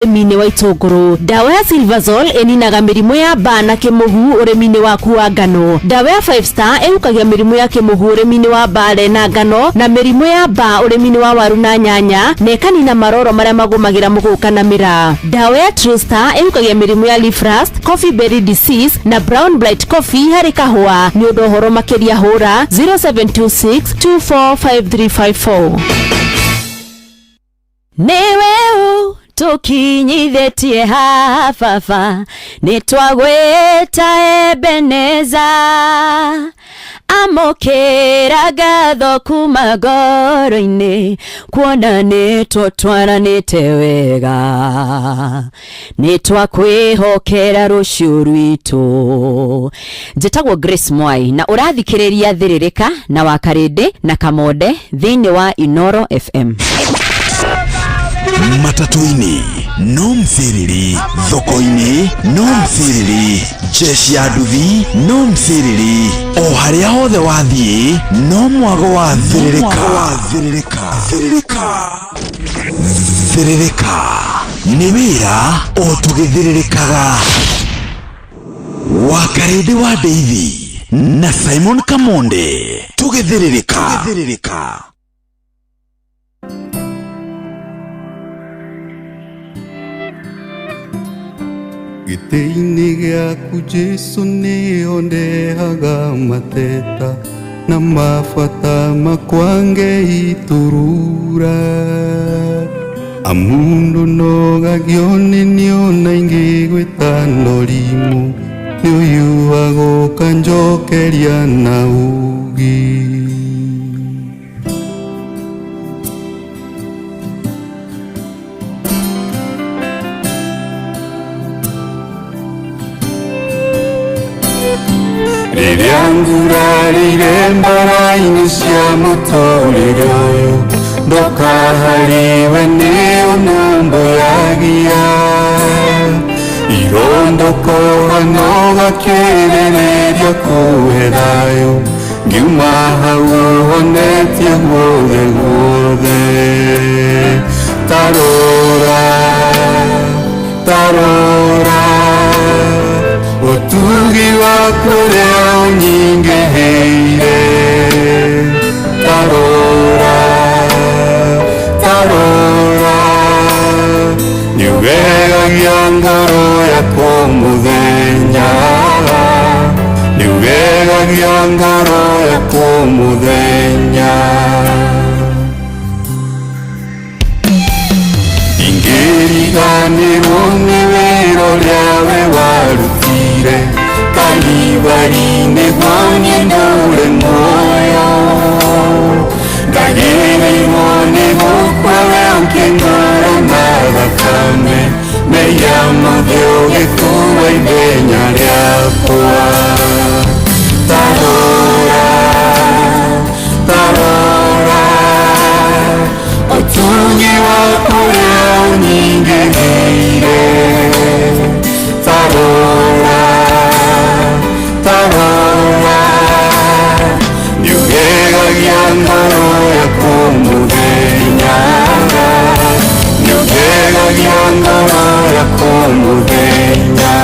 Mine wa itũngũrũ. Dawa ya Silvazol eninaga mĩrimũ ya mbaa na kĩmũhu ũrĩmi-inĩ waku wa ngano. Dawa ya 5 Star ĩhukagia mĩrimũ ya kĩmũhu ũrĩmi-inĩ wa mbare na ngano na mĩrimũ ya mbaa ũrĩmi-inĩ wa waru na nyanya na ĩkanina maroro marĩa magũmagĩra mũgũka na mĩraa. Dawa ya True Star ĩhukagia mĩrimũ ya leaf rust, coffee berry disease na brown blight coffee harĩ kahũa. Nĩ ũndũ ũhoro makĩria hũra 0726245354. Nĩwe tukinyithĩtie hafafa nĩtwagwĩta Ebeneza amũkĩra ngatho kuma ngoro-inĩ kuona nĩtũtwaranĩte wega nĩtwakwĩhokera rũciũ rwitũ. Njĩtagwo Grace Mwai na ũrathikĩrĩria Thĩrĩrĩka na Wakarĩndĩ na Kamonde thĩinĩ wa Inoro FM. Matatu-inĩ no mthiriri, thoko-inĩ no mthiriri, jeshi ya nduthi no mthiriri, o harĩa hothe wathiĩ no mwago wa Thĩrĩrĩka. Thĩrĩrĩka nĩ wĩra o tũgĩthĩrĩrĩkaga. Wakarĩndĩ wa Ndeithi na Simon Kamonde tũgĩthĩrĩrĩka. Gĩtĩ-inĩ gĩaku Jesũ nĩho ndehaga mateta na mabata makwa Ngei turura. Amundu nogagio nĩniona ingĩgwĩta norimũ nĩũyuaga ũkanjokeria na ugi. Rĩrĩa ngurarĩire mbara-inĩ cia mũtũrĩre ũyũ ndoka harĩwe nĩũnũmbũyagia irondoko hano gakĩrĩrĩria kũhe thayũ ngiuma hau ũhonetie guothe guothe. Tarora ũtugi waku ũrĩa ũnyingĩhĩire. Tarora nĩũgegagia ngoro yakwa mũthenya, nĩũgegagia ngoro yakwa mũthenya. Ingĩriganĩrwo nĩ wĩra ũrĩa we warutire Kalvari-inĩ gwaniĩ ndũre muoyo. Ndagĩrĩirwo nĩ gũkua we ũkĩng'ara na thakame meya mothe ũgĩkuua ithenya rĩakwa. Tarora ũtugi waku ũrĩa ũnyingĩhĩire. Tarora nĩũgegagia ngoro yakwa mũthenya, nĩũgegagia ngoro yakwa mũthenya.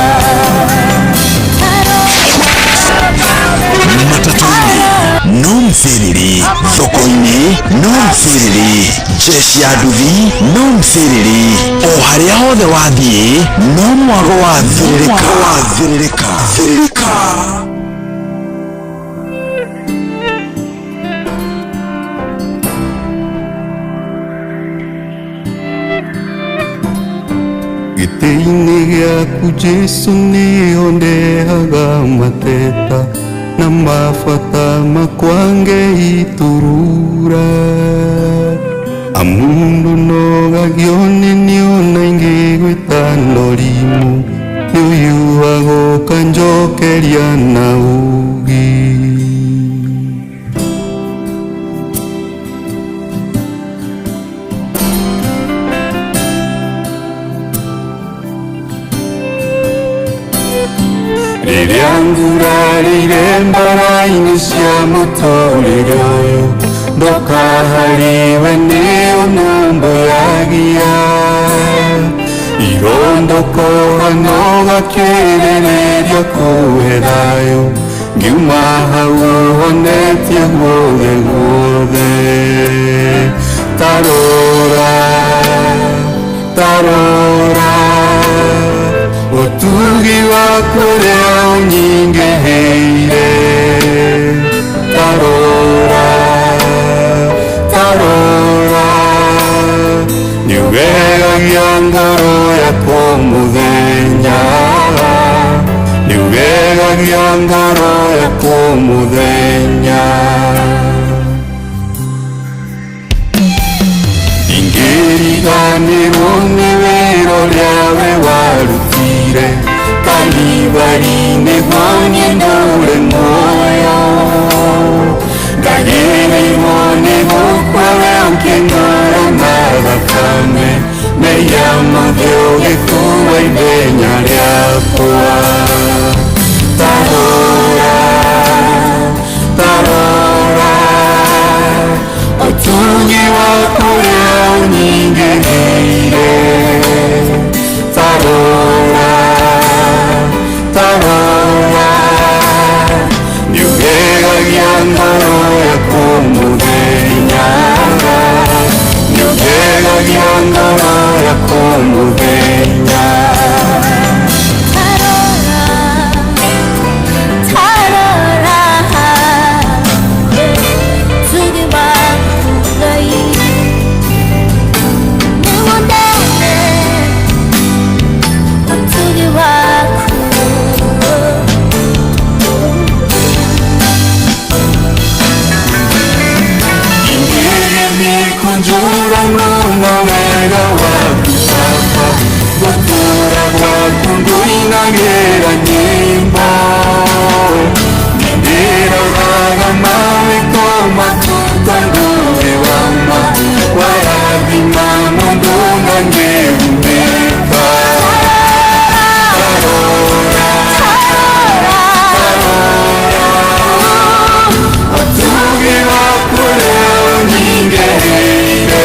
Matatu-inĩ no mthiriri, thoko-inĩ no mthiriri, jeshi ya nduthi no mthiriri, o harĩa hothe wathiĩ no mwago wa Thĩrĩrĩka. Gĩtĩ-inĩ gĩaku Jesũ nĩho ndehaga mateta na mabata makwa Ngei turura. Amundu nogagio nĩniona ingĩgwĩta norimũ nĩũyuaga ũkanjokeria na ugi. Rĩrĩa ngurarĩire mbara-inĩ cia mũtũrĩre ũyũ ndoka harĩwe nĩũnũmbũyagia irondoko hano gakerereria kuherayo ngiuma hau honetie guothe guothe tarora tarora utugi waku ũrĩa ũnyingĩhĩire tarora tarora nĩũgegagia ngoro yakwa mũthenya nĩũgegagia ngoro yakwa mũthenya ingĩriganĩrwo nĩ wĩra ũrĩa we warutire Kalvari-inĩ niĩ ndũre muoyo ndagĩrĩirwo nĩ gũkua we ũkĩnyuora na thakame meya mothe ũgĩkuua ithenya rĩakwa tarora tarora ũtugi waku ũrĩa ũnyingĩhĩire tarora tarora nĩũgegagia ngoro yakwa mũthenya nĩũgegagia ngoro yakwa mũthenya Conjura nuna wega waku sapa Gotura waku nduinagĩra nyĩmbo Nindĩra raga mawĩko matuka nduwe wama Warathima mũndũ na ngĩhumĩka Tarora tarora ũtugi waku ũrĩa ũnyingĩhĩire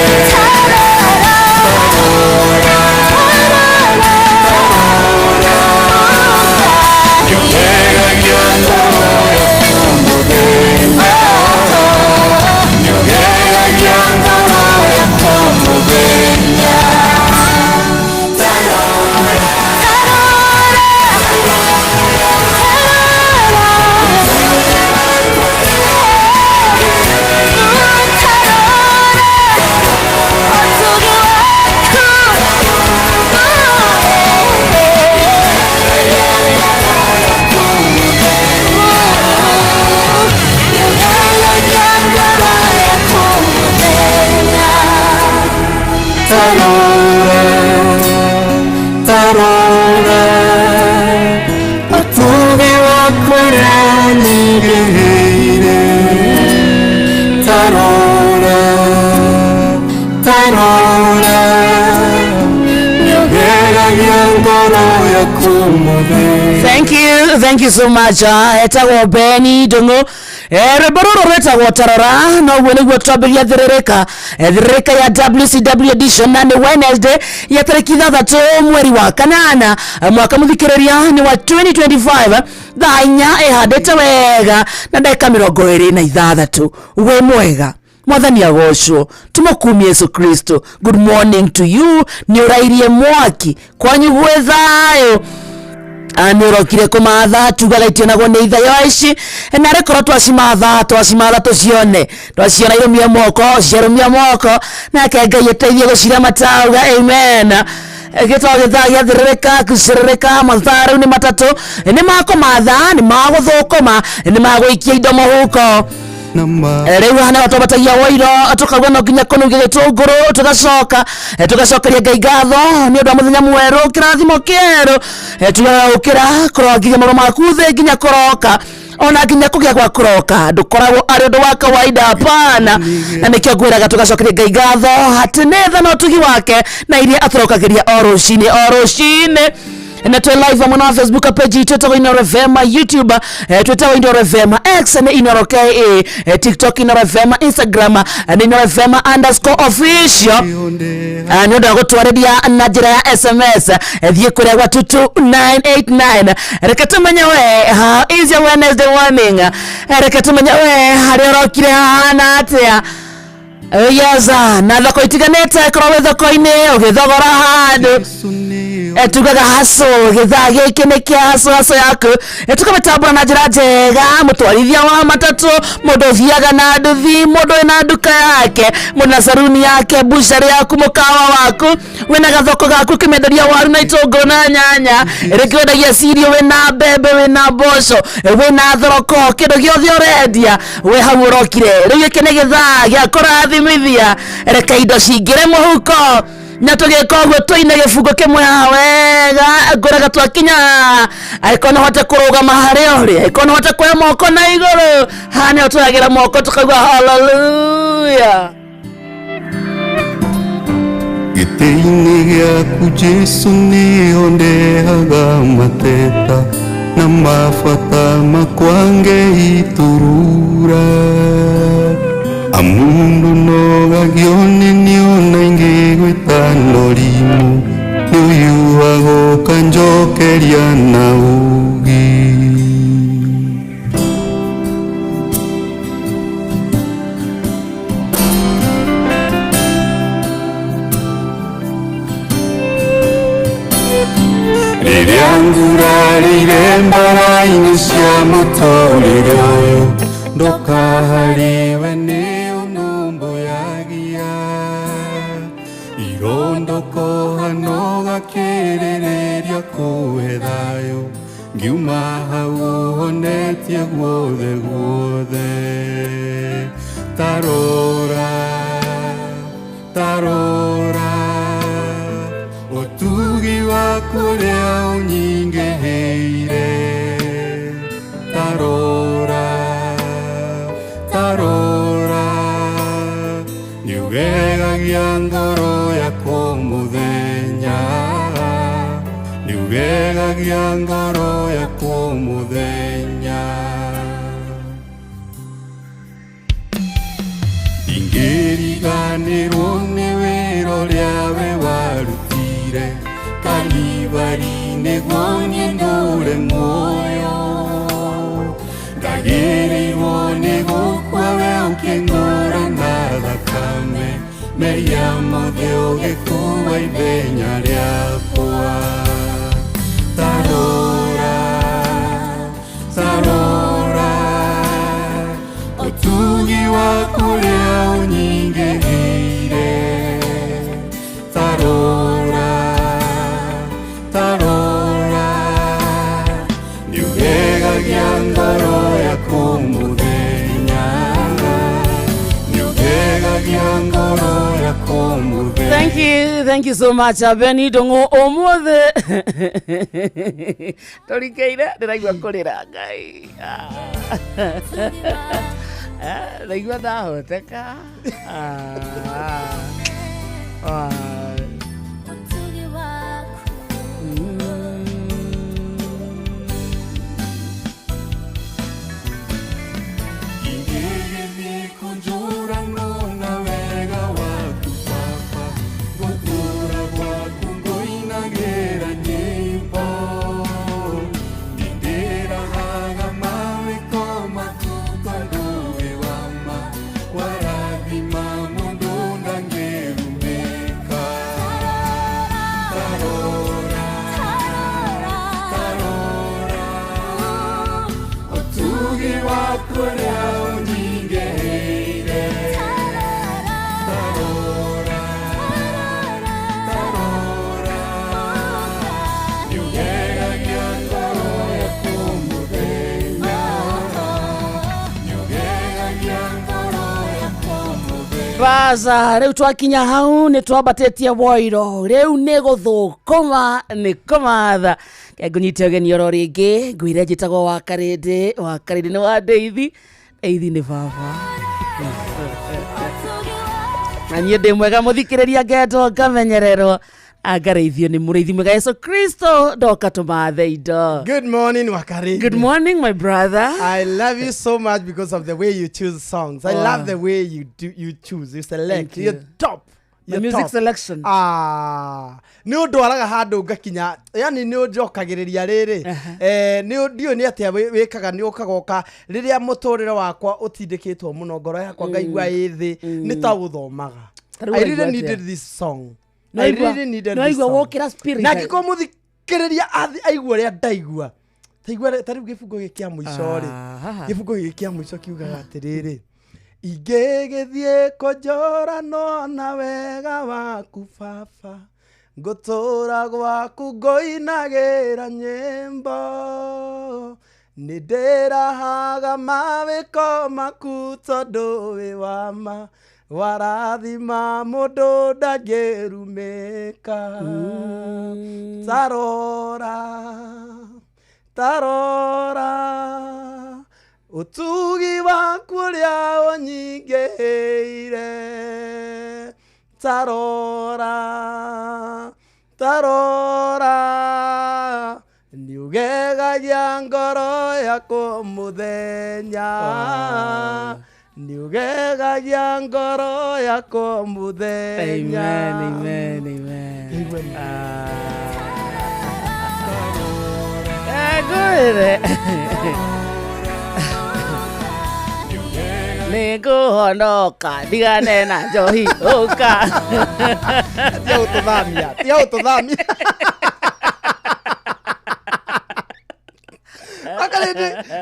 tarora ũtugi waku ũrĩa ũnyingĩhĩire tarora tarora nĩũgegagia ngoro yaku mũthenya. Thank you so much. Etagwo Beni Ndung'u rwĩmbo rũrũ rwĩtagwo tarora noguo nĩguo twambĩrĩria thĩrĩrĩka ya WCW edition na nĩ Wednesday ya tarĩki 3 mweri wa kanana mwaka mũthikĩrĩria ni wa 2025 thaa 4 ĩhandĩte wega na ndagĩka 26 wĩ mwega mwathani agocwo tumukumie Yesu Kristo. Good morning to you. Nĩ ũrairie mwaki kwanyu gwĩ thayũ nĩũrokire kũmatha tugaga nagwo nĩ ithayo ici na rĩkorwo twacimatha tũcione irũmia moko ciarũmia moko nake Ngai ĩteithie gũcira matauga amen. Gĩtoo gĩthaa gĩathĩrĩrĩka kũcĩrĩrĩka mathaa rĩu nĩ matatũ nĩ makũmatha nĩ magũthũkũma nĩ magũikia indo mũhuko rĩu hana watwambatagia woiro tukauga no nginya kũnugia gĩtũngũrũ tugacokeria Ngai ngatho nĩ ũndũ wa mũthenya mwerũ kĩrathimo kĩerũ tugaũkĩra kũrogithia maũndũ maku thĩ nginya kũroka ona nginya kũgĩa gwa kũroka ndũkoragwo arĩ ũndũ wa kawaida hapana na nĩkĩo ngwĩraga tugacokeria Ngai ngatho atĩ nĩ tha na ũtugi wake na iria atũrokagĩria o rũcinĩ na tu live mwana wa Facebook page Twitter Inoro FM, YouTube Twitter Inoro FM, X na Inoro KE, TikTok Inoro FM, Instagram Inoro FM _official. Nyoda gutwaredia na njira ya SMS thie kuri wa 22989. Rekatumenya we is your Wednesday morning. Rekatumenya we hari orokire hana atia. Yaza na thoko itiganete korwe thoko-ini ugithogora handu tugaga haso githaa giki ni kia haso yaku tukametambura na njira njega mutwarithia wa matatu mundu thiaga na nduthi mundu ina nduka yake muna saruni yake bushari yaku mukawa waku wina gathoko gaku kimenderia waru na itunguru na nyanya rikiwendagia sirio wina mbembe wina mboco wina thoroko kindu giothe urendia we hau urokire riu giki ni githaa gia kurathimithia reke indo cingire muhuko na tugeka uguo tuine gifungo kimwe wega nguraga twakinya aikona hote kurugama haria uri aikona hote kwa moko na iguru hani otwagira moko tukagwa hallelujah gĩtĩ-inĩ gĩaku Jesu nĩho ndehaga mateta na mabata makwa ngeiturura amundu nogagio nĩ niona ingĩgwĩta ndorimu nĩũyuago kanjokeria na ugi rĩrĩa ngurarĩire mbara-inĩ cia mũtũrĩre ũyũ ndũkahariwe nĩ ũnũmbũyagia irondoko hano gakĩrĩrĩria kũhe thayũ ngiuma hau honetie guothe guothe tarora tarora ũtugi waku ũrĩa ũnyingĩhĩire tarora tarora niugegagia ngoro yakwa mũthenya niugegagia ngoro yakwa mũthenya ingĩriganĩrwo nĩ wĩra ũrĩa we warutire Kalvari nĩguo niĩ ndũre muoyo ndagĩrĩirwo nĩ gũkua we ũkĩng'ũra na thakame meria mothe ũgĩkuua ithenya rĩakwa tarora tarora ũtugi waku ũrĩa ũnyingĩhĩire tarora tarora niugegagia ngoro yaku mũthenya niugegagia ngoro yaku mũthenya. Thank you so much Beni Dongo omothe torikeire ndiraigua kurira ngai ndaigua ndahoteka Baza riu twakinya hau ni twambatetie woiro riu ni guthukuma ni kumatha ngunyitie ugeni oro ringi ngwire njitagwo wa karindi ni wa Deithi ni baba na nie ndi mwega muthikiriria ngeto ngamenyererwo Agareithio ni mureithi mwega Yesu Kristo ndoka tumathe indo. Good morning, Wakari. Good morning, my brother. I love you so much because of the way you choose songs. I love the way you choose. You select. Thank you. You're top. The music selection. Ni ndwaraga handu ngakinya yani ni njokagiriria riri ni ndio ni atia wikaga ni ukagoka riria muturire wakwa utindikitwo muno ngoro yakwa ngaigua ithi ni ta guthomaga. I really needed this song. I really needed this song. Wokira spirit. Na ngiko muthikiriria aigua ria ndaigua. Taigua tari gifungo gikia muico ri. Gifungo gikia muico kiugaga atiriri. Igegethie kojora no na wega waku baba. Ngotora gwaku ngoinagira nyimbo. Nindirahaga mawiko maku tondu wi wama. Warathima mundu ndangirumika. Tarora utugi waku uria unyingiire. Tarora niugegagia ngoro yaku muthenya. Niugegagia ngoro yaku muthenya. Amen. Nikuhonoka ndigane na njohi uka. Tia ututhamia.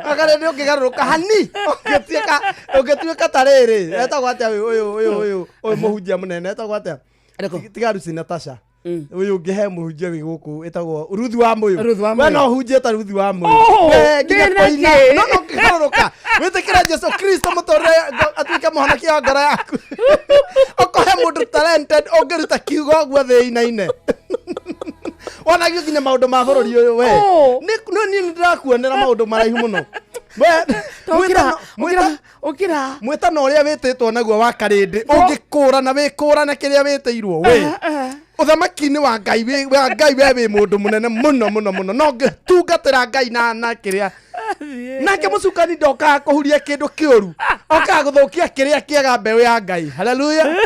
Akarende ukigaruka hani ugituika tariri etagwo atia uyu muhunjia munene etagwo atia tigaruci Natasha uyu ngihe muhunjia wi guku etagwo Ruthi wa Muyu we no hunjia ta Ruthi wa Muyu nginya koina no kigaruka witikira Jesu Kristo mutorre atuika muhonokia wa ngoro yaku okohe mundu talented ongeruta kiugo gwa thĩinaine wanagio kinya maundu ma bururi uyu we ni ndirakuonera maundu maraihu muno mwitano uria wititwo naguo wa Karindi ungikura wikura kiria witiirwo we uthamaki-ini wa Ngai we wi mundu munene muno no ngitungatira Ngai na kiria nake mucukani ndokaga kuhuria kindu kiuru okaga guthukia kiria kiega mbeu ya Ngai. Haleluya.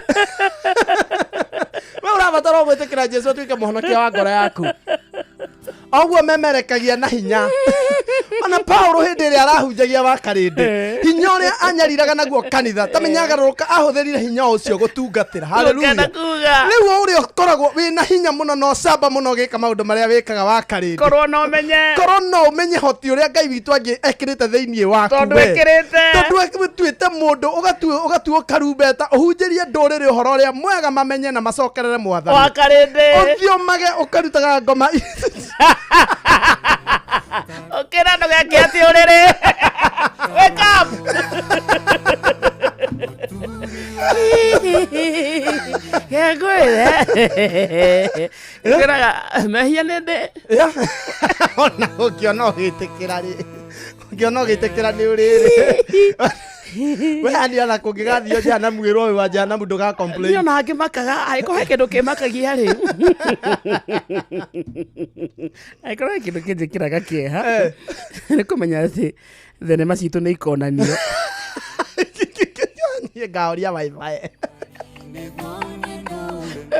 We urabatara gwitikira Jesu atuike muhonokia wa ngoro yaku. Oguo memerekagia na hinya. Ona Paulo hindi ria arahunjagia wa Karindi hinya uria anyariraga naguo kanitha tamenyagaruka ahũthĩrire hinya ucio gutungatira. Haleluya. Riu uria koragwo wina hinya muno no camba muno gika maundu maria wikaga wa Karindi. Korwo no umenye hoti uria Ngai witu angi ekirite thiini waku we. Tondu tuite mundu ugatuo karumbeta uhunjirie nduriri uhoro uria mwega mamenye na macokerere Mwathani wa Karindi. Uthiomage ukarutaga ngoma. Okera ndo gake ati urere. Wake up. Kegwire. Keraga mehia nende. Ona ukiona ugitikira ni uriri. We ani ala kungigathio jana mwiro wa jana mundu ga complain. Ni ona ngimakaga aiko he kindu kimakagia ri. Aiko he kindu kinjikiraga kieha. Ni kumenya ati thenema citu ni ikonanio. Ni gaoria wifi.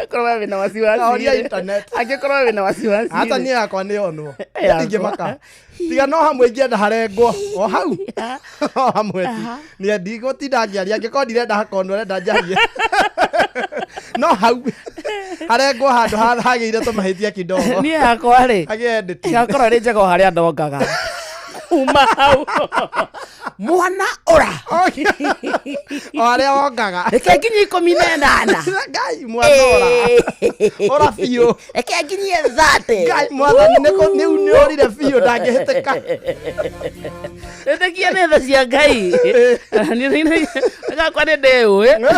Korwa wina wasiwasi. Gaoria internet. Angĩkorwo wina wasiwasi. Hata ni yakwa ni onwo. Ndingĩmaka. Tiga no hamwe ingĩenda harengwo o hau. O hamwe ni ndigũtinda ngĩaria angĩkorwo ndirenda hakonwo renda njarie. No hau harengwo handũ hagĩire tũmahĩtia kidogo. Ni yakwa rĩ. Agĩendete. Yakorwo rĩ njega harĩa ndongaga. Uma hau. Mwana ora. Oria wongaga. Reke nginya 18. Ngai mwana ora. Ora biũ. Reke nginya 30. Ngai Mwathani ni unyorire biũ ndangĩhĩtĩka. Reke nĩ tha cia Ngai. Ni agakwa nĩ ndĩũĩ.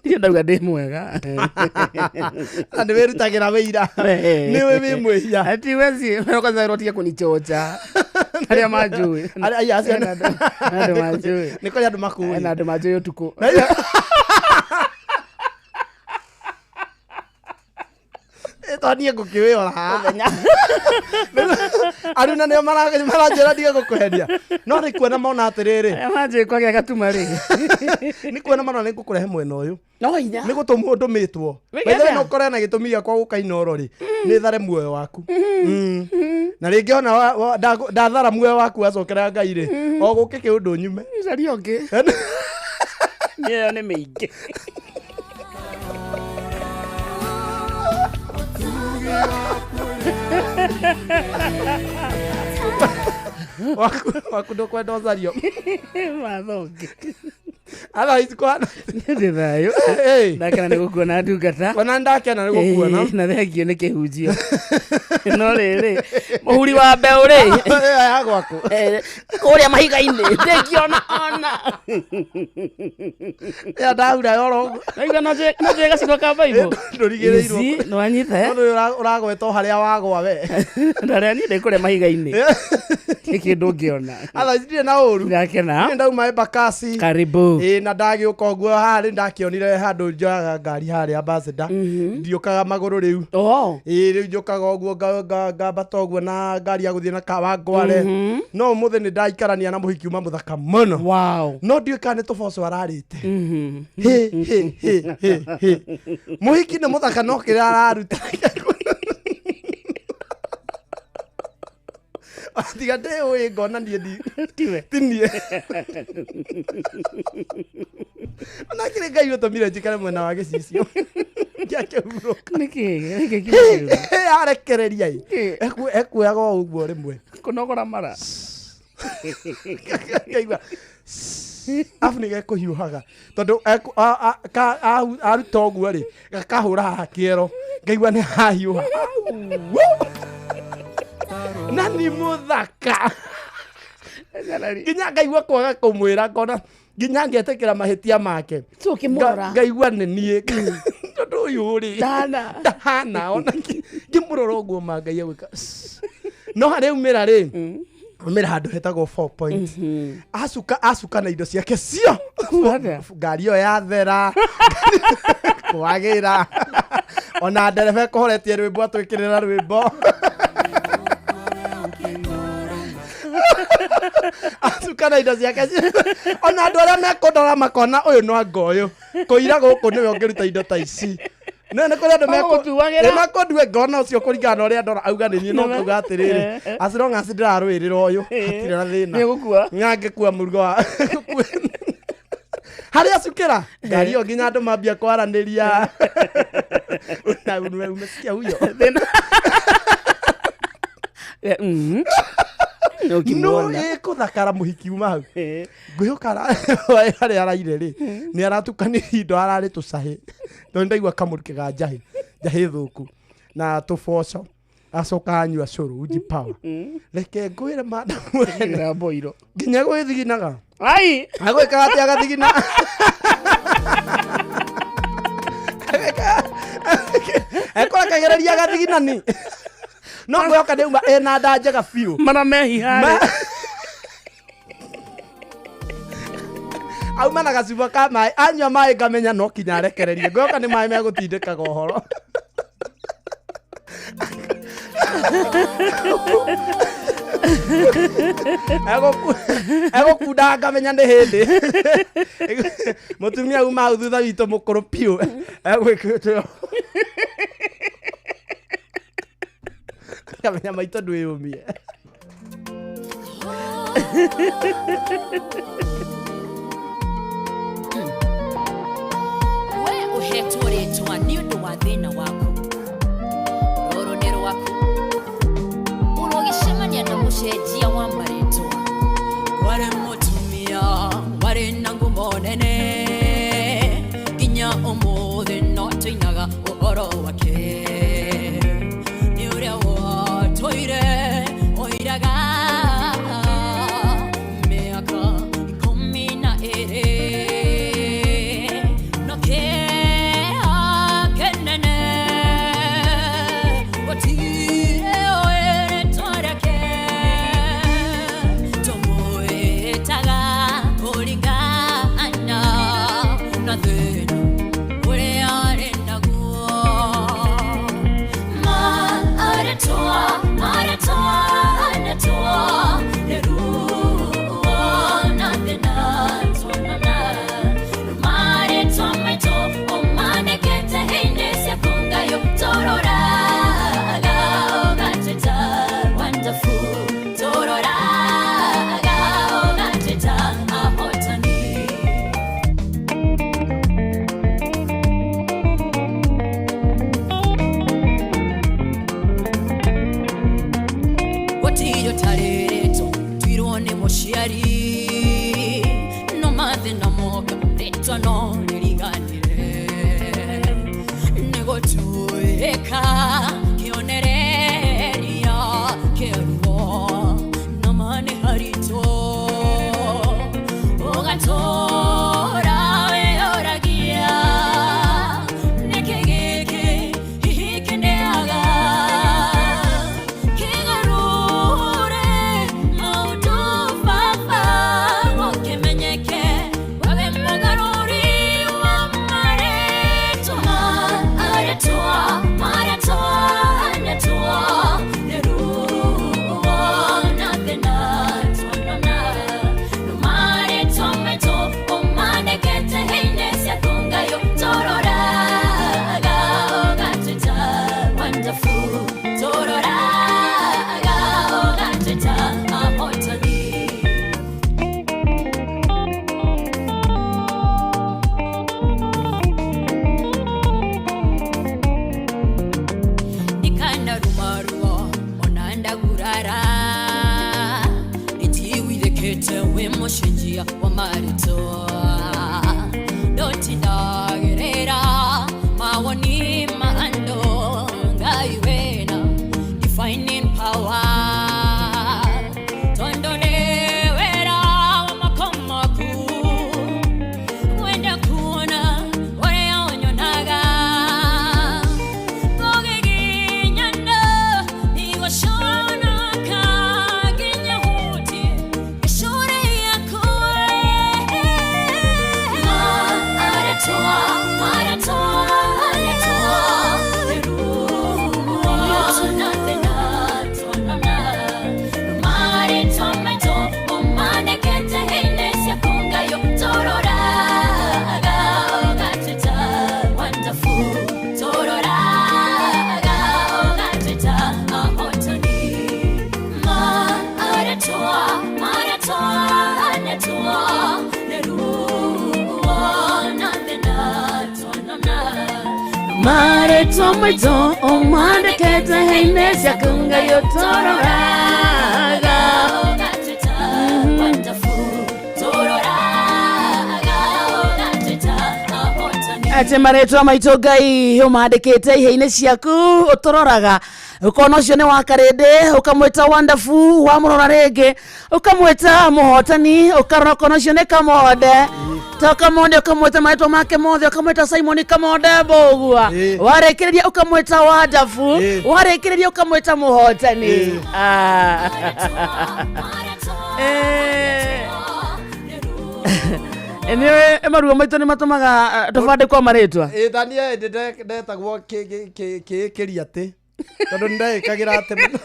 Ndio ndauga ndĩ mwega. Andũ wĩrutagĩra wĩira. Nĩwe wĩ mwĩhia. Ati wezi kwanza rotia kunichocha. Aria majui. Aya asiana. Ando majui. Niko ya ndumakuri. Na ando majui tuko. Tony ngukiwira aruna ne maranjira ndige ngukuhendia no ni kuona mauna atiriri manjä kwagä gatuma rä ni kuona mauna ni ngukurehe mwena uyu no hinya ni gutumwo ndumitwo wethe no kore na gitumi gakwa gukaina orori ni thare muoyo waku na ringi ona ndathara muoyo waku acokera Ngai ri o guke kiundu nyume cari ongi nä nä mä ingä waku ndukwenda ucario mathongi otherwise kwana ndä thayå ndakena nä gå kuona ndungata ona ndakena nä gå kuona na thengio nä kä hunjio no rä rä må huri wa mbeå rä ya gwaku kå rä a mahiga-inä ndängiona ona ya ndahura yoro naigua no njä gacino ka baibå ndurigä rä irwo nä wanyita å ragwetwo harä a wagwa we ndarä a niä ndä kå rä a mahiga-inä nä kä ndå ngä ona otherwise ndirä na å ru ndakena ndauma Embakasi karibu na ndagä å ka å guo harä ndakionire handå njoyaga ngari harä ambassador ndiåkaga magå rå rä u rä u njåkaga å guo ngambata å guo na ngari ya gå thiä na Kawangware no må thä nä ndaikarania na må hiki uma må thaka må no no ndiå kana nä tå boco ararä te må hiki nä må thaka no kä rä a araruta tiga ndä å ä ngonanie tinie ona kä rä Ngai å tå mire njikare mwena wa gä cicio ngäakä hurå arekereria ekuoyaga o å guo rä mwe kå nogora mara ngaigua abu nä gekå hiåhaga tondå aruta å guo rä gakahå ra haha kä ero ngaigua nä hahiå na nä må thaka nginya ngaigua kwaga kå mwä ra ngona nginya ngetä kä ra mahä tia make ngaigua nä niä tondå å yå rä ndahana ona ngä må rora å guo ma Ngai agwä ka no harä umä ra rä umä ra handå hetagwo 4 point acuka na indo ciake cio ngari ĩyo yathera kwagä ra ona ndereba kå horetie rwä mbo atwä kä rä ra rwä mbo acuka na indo ciake ona andå arä a mekåndora makona å yå no anga å yå kå ira gå kå nä we å ngä ruta indo ta ici nä kå rä andå makå ndue ngona å cio kå ringana na å rä a ndora auga nä niä no ngauga atä rä rä acirongaci ndä rarwä rä ra å yå hatirä na thä na ngä kua må rugo wa harä acukä ra ngari ĩyo nginya andå mambia kwaranä ria umesikia huyo no kå thakara må hiki uma hau ngå yå ka harä araire rä nä aratukania indo ararä tå cahä tondå ndaigua kamå rukä ga njahä thå ku na tå boco acoka anyua cårå uji power reke ngwä re madamwene nginya gwä thiginaga agwä kaga atä agathigina ekorekagäreria agathiginani no ngå yoka nä uma ena nda njega biå mana mehiharä auma na gacuba ka maä anyua maä ngamenya no kinya arekererie ngå yoka nä maä megå tindä kaga å horo egå kunda ngamenya nä hä ndä må tumia uma hau thutha witå må kå rå piå egwä kä te ngamenya maitå ndwä å mie we å hetwo rä twa nä å ndå wa thä na waku rå rå nä rwaku å rå gä cemania na må cenjia wa marĩtwa warä må tumia warä na ngumo nene nginya å må thä no tå inaga å horo wake nä å rä a watå ire å iraga mä aka 12 no kä a kenene wati tutareretwo twirone mushiari no mathe na moka retwa no niriganire nego tueka kionereria keruo no mane harito ogatora we oragia nekegeke hihikendeaga kigarure mautufafa mokemenyeke wawe mogaruri wa maretuma aretua maretoa netua neruo nathena tuanana no maretometo omanekete heinesia kungayo tororaga ogateta wonderful tororaga ogateta ahotani nikanda rumarua onanda gurara nitiwithekete wimushinjia wa marito dotindagerera mawoni maando ngaiwena defining power tondolewera wamakomaku wenda kuona warea onyonaga gogeginyanda igoshonoka ginyahuti ishore yakoe maratoa maratoa maratoa leruo nathena tonana maritometo omanekete heinesia kungayo tororaga ogateta wonderful tororaga ogateta ahotani maratoa maratoa netua leruo nathena tonana maretometo omanekete heinesia kungayo tororaga ogateta wonderful tororaga ogateta ahotani ate maretwa maitå ngai å mandä ihei-inä ciaku å tåroraga å kona å cio nä wakarä å kamwä wonderful wa må rora rä ngä å kamwä må hotani å karora å kona å cio nä kamonde to kamonde å kamwä maretwa make mothe å kamwä Simon kamonde mbågua warä kä rä ria å kamwä wonderful warä kä rä ria å kamwä må hotani nä maruo maitå nä matå maga tå bandä kwa marĩtwa thanie ndetagwo kä atä tondå nä ndaä ra atä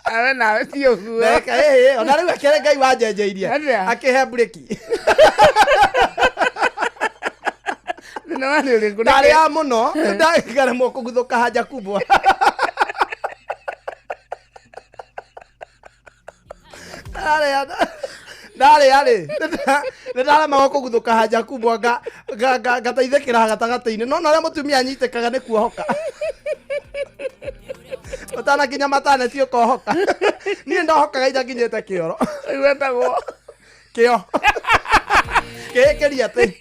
awe nawe ti å guo ona rä u akä ngai wanjenjeirie akä he mburĩki ndarä ya må no ndaremwo kå guthå ka hanja kubwa ndarä arä nä ndaremagwo kå guthå ka hanja kubwa ngataithä kä ra gatagatä-inä no narä a må tumia anyitä kaga nä kuohoka ũtanakinya mataneti ũkohoka niĩ ndohokaga ija nginyĩte kĩoro wetagwo kĩo kĩria atĩ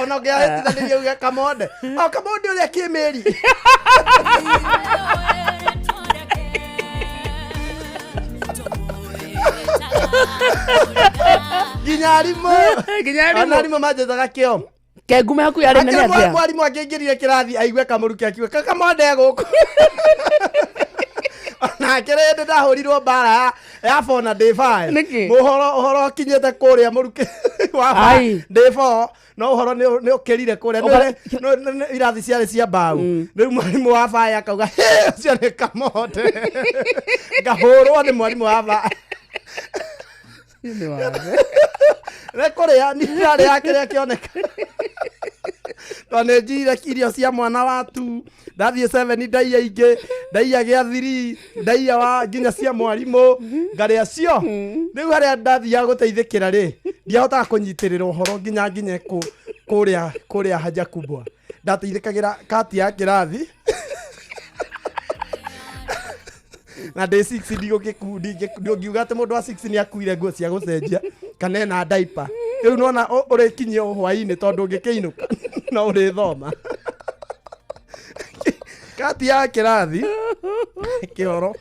ona ũngĩahĩtithanĩria uge kamonde kamonde ũrĩa kĩmĩri nginya arimũ manjĩtaga kĩo ke ngume yaku yarĩ nene atĩa mwarimũ angĩingĩrire kĩrathi aigue kamũruki akiuga kakamonde gũkũ nake rĩndĩ ndahũrirwo mbara ya 4 na day 5 ũhoro ũkinyĩte kũrĩa mũruki wa day 4 no ũhoro nĩ ũkĩrire kũrĩa irathi ciarĩ cia mbaũ rĩu mwarimũ wa baya akauga ũcio nĩ kamonde ngahũrwo nĩ mwarimũ wa baya nä kå rä a nä yake rä a kä oneka to nä njire irio cia mwana wa tu ndathiä 7 ndaia ingä ndaia gä a 3 ndaia wa nginya cia mwarimå ngarä a cio rä u harä a ndathiaga gå teithä kä ra rä ndiahotaga kå nyitä rä ra å horo nginya kå rä a hanja kubwa ndateithä kagä ra kati ya kä rathi na day 6 ndigo gikundi ngiuga ati mundu wa 6 ni akuire nguo cia gucenjia kana na diaper riu nona uri kinye hwaini tondu ngikeinuka no uri thoma kati ya kirathi kihoro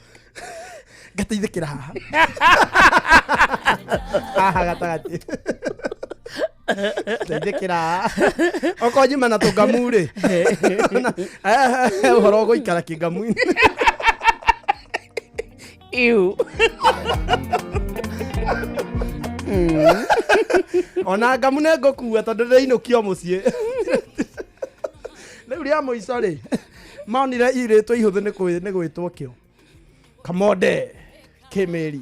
gateithikira haha haha gatagati teithikira okonjima na tungamuri uhoro guikara kingamu iu ona ngamu ne ngukua tondu ndinukio mucii riu ria muico ri maonire iritwo ihuthu ni gwitwo kio kamode kimeri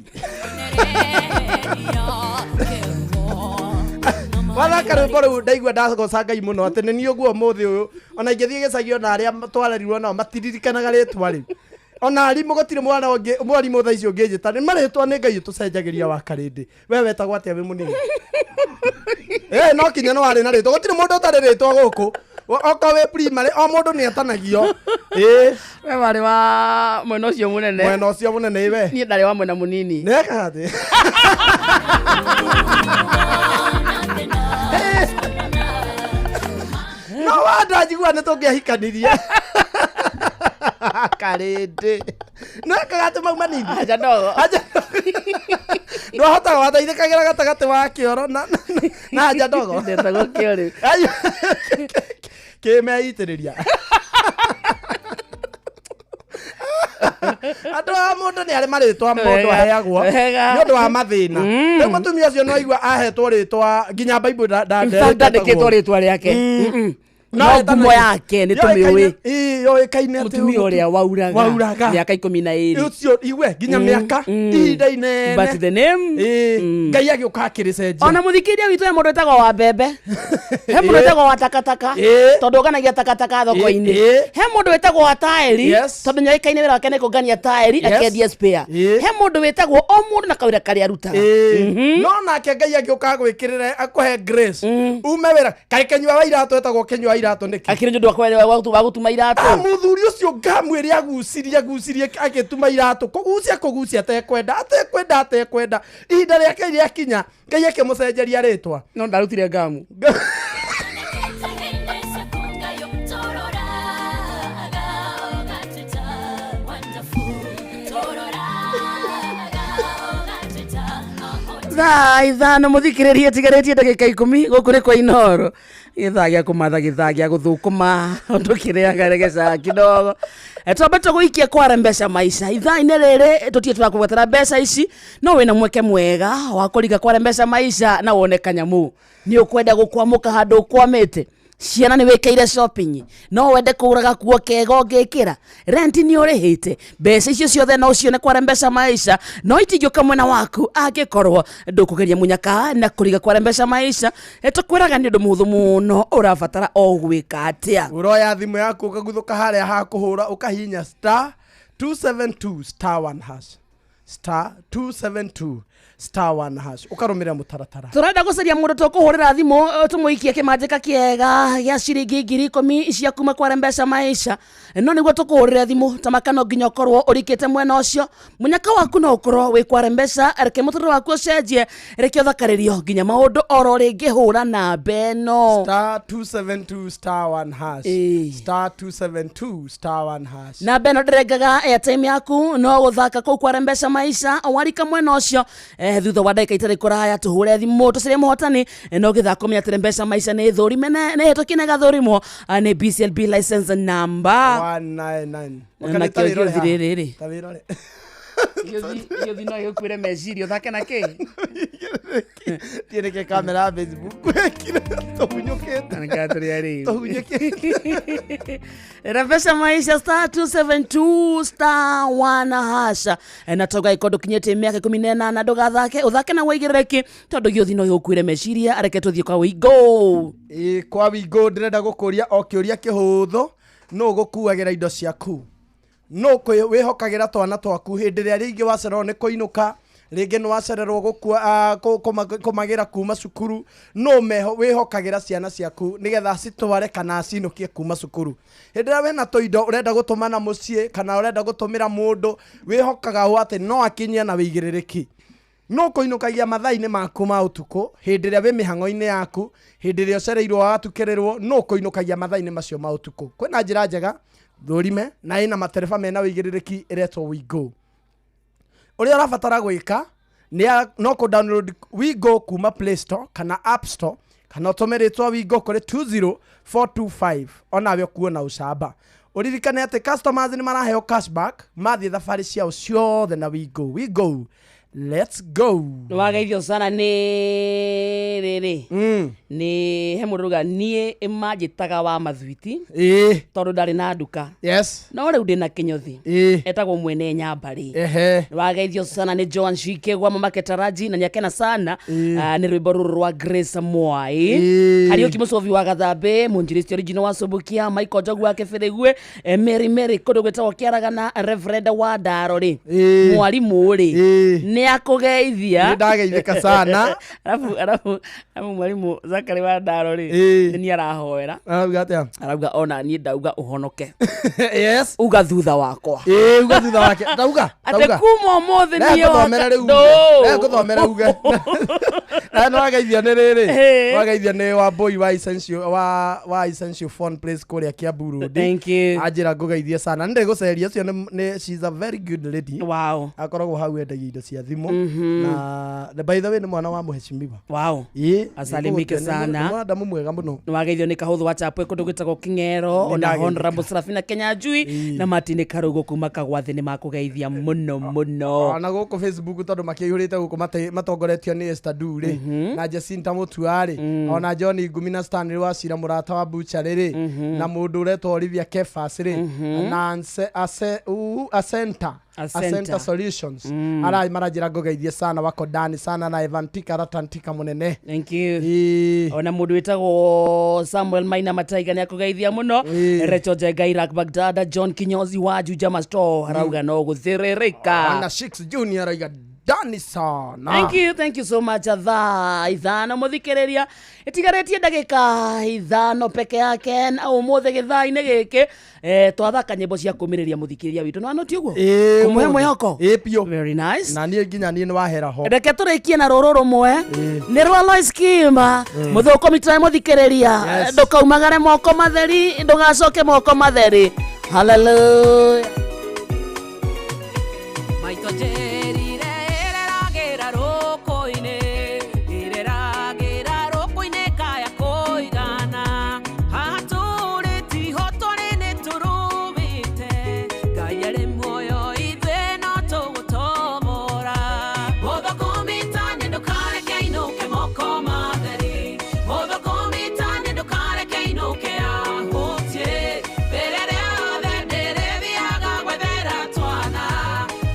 wathaka rwimbo rĩu ndaigua ndagoca Ngai mũno atĩ nĩ niĩ ũguo ũmũthĩ ũyũ ona ingĩthiĩ gĩcagi ona arĩa twarerirwo nao matiririkanaga rĩtwa rĩu ona arimũ gũtirĩ mwana ũngĩ mwarimũ thaa icio ũngĩnjĩta nĩ marĩtwa nĩ Ngai tũcenjagĩria wa karĩndĩ we wetagwo atĩa wĩ mũnini no kinya no arĩ na rĩtwa gũtirĩ mũndũ ũtarĩ rĩtwa gũkũ oko wĩ primary o mũndũ nĩ atanagio we warĩ wa mwena ũcio mũnene we niĩ ndarĩ wa mwena mũnini nekaga atĩ no wanda njigua nĩ tũngĩahikanirie karĩndĩ nekaga atĩ mau manini aja ndogo ndwahotaga wateithĩkagĩra gatagatĩ wa kĩoro na anja ndogo ndetagwo kĩo rĩu kĩmeitĩrĩria andũ a mũndũ nĩ arĩ marĩtwa mũndũ aheagwo nĩ ũndũ wa mathĩna rĩu mũtumia ũcio no igua ahetwo rĩtwa nginya Bible ndandĩkĩtwo rĩtwa rĩake no ngumo yake nĩ tũmĩũĩ yoĩkaine mũtumia ũrĩa wauraga mĩaka 12 ũcio iwe nginya mĩaka ihinda inene but the name Ngai agĩũka akĩrĩcenjia ona mũthikĩria witũ he mũndũ wĩtagwo wa mbembe he mũndũ wĩtagwo wa takataka tondũ ũnganagia takataka thoko-inĩ he mũndũ wĩtagwo wa taĩri tondũ nyoĩkaine wĩra wake nĩ kũngania taĩri akendia spare he mũndũ wĩtagwo o mũndũ na kawĩra karĩa arutaga no nake Ngai agĩũka gwĩkĩrĩra akũhe grace ume wĩra kaĩ kenyua wa iratũ wĩtagwo kenyua iratũ nĩkĩ akĩrĩ nĩ ũndũ wa gũtuma iratũ mũthuri ũcio ngamwĩre agucirie agĩtuma iratũ kũgucia atekwenda ihinda rĩake rĩakinya Ngai akĩmũcenjeria rĩtwa no ndarutire ngamu thaa ithano mũthikĩrĩrie tigarĩtie ndagĩka 10 gũkũ nĩ kwa Inooro gĩthaa gĩa kũmatha gĩthaa gĩa gũthũkũma ũndũ kĩrĩa garegeca kidogo twambe tũgũikia kwara mbeca maica ithaa-inĩ rĩrĩ tũtiĩ twakũgwetera mbeca ici no wĩna mweke mwega wa kũringa kwara mbeca maica na wone kanyamu nĩ ũkwenda gũkwamũka handũ ũkwamĩte ciana nĩ wĩkĩire shopping no wende kũraga kuo kega ũngĩkĩra rent nĩ ũrĩhĩte mbeca icio ciothe no cione kwara mbeca maica no itingĩũka mwena waku angĩkorwo ndũkũgeria munyaka na kũriga kwara mbeca maica tũkwĩraga nĩ ũndũ mũhũthũ mũno ũrabatara o gwĩka atĩa ũroya thimũ yaku ũkaguthũka harĩa ha kũhũra ũkahihinya *272*1 ukarumira mutaratara turenda gucaria mundu tukuhurira thimu tumuikie kimanjika kiega gia ciringi 10,000 cia kuma kwa mbeca maica no niguo tukuhurira thimu tamakano nginya ukorwo urikite mwena ucio munyaka waku no ukorwo wi kwa mbeca reke muturire waku ucenjie reke uthakaririo nginya maundu oro ringi hura na beno *272*1 na beno ndirengaga airtime yaku no guthaka kuu kwa mbeca maica warika mwena ucio thutha wa ndagika itari kuraya tuhure thimu tucirie muhotani no githako mya tere mbeca maica ni thurime ne hetukine gathurimo ni BCLB license number 199 wakanitawiro riri yo dino yo kwire mecirio thake na ke tiene que kamera Facebook kwekire tohunyokete ngaturiari tohunyokete mbeca maica *272*1# na toga ikondo kinyete miaka 18 ndugathake uthake na weigireki tondu giothi no yokwire meciria areke tuthie kwa wigo kwa wigo ndirenda gukuria o kiuria kihuthu no gukuagira indo ciaku no wihokagira twana twaku hindi ria ringi wacerwo ni kuinuka rĩngĩ nĩ wacererwo gũkua kũmagira kuma cukuru no wĩhokagĩra ciana ciaku nĩgetha citware kana ciinũkie kuma cukuru hĩndĩ ĩrĩa wĩna tũindo ũrenda gũtũmana mũciĩ kana ũrenda gũtũmĩra mũndũ wĩhokaga atĩ no akinyia na wĩigĩrĩrĩki no kũinũkagia mathaa-inĩ maku ma ũtukũ hĩndĩ ĩrĩa wĩ mĩhang'o-inĩ yaku hĩndĩ ĩrĩa ũcereirwo wagatukĩrĩrwo no kũinũkagia mathaa-inĩ macio ma ũtukũ kwĩna njĩra njega thũrime na ĩna matereba mena wĩigĩrĩrĩki ĩretwo WeGo ũrĩa ũrabatara gwĩka no kũ download WeGo kuma Play Store kana App Store kana ũtũmĩrĩtwo WeGo kũrĩ 20425 onawe ũkuona ũcamba ũririkane atĩ customers nĩ maraheo cashback mathiĩ thabarĩ ciao ciothe na WeGo let's go wageithio sana ni riri ni he mũndũ niĩ manjĩtaga wa mathwiti tondũ ndarĩ na nduka yes no rĩu ndĩ na kĩnyothi etagwo mwene Nyambarĩ wageithio sana ni Joan Shikegwa Mamaketaraji na nyakena sana ni rwĩmbo rũrũ rwa Grace Mwai Kariuki Mũcobi wa Gathambe mũnjĩrĩsti original wa Subukia Michael Njogu wa Kĩbĩrĩgwe Mary kũndũ gwĩtagwo Kĩaragana Reverend wa Ndaro rĩ mwarimũ rĩ akugeithia ndageithika sana arafu mwalimu Zakari wa Ndaro ri ni arahoera arauga ona ni ndauga uhonoke yes uga thutha wakwa uga thutha wake ndauga ate kuma mothe niyo nguthomera uga na wageithia ni riri wageithia ni wa boy wa essential phone place kuria Kiambu thank you ajira ngugeithia sana ndi guceria cio ni she's a very good lady wow akoragwo hau endagia indo cia thimu na by the way ni mwana wa muheshimiwa wow asalimike sana mwanadamu mwega muno wageithio ni kahuthu wa Chapwe kundu gwitagwo King'ero ona Honorable Serafina Kenyanjui na Martin Karugo kuma Kagwathi ni makugeithia muno ona guku Facebook tondu makiyurite guku matongoretio ni Esther Dure na Jacinta Mutuari ona John Ngumi na Stanley Wacira murata wa Buchariri na mundu uretwo Olivia Kefas ri na Ascenta Solutions marajira ngugeithie sana wako ndani sana na Evantika Ratantika munene thank you ona mundu witagwo Samuel Maina Mataiga ni akugeithia muno Recho Jairak Bagdad John Kinyozi wa Jujama Store arauga no guthiririka ana 6 Junior aiga dani sana thank you so much ithano muthikiriria itigaretie ndagika ithano peke yake na umuthe githaa-inĩ gĩkĩ twathaka nyĩmbo cia kũmĩrĩria muthikiriria witũ no anoti ũguo kũmũhe mwĩhoko pio very nice na niĩ nginya niĩ nĩ wahera ho reke tũrĩkie na rũrũ rũmwe nĩ rwa Lois Kimba mũthũkũmi tũrĩ muthikiriria ndũkaumagare moko matheri ndũgacoke moko matheri hallelujah maito jerire ereragira rokoine ireragira rokoine kaya koigana hature ti hotore ne turubite gayere moyo ithe no tugutomora modo komitane ndukare kaino ke moko matheri modo komitane ndukare kaino ke ahotie berere adere viaga gwethera twana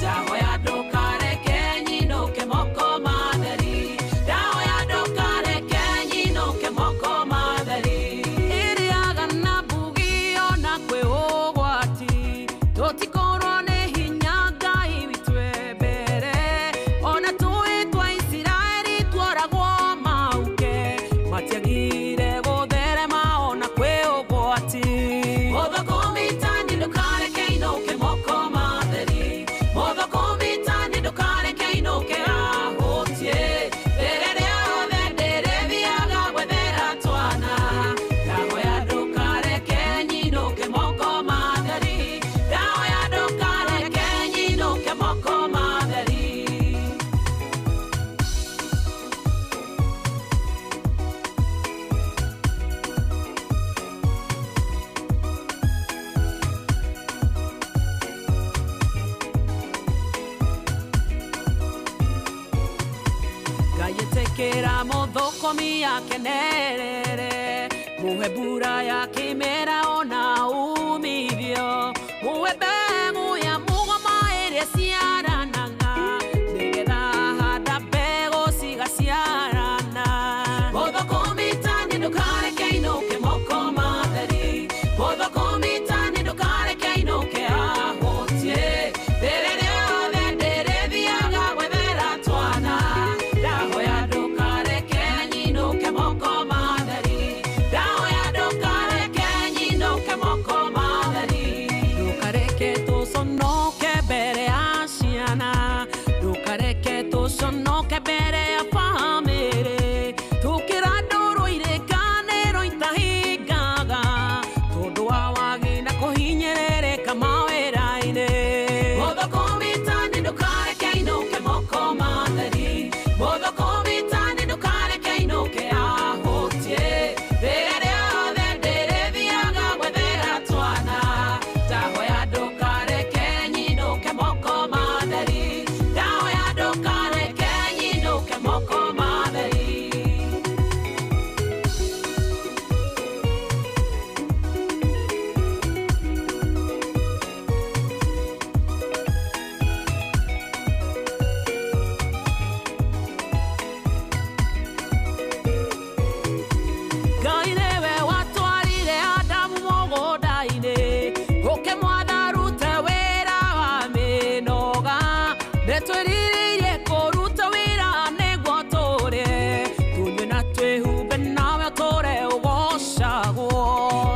daho ya dokare kenyi no ke moko matheri daho ya dokare kenyi no ke moko matheri iriaga na bugi ona kwe ogwati totikorwo ne hinya Ngai witwe mbere ona twitwa Isiraeli tworagwo mauke matiagire gutherema ona kwe ogwati motho komitani ndukare keino ke moko matheri motho komitani ndukare keino ke ahotie erere othe ndere viaga gwethera twana daho ya ndukare kenyi no ke moko matheri daho ya ndukare kenyi no ke moko matheri gayetekera mothokomi akenerere muhe mbura ya kimera ona umithio muhe mbegu ya mugoma ĩrĩa ciaranaga nĩgetha handa mbegũ cigaciarana mothokomitani ndũkareke inũke moko matheri mothokomitani ndũkareke inũke ahotie rĩrĩ rĩothe ndĩrĩthiaga gwethera tonoke mbere ya bamĩrĩ tukĩra ndũrũ irĩkanĩro itahingaga tondũ wa wagi na kũhinyĩrĩrĩka mawĩra-inĩ mũthũkũmi tani ndũkareke ainũke moko matheri mũthũkũmi tani ndũkareke ainũke ahũtie rĩrĩa rĩothe ndĩrĩthiaga gwethera twana ndahoya ndũkareke nyinũke moko matheri ndahoya ndũkareke nyinũke moko matheri Ngai nĩwe watwarire Adamu mũgũnda-inĩ ũkĩmwatha arute wĩra wa mĩnoga nĩtwĩrirĩirie kũruta wĩra nĩguo tũrĩe tunyue na twĩhumbe nawe tũre ũgocagwo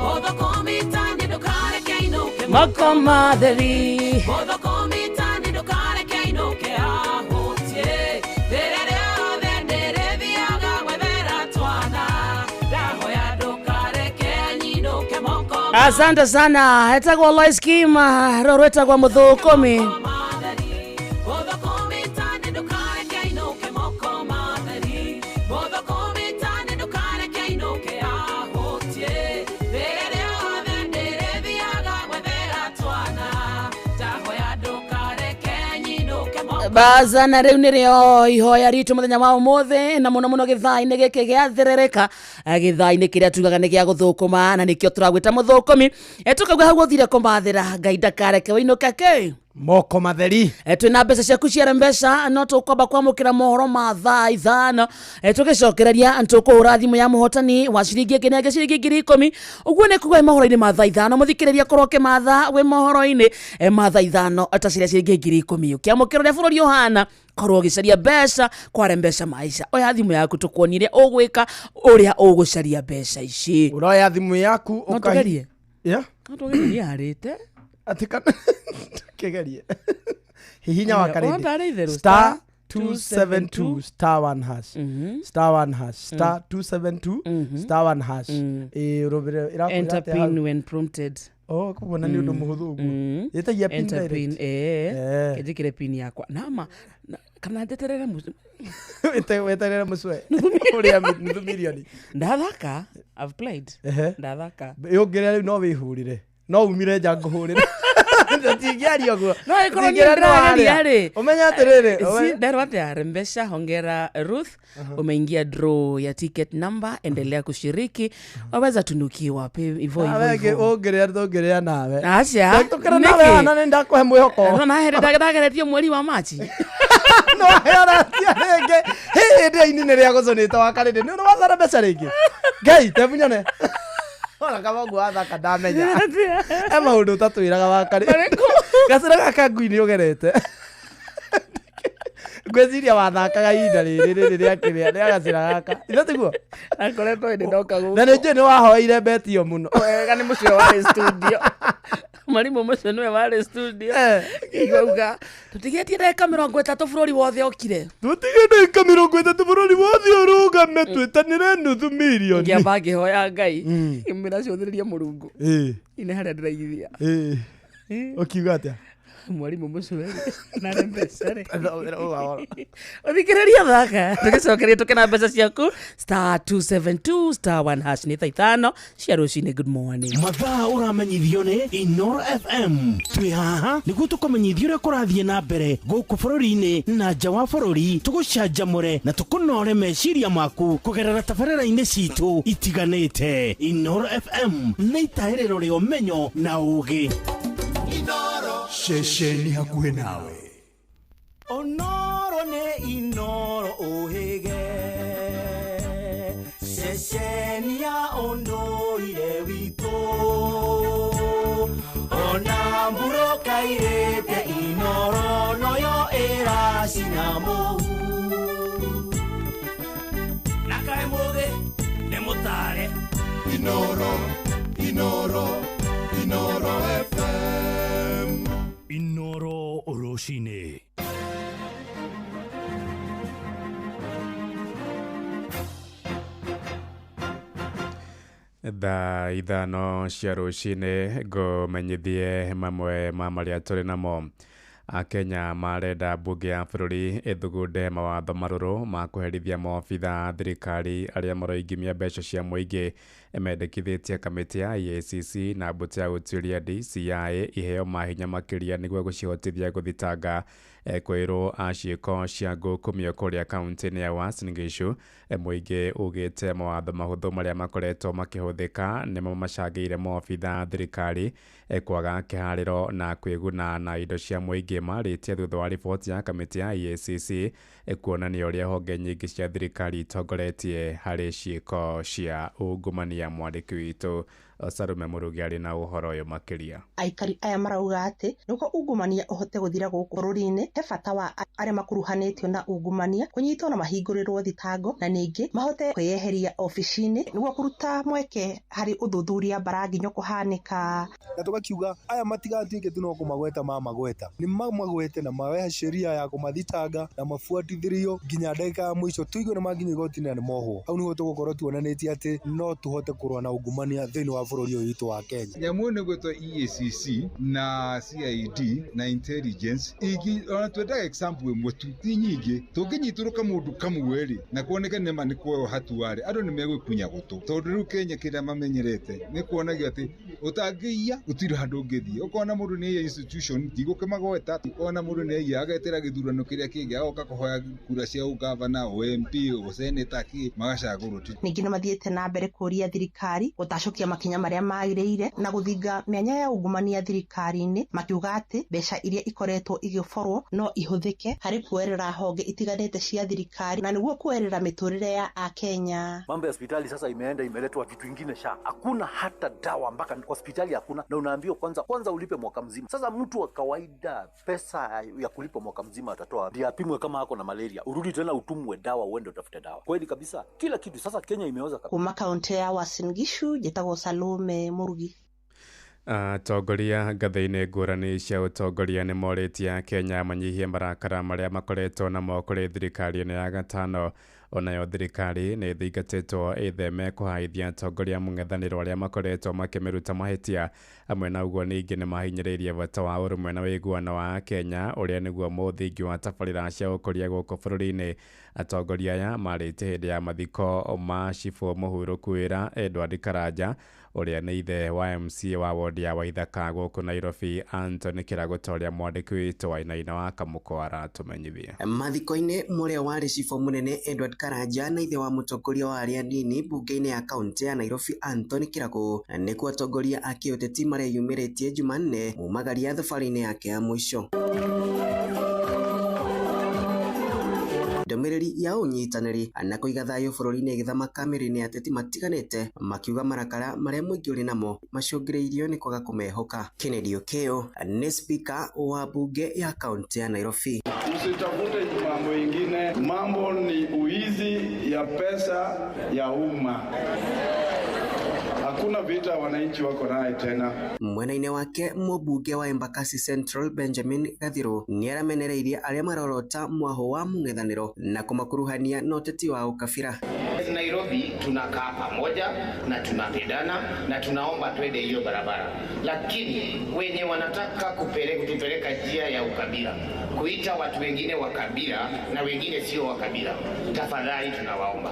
mũthũkũmi tani ndũkareke ainũke moko matheri mũthũkũmi tani ndũkareke ainũke ahũtie rĩrĩa rĩothe ndĩrĩthiaga gwethera twana ndahoya ndũkareke nyinũke moko asante sana etagwo Lois Kim roro etagwo mũthũkũmi matheri mũthũkũmi tani ndũkareke ainũke moko matheri mũthũkũmi tani ndũkareke ainũke ahũtie rĩrĩa rĩothe ndĩrĩthiaga gwethera twana ndahoya ndũkareke nyinũke moko bazana rĩu nĩrĩo ihoya ritũ mũthenya wa ũmũthĩ na mũno mũno gĩthaa-inĩ gĩkĩ gĩa thĩrĩrĩka gĩthaa-inĩ kĩrĩa tugaga nĩ gĩa gũthũkũma na nĩkĩo tũragwĩta mũthũkũmi tũkauga hau ũthire kũmathĩra Ngai ndakareke wĩinũke kĩ moko matheri twĩna mbeca ciaku cia mbeca no tũkwamba kwamũkĩra mohoro ma thaa ithano tũgĩcokereria tũkũhũra thimũ ya mũhotani wa ciringi ngiri na ciringi 10,000 ũguo nĩ kuga mohoro-inĩ ma thaa ithano mũthikĩrĩria korwo ũkĩmatha wĩ mohoro-inĩ ma thaa ithano ta ciria ciringi 10,000 ũkĩamũkĩra ũrĩa bũrũri ũhana korwo ũgĩcaria mbeca kware mbeca maica oya thimũ yaku tũkuonire ũgwĩka ũrĩa ũgũcaria mbeca ici uroya thimũ yaku no tũgerie yeah no tũgerie harĩte atika kegerie hihinya wa Wanda arĩ karĩndĩ itherũ, star 272 star 1 hash star 1 hash star 272 star 1 hash urobere enter pin when prompted oh kubona ni undu muhuthu uguo yetagia pin enter pin direct kĩnjĩkĩre pin yakwa nama kana ndeterere weterere mucwe uria nuthu milioni ndathaka I've played ehe ndathaka yongerera riu no wihurire no umire nja nguhurire ndatingiaria guo no ikorwo ni ndĩrageria rĩ umenya atiriri nderwa atĩa mbeca hongera Ruth umeingia draw ya ticket number endelea kushiriki waweza tunukiwa hivyo hivyo ongerera nawe acha tukira nawe ana nĩ ndakuhe mwĩhoko no nahere ndageretie mweri wa Machi no heratia rĩngĩ hĩndĩ-inĩ nĩ rĩa gũconĩte wa karĩndĩ nĩ ũndũ wathara mbeca rĩngĩ Ngai tebunyone ona kama guo athaka ndamenya maũndũ ũtatwĩraga wa karĩ gacĩra gaka ngui-inĩ ũgerete ngwĩciria wathakaga ihinda rĩrĩ rĩrĩa kĩrĩa rĩa gacĩra gaka ithe tiguo akoretwo ĩndĩ ndoka gũkũ na nĩ njũĩ nĩ wahoeire betio mũno wega nĩ mũcio warĩ studio Mwalimu mũcio nĩwe warĩ studio igauga tũtigetie ndagĩka 30 bũrũri wothe okire tũtige ndagĩka 30 bũrũri wothe ũrũgame twĩtanĩre nuthu milioni ngĩamba ngĩhoya Ngai ngĩmwĩra cũthĩrĩria Mũrungu ine harĩa ndĩraigithia ũkiuga atĩa mwalimu mũcio na mbeca rĩ ũthikĩrĩria thaka tũgĩcokeria tũkena mbeca ciaku star 272 star 1 hash nĩ thaa ithano cia rũcinĩ. Good morning. mathaa ũramenyithio nĩ Inoro FM twĩ haha nĩguo tũkũmenyithia ũrĩa kũrathiĩ na mbere gũkũ bũrũri-inĩ na nja wa bũrũri, tũgũcanjamũre na tũkũnore meciria maku kũgerera tabarĩra-inĩ citũ itiganĩte. Inoro FM nĩ itaĩrĩro rĩa ũmenyo na ũũgĩ. Inoro shesheni hakuhe nawe. Onoro ne Inoro ohege shesheni ya ondoire wito onamburo kairete Inoro noyo era sinamo nakae moge nemotare Inoro, Inoro, Inoro FM. Inoro Oroshine. Tha ithano cia rũcinĩ ngũmenyithie mamwe ma marĩa tũrĩ namo. Akenya marenda mbunge ya bũrũri ĩthugunde mawatho marũrũ ma kũherithia maobitha thirikari arĩa maroingimia mbeca cia mũingĩ. Mendekithĩtie kamĩtĩ ya EACC na mbũtũ ya ũtuĩria DCI iheo mahinya makĩria nĩguo gũcihotithia gũthitanga kwĩrwo ciĩko cia ngũkumio kũrĩa kaunti-inĩ ya Uasin Gishu. Mũingĩ ugĩte mawatho mahũthũ marĩa makoretwo makĩhũthĩka nĩmo macangĩire maobitha thirikari kwaga kĩharĩro na kwĩguna na indo cia mũingĩ. Marĩtie thutha wa riboti ya kamĩtĩ ya EACC kuonania ũrĩa honge nyingĩ cia thirikari itongoretie harĩ ciĩko cia ungumania. Mwandĩki witũ Sarume Mũrugi arĩ na ũhoro ũyũ makĩria. Aikari aya marauga atĩ nĩguo ungumania ũhote gũthira gũkũ bũrũri-inĩ, he bata wa arĩa makuruhanĩtio na ungumania kũnyitwo na mahingũrĩrwo thitango na ningĩ mahote kwĩyeheria ofici-inĩ nĩguo kũruta mweke harĩ ũthuthuria baranginyo kũhanĩka. Na tukakiuga aya matigatuĩke tu no kũmagweta magweta, nĩ magwete na maweha sheria ya kũmathitanga na mafuatithĩrio nginya ndagĩka ya mũico, tuigue nĩ makinya igoti-inĩ na nĩ mohwo. Hau nĩho tũgũkorwo tuonanĩtie atĩ no tũhote kũrũa na ungumania thĩinĩ wa bũrũri ũyũ witũ wa Kenya. Nyamũ nĩ gwĩtwo EACC na CID na intelligence ona twendaga example ĩmwe tu ti nyingĩ, tũngĩnyitũrũka mũndũ kamwe rĩ na kuoneka nĩma nĩ kuoyo hatuarĩ andũ nĩ megwĩkunya gũtũ, tondũ rĩu Kenya kĩrĩa mamenyerete nĩ kuonagio atĩ ũtangĩiya gũtirĩ handũ ũngĩthiĩ. Ũkona mũndũ nĩ institution tigũkĩmagweta, ũkona mũndũ nĩ aiya agetĩra gĩthurano kĩrĩa kĩngĩ agoka kũhoya kura cia ũgavana, OMP, ũseneta magacagũrwo. Ningĩ nĩ mathiĩte na mbere kũria thirikari gũtacũkia makinya marĩa magĩrĩire na gũthinga mĩanya ya ungumania thirikari-inĩ, makiuga atĩ mbeca iria ikoretwo igĩborwo no ihũthĩke harĩ kuerera honge itiganĩte cia thirikari na nĩguo kuerera mĩtũrĩre ya Akenya. Mambo ya hospitali sasa imeletwa kitu kingine hakuna hata dawa, mpaka hospitali hakuna, na unaambiwa kwanza ulipe mwaka mzima. Sasa mtu wa kawaida pesa ya kulipa mwaka mzima atatoa ndio apimwe kama hako na malaria, urudi tena utumwe dawa uende utafute dawa. Kweli kabisa kila kitu sasa Kenya imeoza kabisa. Kuma kaunti ya Uasin Gishu, Jetagwo Salume Mũrugi. Atongoria ngathĩ-inĩ ngũrani cia ũtongoria nĩ morĩtie Kenya manyihie marakara marĩa makoretwo namo kũrĩ thirikari ya gatano. Onayo thirikari nĩ ĩthingatĩtwo ĩtheme kũhaithia atongoria mũng'ethanĩro arĩa makoretwo makĩmĩruta mahĩtia. Hamwe na ũguo ningĩ nĩ mahinyĩrĩirie bata wa ũrũmwe na wĩiguano wa Kenya ũrĩa nĩguo mũthingi wa tabarĩra cia ũkũria gũkũ bũrũri-inĩ. Atongoria aya marĩte hĩndĩ ya mathiko ma cibũ mũhurũku wĩra Edward Karanja ũrĩa nĩ ithe wa MC wa wodi ya Waithaka gũkũ Nairobi. Anthony Kĩrago ũrĩa mwandĩki witũ Wainaina wa Kamũkũ aratũmenyithia. Mathiko-inĩ mũrĩa warĩ cibũ mũnene Edward Karanja na ithe wa mũtongoria wa arĩa nini mbunge-inĩ ya kaunti ya Nairobi Anthony Kĩrago nĩkuo atongoria a kĩũteti mareyumĩrĩtie Jumanne mumagaria thabarĩ-inĩ yake ya mũico. Ndũmĩrĩri ya ũnyitanĩri na kũiga thayũ bũrũri-inĩ ĩgĩthama kamĩrĩ-inĩ ya ateti matiganĩte makiuga marakara marĩa mũingĩ ũrĩ namo macũngĩrĩirio nĩ kwaga kũmehoka. Kennedy Okeyo nĩ spika wa bunge ya kaunti ya Nairobi. Msitafute mambo ingine, mambo ni uizi ya pesa ya umma. Hakuna vita wananchi wako naye tena. Mwena-inĩ wake mũmbunge wa Embakasi Central Benjamin Gathirũ nĩ aramenereirie arĩa marorota mwaho wa mũng'ethanĩro na kũmakuruhania na ũteti wa ukabira. Nairobi tunakaa pamoja na tunapendana na tunaomba twende hiyo barabara, lakini wenye wanataka kutupeleka njia ya ukabila, kuita watu wengine wa kabila na wengine sio wa kabila, tafadhali tunawaomba.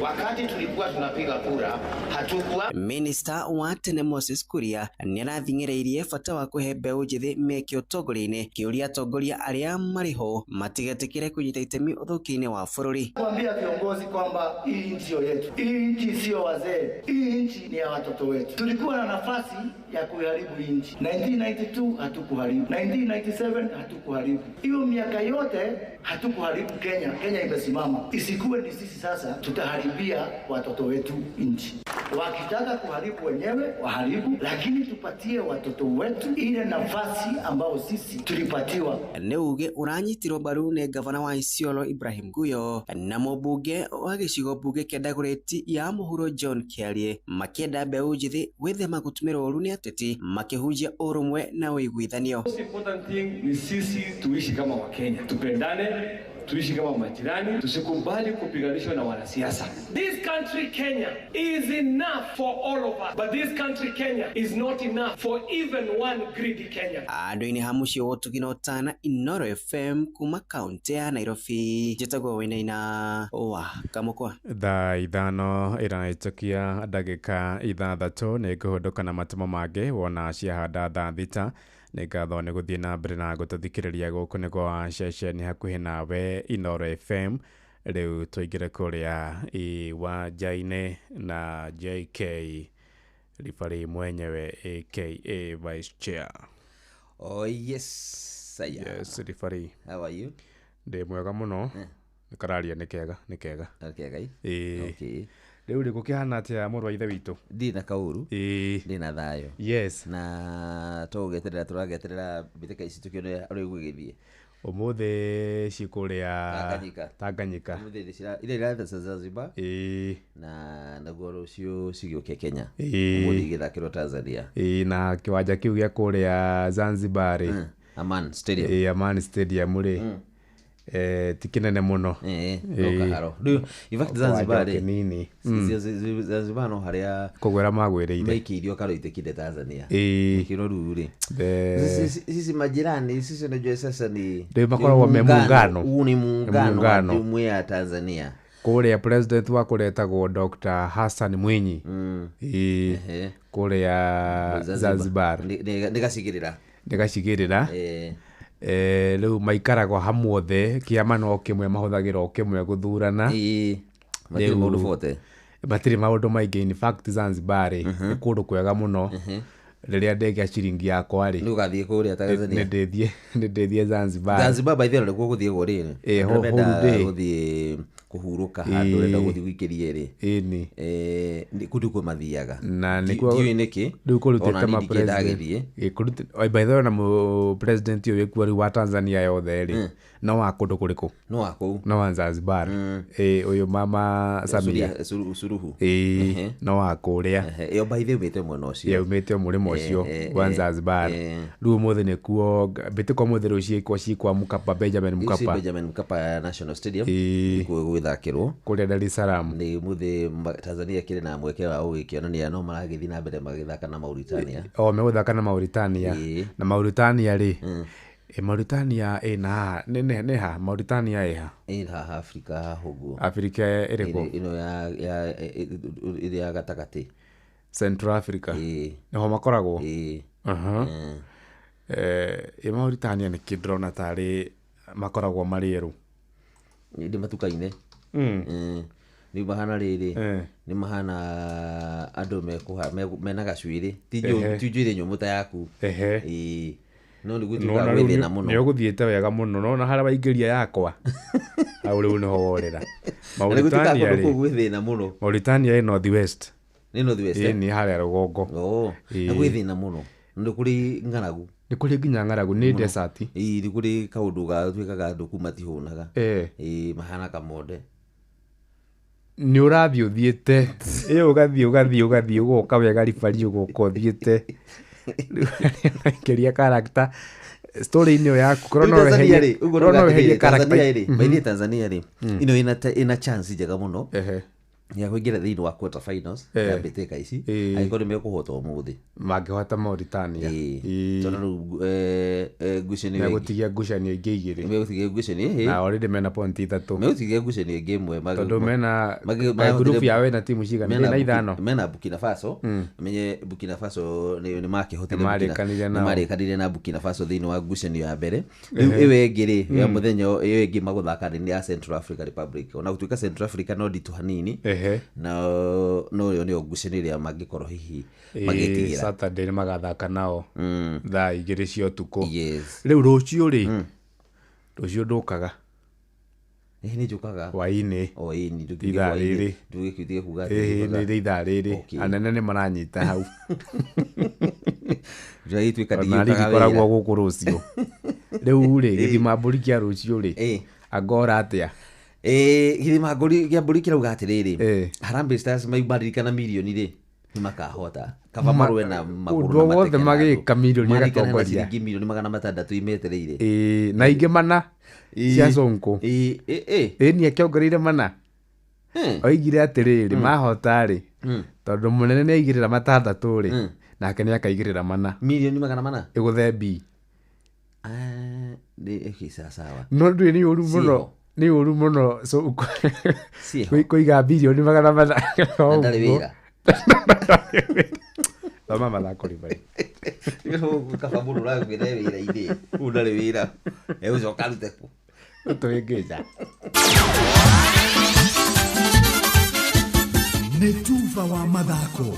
Wakati tulikuwa tunapiga kura hatukuwa. Minister wa tene Moses Kuria nĩ arathing'ĩrĩirie bata wa kũhe mbeũ njĩthĩ mĩeke ũtongoria-inĩ, kĩũria atongoria arĩa marĩ ho matigetĩkĩre kũnyita itemi ũthũkia-inĩ wa bũrũri. Kuambia viongozi kwamba hii nchi sio yetu, hii nchi sio wazee, hii nchi ni ya watoto wetu. Tulikuwa na nafasi ya kuharibu nchi. 1992 hatukuharibu, 1997 hatukuharibu. Hiyo miaka yote hatukuharibu Kenya. Kenya imesimama. Isikuwe ni sisi sasa tutaharibia watoto wetu nchi. Wakitaka kuharibu wenyewe waharibu, lakini tupatie watoto wetu ile nafasi ambao sisi tulipatiwa. Nĩ uge ũranyitirwo mbaru nĩ gavana wa Isiolo Ibrahim Guyo na mũmbunge wa gĩcigo mbunge kĩa Dagoretti ya mũhuro John Kĩarie makĩenda mbeũ njĩthĩ gwĩthema gũtũmĩrwo ũru nĩ ateti makĩhunjia ũrũmwe na ũiguithanio. Most important thing ni sisi tuishi kama Wakenya, tupendane, tuishi kama majirani, tusikubali kupiganishwa na wanasiasa. This country Kenya is enough for all of us, but this country Kenya is not enough for even one greedy Kenya. Andu-ini hamucio wotuginotana Inoro FM kuma kaunti ya Nairobi. Njitagwo Wainaina wa Kamukwa. Thaa ithano iraitukia ndagika ithathatu ni kuhunduka na matumo mange wona ciahanda thaa thita ni ngatho ni guthii na mbere na gututhikiriria guku ni gwa ceceni hakuhi nawe Inoro FM. Riu tuingire kuria iwanja-ini na JK Rifari mwenyewe aka Vice Chair. Oh yes, saya. Yes, Rifari. How are you? Ndi mwega muno. Nikararia ni kega. Okay. Okay. Riu ri gukihana atia muru wa ithe witu? Ndina kauru. Ndina thayo. Yes. Na turageterera mbitĩka ici tukione uri gwigithie. Umuthi cikuria Tanganyika. Umuthi ile irathi Zanzibar. Na naguo rucio cigioke Kenya. Umuthi igithakirwo Tanzania. Na kiwanja kiu gia kuria Zanzibar. Aman Stadium. Aman Stadium ri. Tikinene muno. Nokaharo. In fact Zanzibar nini. Zanzibar no haria kugwera magwireire. Maikirio karoitekire Tanzania. Kiro ruri. Sisi majirani sisi najua sasa ni ndio makoragwo me muungano. Ni muungano wa ya Tanzania. Kuria president wa kuretagwo Dr. Hassan Mwinyi. Kuria Zanzibar. Ndigacigirira. Riu maikaragwo hamwe othe kiama no kimwe mahuthagira o kimwe guthurana. Matiri maundu maingi. In fact Zanzibar ni kundu kwega muno. Riria ndege ciringi yakwa ri nugathie kuria Tanzania ndithie Zanzibar by the way nikuo guthie gori guthie kuhuruka handu renda guthie guikiria ri ni kundu kwa mathiaga na nikuo niki riu kurutite ma president by the way na mu president uyu kwari wa Tanzania yothe ri no wa kundu kuriku no wa ku no wa Zanzibar uyu mama Samia Suluhu no wa kuria yo by the way mete mwana ucio umete murimo ucio wa Zanzibar riu muthe nikuo bitiko muthe rucio kwa Mkapa Benjamin Mkapa National Stadium kuo gwithakirwo kuria Dar es Salaam ni muthe Tanzania kire na mweke wa ugikionania no maragithi na mbere magithaka na Mauritania megũthaka na Mauritania na Mauritania ri Mauritania ina neha Mauritania iha Afrika hugu Afrika iriko ino ya gatakati Central Africa niho makoragwo Mauritania ni kidrona tari makoragwo marieru ndi matukaine ni bahana riri ni mahana andu mena gacwiri tijwire nyumuta yaku no ni gutuka wethina muno ni uguthiete wega muno no na haria waingiria yakwa au riu niho worera Mauritania ri gwithina muno Mauritania in northwest ni haria rugongo na gwithina muno ndi kuri ngaragu ni kuri nginya ngaragu ni desert ni kuri kaundu ga twikaga andu kuma tihunaga mahana kamonde ni urathio thiete ugathie ugoka wega Rifari ugoka thiete keria character story inyo yaku korona weherie character by Tanzania ri ino ina chance njega muno ya kuingira thiini wa quarter finals ya mbitĩka ici angĩkorwo nĩmekuhota ũmũthĩ mangĩhota Mauritania tondũ ngucanio megũtigia ngucanio ingĩ igĩrĩ megũtigia ngucanio na already mena point 3 megũtigia ngucanio ingĩ ĩmwe tondũ mena group yao na timu cigana mena ithano mena Burkina Faso menye Burkina Faso nĩ makĩhotire marĩkanire na Burkina Faso thĩinĩ wa ngucanio ya mbere rĩu ĩyo ĩngĩ rĩ ya mũthenya ĩyo ĩngĩ magũthaka nĩ ya Central Africa Republic ona gũtuĩka Central Africa no nditũ hanini no yo ni ogucaniria mangikorwo hihi magitigira Saturday magathaka nao thaa igiri cia utuku riu rucio ri rucio ndukaga ni njukaga waini ni ithaa riri ndugikithie kuga ni ithaa riri anene ni maranyita hau jaitwika digitaga koragwo guku rucio riu ri githima mburi kia rucio ri agora atia githima mburi kia rauga atiriri Harambee Stars maimaririkana milioni ri makahota kaba marwe na maguru na mateke magika milioni agatongoria milioni 600 imetereire na ingi mana cia zonko ni akiongereire mana oigire atiriri mahota ri tondu munene ni aigirira matandatũ ri nake ni akaigirira mana milioni 400 iguthembi ni sawa no ndui ni uru muno ni uru muno so kuiga bilioni 400 ndari wira Mama malako ribai. Kafaburu la wira wira ide. Ndari wira. Uzo kalute ku. Tuegeja. Netuva wa mathako.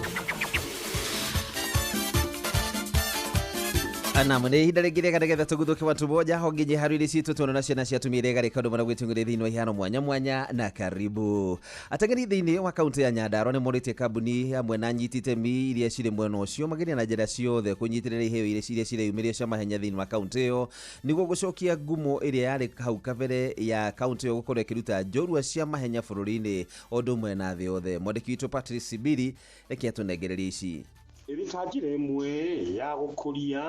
Ana mune ihinda rĩngĩ rĩagetha tũguthũke watu moja honginye harũ-inĩ citũ tuona na ciana cia tumia rĩega rĩkaũndũ marĩa gwĩtungĩria thĩinĩ wa ihano mwanya mwanya na karibu. Ateng'eri thĩinĩ wa kaunti ya Nyandarua nĩ morĩtie kambuni hamwe na nyiti itemi iria cirĩ mwena ũcio mageria na njĩra ciothe kũnyitĩrĩra iheo iria cireyumĩria cia mahenya thĩinĩ wa kaunti ĩyo nĩguo gũcokia ngumo ĩrĩa yarĩ hau kabere ya kaunti ĩyo gũkorwo ĩkĩruta njorua cia mahenya bũrũri-inĩ o ũndũ ũmwe na thĩ yothe. Mwandĩki witũ Patrick Sibiri reke atũnengererie ici. Ĩrĩkanjĩra ĩmwe ya gũkũria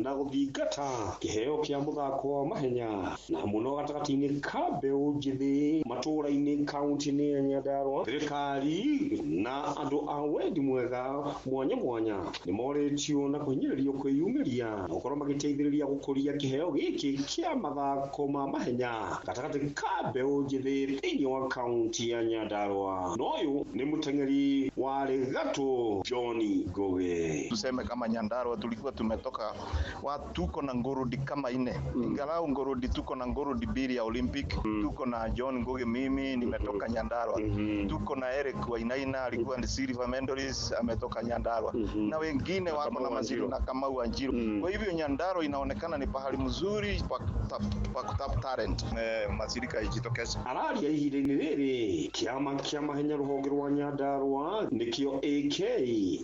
na gũthingata kĩheo kĩa mũthako wa mahenya na mũno gatagatĩ-inĩ ka mbeũ njĩthĩ matũũra-inĩ kaunti-inĩ ya Nyandarua. Thirikari na andũ a wendi mwega mwanya mwanya nĩ morĩtio na kũhinyĩrĩrio kwĩyumĩria na gũkorwo magĩteithĩrĩria gũkũria kĩheo gĩkĩ kĩa mathako ma mahenya gatagatĩ ka mbeũ njĩthĩ thĩinĩ wa kaunti ya Nyandarua. Na ũyũ nĩ mũteng'eri wa Legato John Goge. Tuseme kama Nyandarua tulikuwa tumetoka tuko na ngorodi kama 4. Ingalau ngorodi tuko na ngorodi 2 ya Olympic. Tuko na John Ngoge, mimi nimetoka Nyandarua. Tuko na Eric Wainaina alikuwa ni silver medalist ametoka Nyandarua. Na wengine wako na Maziru na Kamau Wanjiru. Kwa hivyo Nyandarua inaonekana ni pahali mzuri pa kutap talent. Masirika ijitokeza. Araria ihinda-inĩ rĩrĩ kĩama kĩa mahenya rũhonge rwa Nyandarua nĩkĩo AK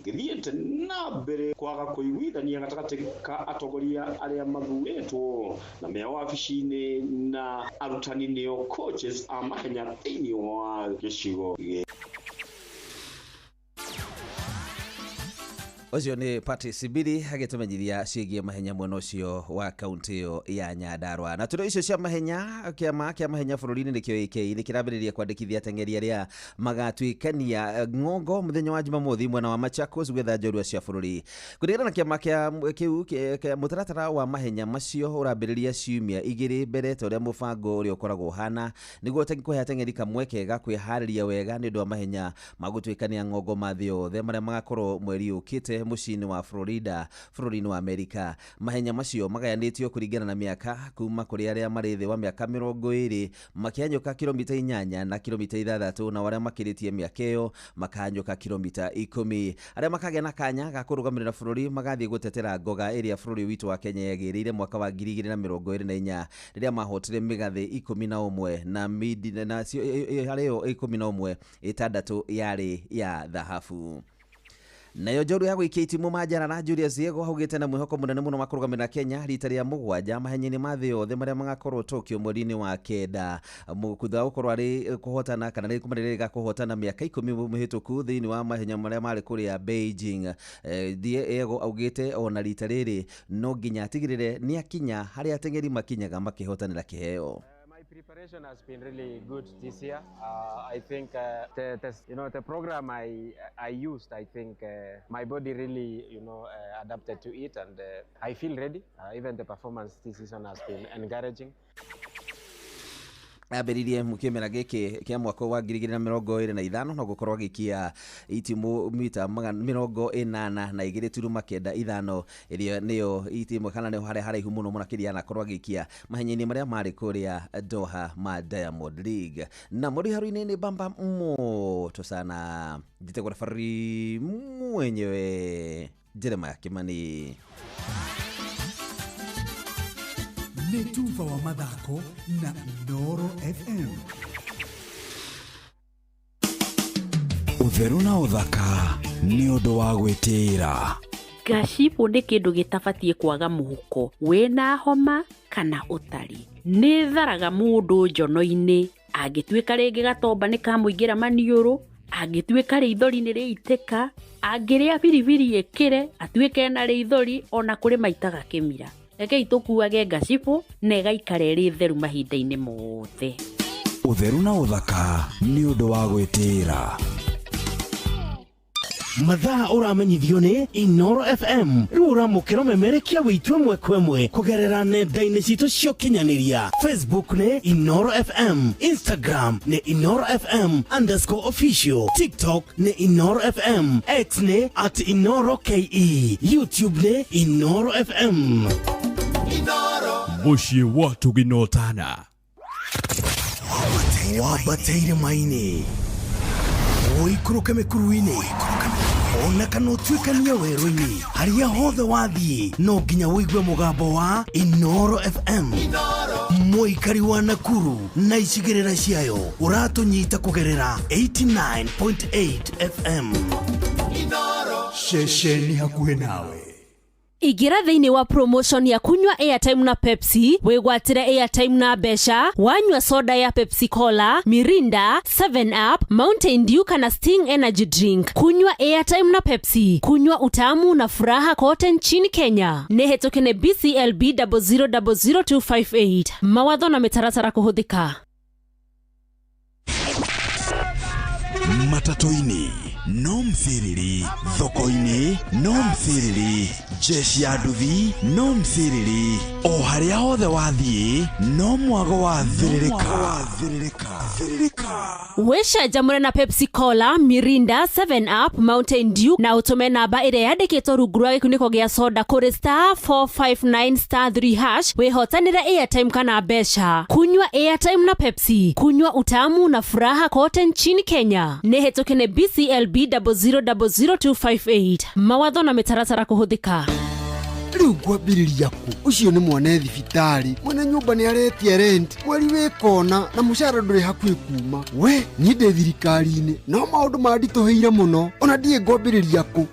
gĩthiĩte na mbere kwaga kũiguithania gatagatĩ ka atongoria arĩa mathurĩtwo na me wabici-inĩ na arutani nĩo coaches a mahenya thĩinĩ wa gĩcigo gĩkĩ. Ucio nĩ Patrick Sibiri agĩtũmenyithia ciĩgiĩ mahenya mwena ũcio wa kaunti ĩyo ya Nyandarua. Na tũrĩ icio cia mahenya kĩama kĩa mahenya bũrũri-inĩ nĩkĩo AK nĩ kĩrambĩrĩria kwandĩkithia ateng'eri arĩa magatuĩkania ng'ongo mũthenya wa Jumamothi mwena wa Machakos gwetha njorua cia bũrũri. Kũringana na kĩama kĩa mũtaratara wa mahenya macio ũrambĩrĩria ciumia 2 mbere ta ũrĩa mũbango ũrĩa ũkoragwo ũhana nĩguo kũhe ateng'eri kamweke ga kwĩharĩria wega nĩ ũndũ wa mahenya magũtuĩkania ng'ongo ma thĩ yothe marĩa magakorwo mweri ũkĩte mũciĩ-inĩ wa Florida bũrũri-inĩ wa Amerika. Mahenya macio magayanĩtio kũringana na mĩaka kuma kũrĩ arĩa marĩ thĩ wa mĩaka 20 makĩhanyũka kilomita 8 na kilomita 6 na arĩa makĩrĩtie mĩaka ĩyo makahanyũka kilomita 10. Arĩa makagĩa na kanya ga kũrũgamĩrĩra bũrũri magathiĩ gũtetera ngoga ĩrĩa bũrũri witũ wa Kenya yagĩrĩire mwaka wa 2024 rĩrĩa mahotire mĩgathĩ 11 na harĩ yo 11 6 yarĩ ya thahabu. Nayo njorua ya gũikia itimu Manjara Julius Yego haugĩte na mwĩhoko mũnene mũno wa kũrũgamĩrĩra Kenya rita rĩa 7 mahenya-inĩ ma thĩ yothe marĩa magakorwo Tokyo mweri-inĩ wa 9. Thutha wa gũkorwo arĩ kũhotana kana rĩ kumarĩrĩga kũhotana mĩaka 10 mĩhĩtũku thĩinĩ wa mahenya marĩa marĩ kũrĩa Beijing. Yego augĩte ona rita rĩrĩ no nginya atigĩrĩre nĩ akinya harĩa ateng'eri makinyaga makĩhotanĩra kĩheo. Preparation has been really good this year. I think the program I used, I think my body really adapted to it, and I feel ready. Even the performance this season has been encouraging. Ambĩrĩrie mũkĩmera gĩkĩ kĩa mwaka wa 2025 no gũkorwo gĩkia itimu mita 82.95 ĩrĩa nĩyo itimu kana nĩho haraihu mũno makĩria na korwo gĩkia mahenya-inĩ marĩa marĩ kũrĩa Doha ma Diamond League. Na muri haru-inĩ ni bamba moto sana jitegwa fari mwenyewe Jeremiah Kimani. Netuva wa mathako na Ndoro FM. Ũtheru na ũthaka nĩ ũndũ wa gwĩtĩĩra. Gacibu nĩ kĩndũ gĩtabatie kwaga mũhuko wĩna homa kana ũtari. Nĩ tharaga mũndũ njono-inĩ angĩtuĩka rĩngĩ gatomba nĩ kamũingĩra maniũrũ angĩtuĩka rĩithori nĩ rĩitĩka, angĩrĩa biribiri ĩkĩre, atuĩke na rĩithori, ona kũrĩ maitaga kĩmira. Rekei tũkuage ngacibũ na ĩgaikara ĩrĩ theru mahinda-inĩ mothe. Ũtheru na ũthaka nĩ ũndũ wa gwĩtĩĩra. Mathaa ũramenyithio nĩ Inoro FM. Rĩu ũramũkĩra ũmemerekia wĩitue mwekwe kũgerera nenda-inĩ citũ cia ũkinyanĩria. Facebook nĩ Inoro FM, Instagram nĩ Inoro FM_official, TikTok nĩ Inoro FM, X nĩ @InoroKE, YouTube nĩ Inoro FM. Mũciĩ wa tũginotana Wabateire maini Oikũrũke mĩkuru-inĩ ona kana ũtuĩkanie werũ-inĩ, harĩa hothe wathiĩ no nginya wĩigue mũgambo wa Inoro FM. Mũikari wa Nakuru na icigĩrĩra ciayo ũratũnyita kũgerera 89.8 FM. Ceceni hakuhĩ nawe. Igira thĩinĩ wa promotion ya kunywa airtime na Pepsi, wĩgwatĩre airtime na mbeca, wanyua soda ya Pepsi Cola, Mirinda, 7up, Mountain Dew kana Sting Energy Drink. Kunywa airtime na Pepsi, kunywa utamu na furaha kote nchini Kenya. Nĩhetũkene BCLB 0000258. Mawatho na mĩtaratara kũhũthĩka. Matatu-inĩ no mthiriri, thoko-inĩ no mthiriri, jeshi ya nduthi no mthiriri, o harĩa hothe wathiĩ no mwago wa thiririka. Wĩcanjamũre na Pepsi Cola, Mirinda, 7up, Mountain Dew na ũtũme namba ĩrĩa yandĩkĩtwo rungu rwa gĩkunĩko gĩa soda kũrĩ *459*3# wĩhotanĩre airtime kana mbeca. Kunywa airtime na Pepsi, kunywa utamu na furaha kote nchini Kenya. Nĩhetũkene BCLB 0000258. Mawatho na mĩtaratara kũhũthĩka. Rĩu ngwambĩrĩria kũ? Ũcio nĩ mwene thibitarĩ, mwene nyũmba nĩ aretie rent, mweri wĩkona na mũcara ndũrĩ hakuhĩ kuma. We niĩ ndĩ thirikari-inĩ no maũndũ manditũhĩire mũno, ona ndiĩ ngwambĩrĩria kũ?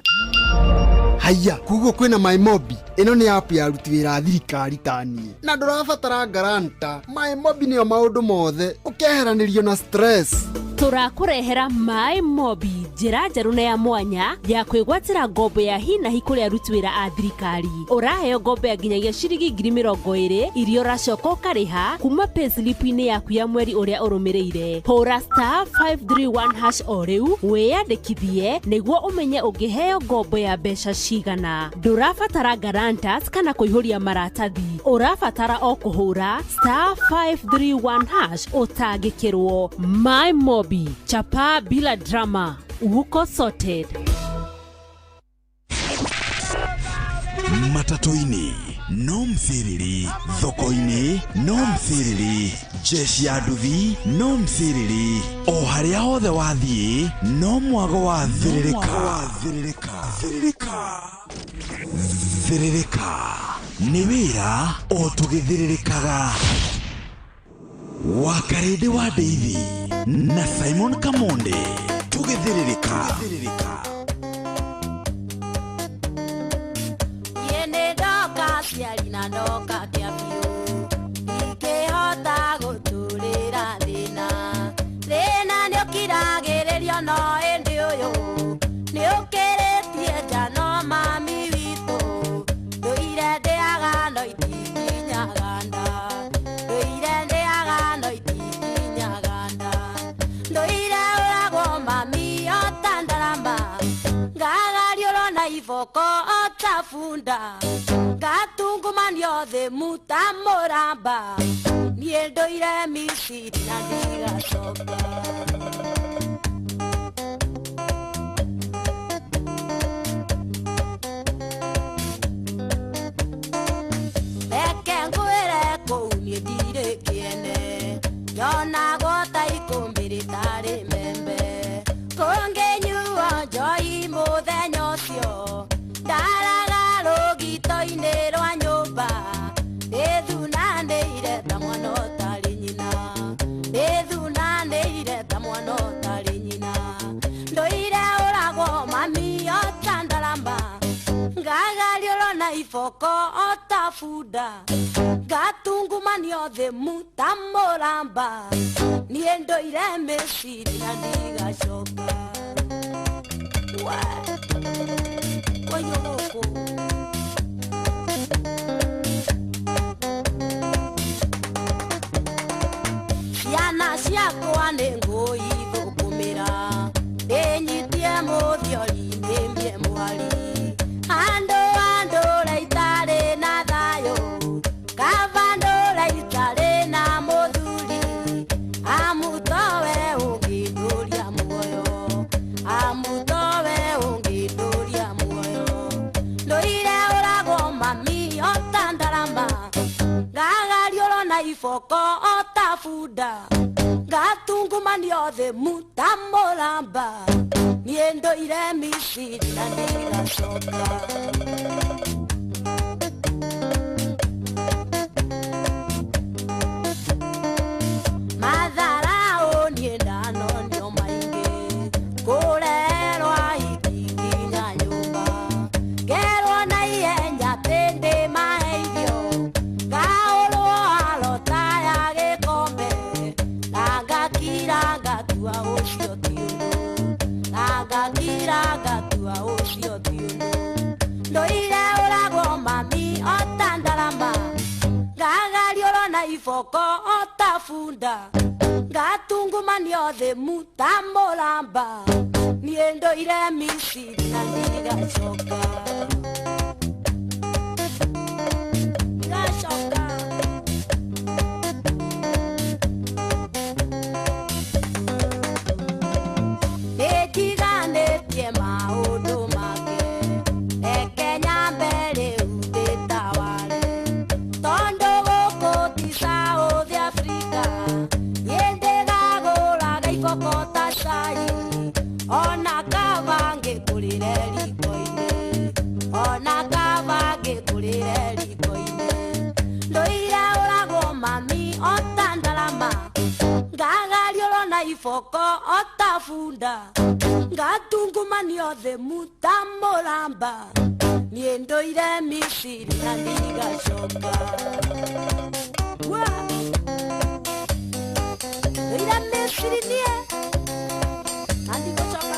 Haya, kuguo kwĩna MyMobi. Ĩno nĩ app ya aruti wĩra a thirikari ta niĩ, na ndũrabatara garanta. MyMobi nĩyo maũndũ mothe, ũkeheranĩrio na stress. Tũrakũrehera MyMobi, njĩra njerũ na ya mwanya ya kwĩgwatĩra ngombo ya hi na hi kũrĩ aruti wĩra a thirikari. Ũraheo ngombo ya nginyagia ciringi 20,000 iria ũracoka ũkarĩha kuma payslip-inĩ yaku ya mweri ũrĩa ũrũmĩrĩire. Hũra *531# o rĩu wĩyandĩkithie nĩguo ũmenye ũngĩheo ngombo ya mbeca cigana. Ndũrabatara guarantors kana kũihũria maratathi, ũrabatara o kũhũra *531# ũtangĩkĩrwo. MyMobi, chapa bila drama, uko sorted. Matatu-inĩ no mthiriri, thoko-inĩ no mthiriri, jeshi ya nduthi no mthiriri, o harĩa hothe wathiĩ no mwago wa thiririka. Thiririka nĩ wĩra o tũgĩthiririkaga. Wakarĩndĩ wa Ndeithi na Simon Kamonde, tũgĩthiririka. Yene ndoka ciari na ndoka kĩa biũ, ingĩhota gũtũrĩra thĩna. Thĩna nĩ ũkiragĩrĩrio no ĩndĩ ũyũ nĩ ũkĩrĩtie njano mami witũ. Ndũire ndĩaga no itikinyaga nda, ndũire ndĩaga no itikinyaga nda. Ndũire ũragwo mami otandaramba, ngagariũrwo na iboko otafunda, ngatungumanio thĩ muta mũramba. Niĩ ndũire Misiri na ndigacoka. Reke ngwĩre kũu niĩ ndirĩ kĩene, nyonagwo ta ikũmbĩ rĩtarĩ mbembe. Kũngĩnyuo njohi mũthenya ũcio, ndaraga rũgito-inĩ rwa nyũmba. Ndĩthunanĩire ta mwana ũtarĩ nyina, ndĩthunanĩire ta mwana ũtarĩ nyina. Ndũire ũragwo mami otandaramba, ngagariũrwo na iboko otafunda, ngatungumanio thĩ muta mũramba. Niĩ niendo ireme siri na ndigacoka wayogoko ciana ciakwa nĩ ngũithũkũmĩra ndĩnyitie mũthiori ndĩmie mwari andũra itarĩ na thayũ kaba ndũra itarĩ na mũthuri amutowe ũngĩndũria muoyo amutowe ũngĩndũria muoyo ndũire ũragwo mami otandarama ngagariũrwo na iboko otafunda ngatungumanio thĩ mutamũramba niĩ ndũire Misiri na ndigacoka matharau niĩ ndanonio maingĩ kũrerwo ikinginya nyũmba ngerwo na ihenya pĩndĩ maheithio ngaũrwo alota ya gĩkombe na ngakira ngatua ũcio ti ũndũ na ngakira ngatua ũcio ti ũndũ ndũire ũragwo mami otandarama ngagariũrwo na iboko otafunda ngatungumanio thĩ mutamũramba niĩ ndũire Misiri na ndigacoka ngacoka nĩtiganĩtie maũndũ make reke nyambe rĩu ndĩtaware tondũ gũkũ ti South Africa yĩndĩgagũraga iboko ta cai ona kaba ngĩkũrĩre riko-inĩ ona kaba ngĩkũrĩre riko-inĩ ndũire ũragwo mami otandarama ngagariũrwo na iboko otafunda ngatungumanio thĩ mutamũramba niĩ ndũire Misiri na ndigacoka ndũire Misiri niĩ na ndigacoka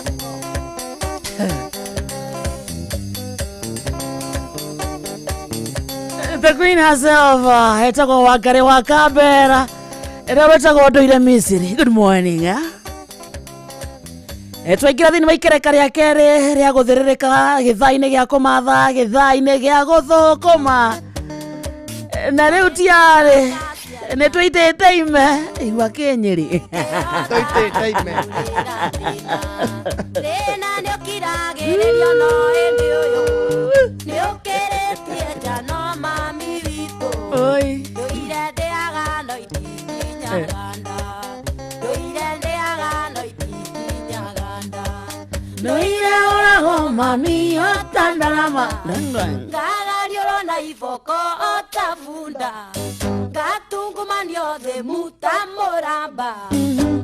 The Queen herself, etagwo Wangari wa Kambera, ĩrĩa wetagwo ndũire Misiri. Good morning. Twaingĩra thĩinĩ wa ikereka rĩa kerĩ rĩa gũthĩrĩrĩka gĩthaa-inĩ gĩa kũmatha gĩthaa-inĩ gĩa gũthũkũma na rĩu tiarĩ nĩ tũitĩte ime igua Kĩnyĩrĩ tũitĩte ime rĩna nĩũkiragĩrĩrio no hĩndĩ ũyũ nĩũkĩrĩtie nja no mami witũ ndũire ndĩaga no itikinyaganda ndũire ndĩaga no itikinyaganda ndũire ũragwo mami otandarama ngagariũrwo na iboko otafunda ngatungumanio thĩ mutamũramba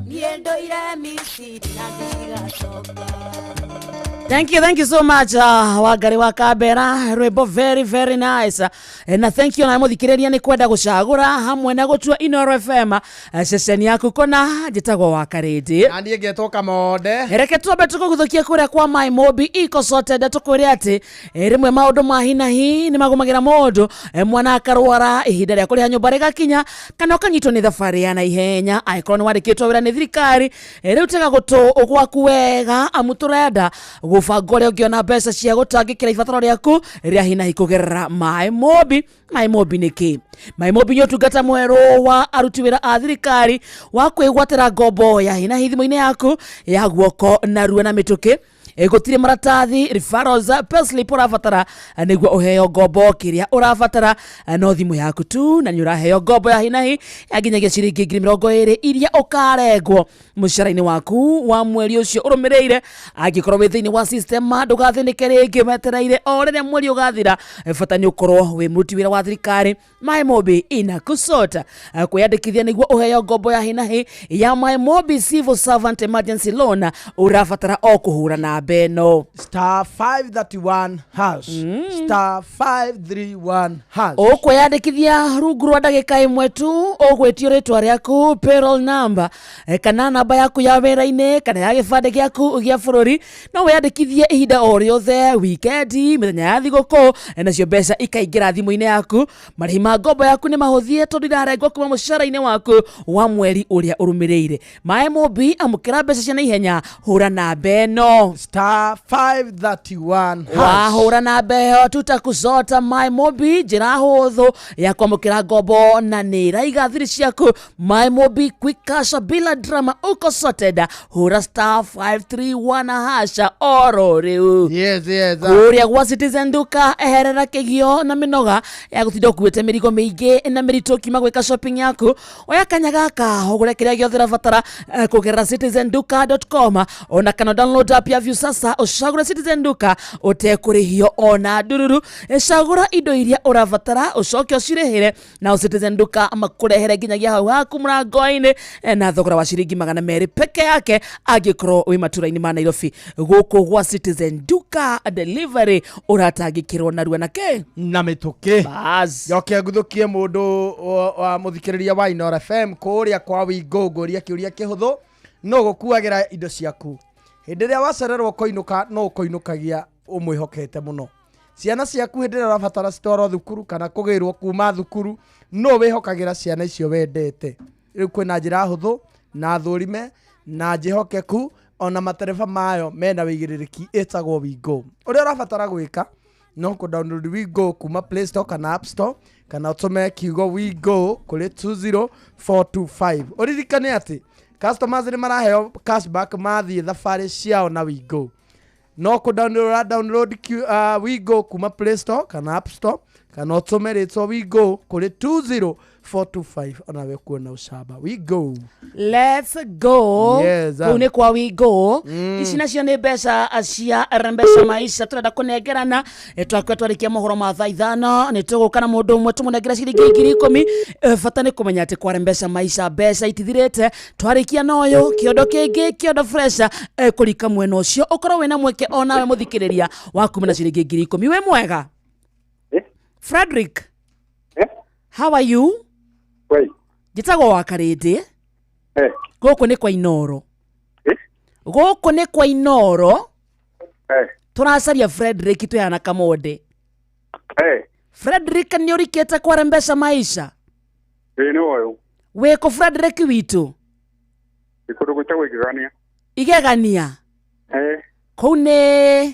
niĩ ndũire Misiri na ndigacoka. Thank you so much Wangari wa Kambera, rwĩmbo very nice. Na thank you na mũthikĩrĩria nĩ kwenda gũcagũra hamwe na gũtua Inooro FM ceceni yaku kona njĩtagwo Wakarĩndĩ na niĩ ngetwo Kamode. Reke twambe tũkũgũthũkia kũrĩa kwa My Mobi Eco Sorted tũkwĩre atĩ rĩmwe maũndũ ma hi na hi nĩ magũmagĩra mũndũ mwana akarwara ihinda rĩa kũrĩha nyũmba rĩgakinya kana ũkanyitwo nĩ thabarĩ ya naihenya angĩkorwo nĩ wandĩkĩtwo wĩra nĩ thirikari rĩu tega gũtũ gwaku wega amu tũrenda gũbanga ũrĩa ũngĩona mbeca cia gũtangĩkĩra ibataro rĩaku rĩa hi na hi kũgerera My Mobi. My Mobi nĩ kĩ? My Mobi nĩ ũtungata mwerũ wa aruti wĩra a thirikari wa kwĩgwatĩra ngombo ya hi na hi thimũ-inĩ yaku ya guoko narua na mĩtũkĩ. Gũtirĩ maratathi referrals payslip ũrabatara nĩguo ũheo ngombo kĩrĩa ũrabatara no thimũ yaku tu na nĩ ũraheo ngombo ya hi na hi ya nginyagia ciringi 20,000 iria ũkarengwo mũcara-inĩ waku wa mweri ũcio ũrũmĩrĩire. Angĩkorwo wĩ thĩinĩ wa system ndũgathĩnĩke rĩngĩ metereire o rĩrĩa mweri ũgathira, bata nĩ ũkorwo wĩ mũruti wĩra wa thirikari. My Mobi inakusota kwĩyandĩkithia nĩguo ũheo ngombo ya hi na hi ya My Mobi Civil Servant Emergency Loan. Ũrabatara o kũhũra na namba eno star 531 hash star 531 hash ukwiyandikithia rungu rwa ndagika imwe tu ugwitio ritwa riaku payroll number kana namba yaku ya wira-ini kana ya gibande giaku gia bururi no wiyandikithie ihinda o riothe weekend mithenya ya thiguku nacio mbeca ikaingira thimu-ini yaku marihi ma ngombo yaku ni mahuthie tondu irarengwo kuma mucara-ini waku wa mweri uria urumiriire MyMob amukira mbeca cia naihenya hura namba eno star 531 hash wahura namba ĩyo tutakuzota MyMob njĩra hũthũ ya kwamũkĩra ngombo na nĩ raiga thiri ciaku MyMob quick cash bila drama uko sorted hura star 531 hasha oro rĩu yes kũrĩa gwa Citizen Duka eherera kĩgio na mĩnoga ya gũtinda ũkuĩte mĩrigo mĩingĩ na mĩritũ kiuma gwĩka shopping yaku oya kanya gaka ũgũre kĩrĩa gĩothe ũrabatara kũgerera citizenduka.com ona kana download app ya View sasa ũcagũre Citizen Duka ũtekũrĩhio ona ndururu cagũra indo iria ũrabatara ũcoke ũcirĩhĩre na Citizen Duka makũrehere nginyagia hau haku mũrango-inĩ na thogora wa ciringi 200 peke yake angĩkorwo wĩ matũra-inĩ ma Nairobi gũkũ gwa Citizen Duka delivery ũratangĩkĩrwo narua na mĩtũkĩ yoke ngũthũkie mũndũ wa mũthikĩrĩria wa Inora FM kũrĩa kwa Wingũngũria kĩũria kĩhũthũ no gũkuagĩra indo ciaku hĩndĩ ĩrĩa wacererwo kũinũka no ũkũinũkagia ũmwĩhokete mũno ciana ciaku hĩndĩ ĩrĩa ũrabatara citwarwo thukuru kana kũgĩrwo kuma thukuru no wĩhokagĩra ciana icio wendete rĩu kwĩna njĩra hũthũ na thũrime na njĩhokeku ona matereba mayo mena wĩigĩrĩrĩki ĩtagwo Wingo ũrĩa ũrabatara gwĩka no kũ download Wingo kuma Play Store kana App Store kana ũtũme kiugo Wingo kũrĩ 20425 ũririkane atĩ customers nĩ maraheo cashback mathiĩ thabarĩ ciao na Wingo no kũ download Wingo kuma Play Store kana App Store kana ũtũme rĩtwa Wingo kũrĩ 20425 ona we kuona ucamba Wingo let's go kũu nĩ kwa Wingo ici nacio nĩ mbeca cia Rembesha Maisha tũrenda kũnengerana twakwe twarikia mohoro ma thaa 5 nĩ tũgũka na mũndũ ũmwe tũmũnengera ciringi 10,000 bata nĩ kũmenya atĩ kwa Rembesha Maisha mbeca itithirĩte twarikia na ũyũ kĩondo kĩngĩ kĩondo fresh kũrika mwena ũcio ũkorwo wĩna mweke onawe mũthikĩrĩria wa kumana ciringi 10,000 we mwega Frederick how are you Gitagwo wa Karĩndĩ gũkũ nĩ kwa Inoro gũkũ nĩ kwa Inoro tũracaria Frederick tuyana kamonde Frederick nĩ ũrikĩte kwa Rembesha Maisha nĩ ũyũ wĩkũ Frederick witũ ikũndũ gwĩtagwo Igegania kũu nĩ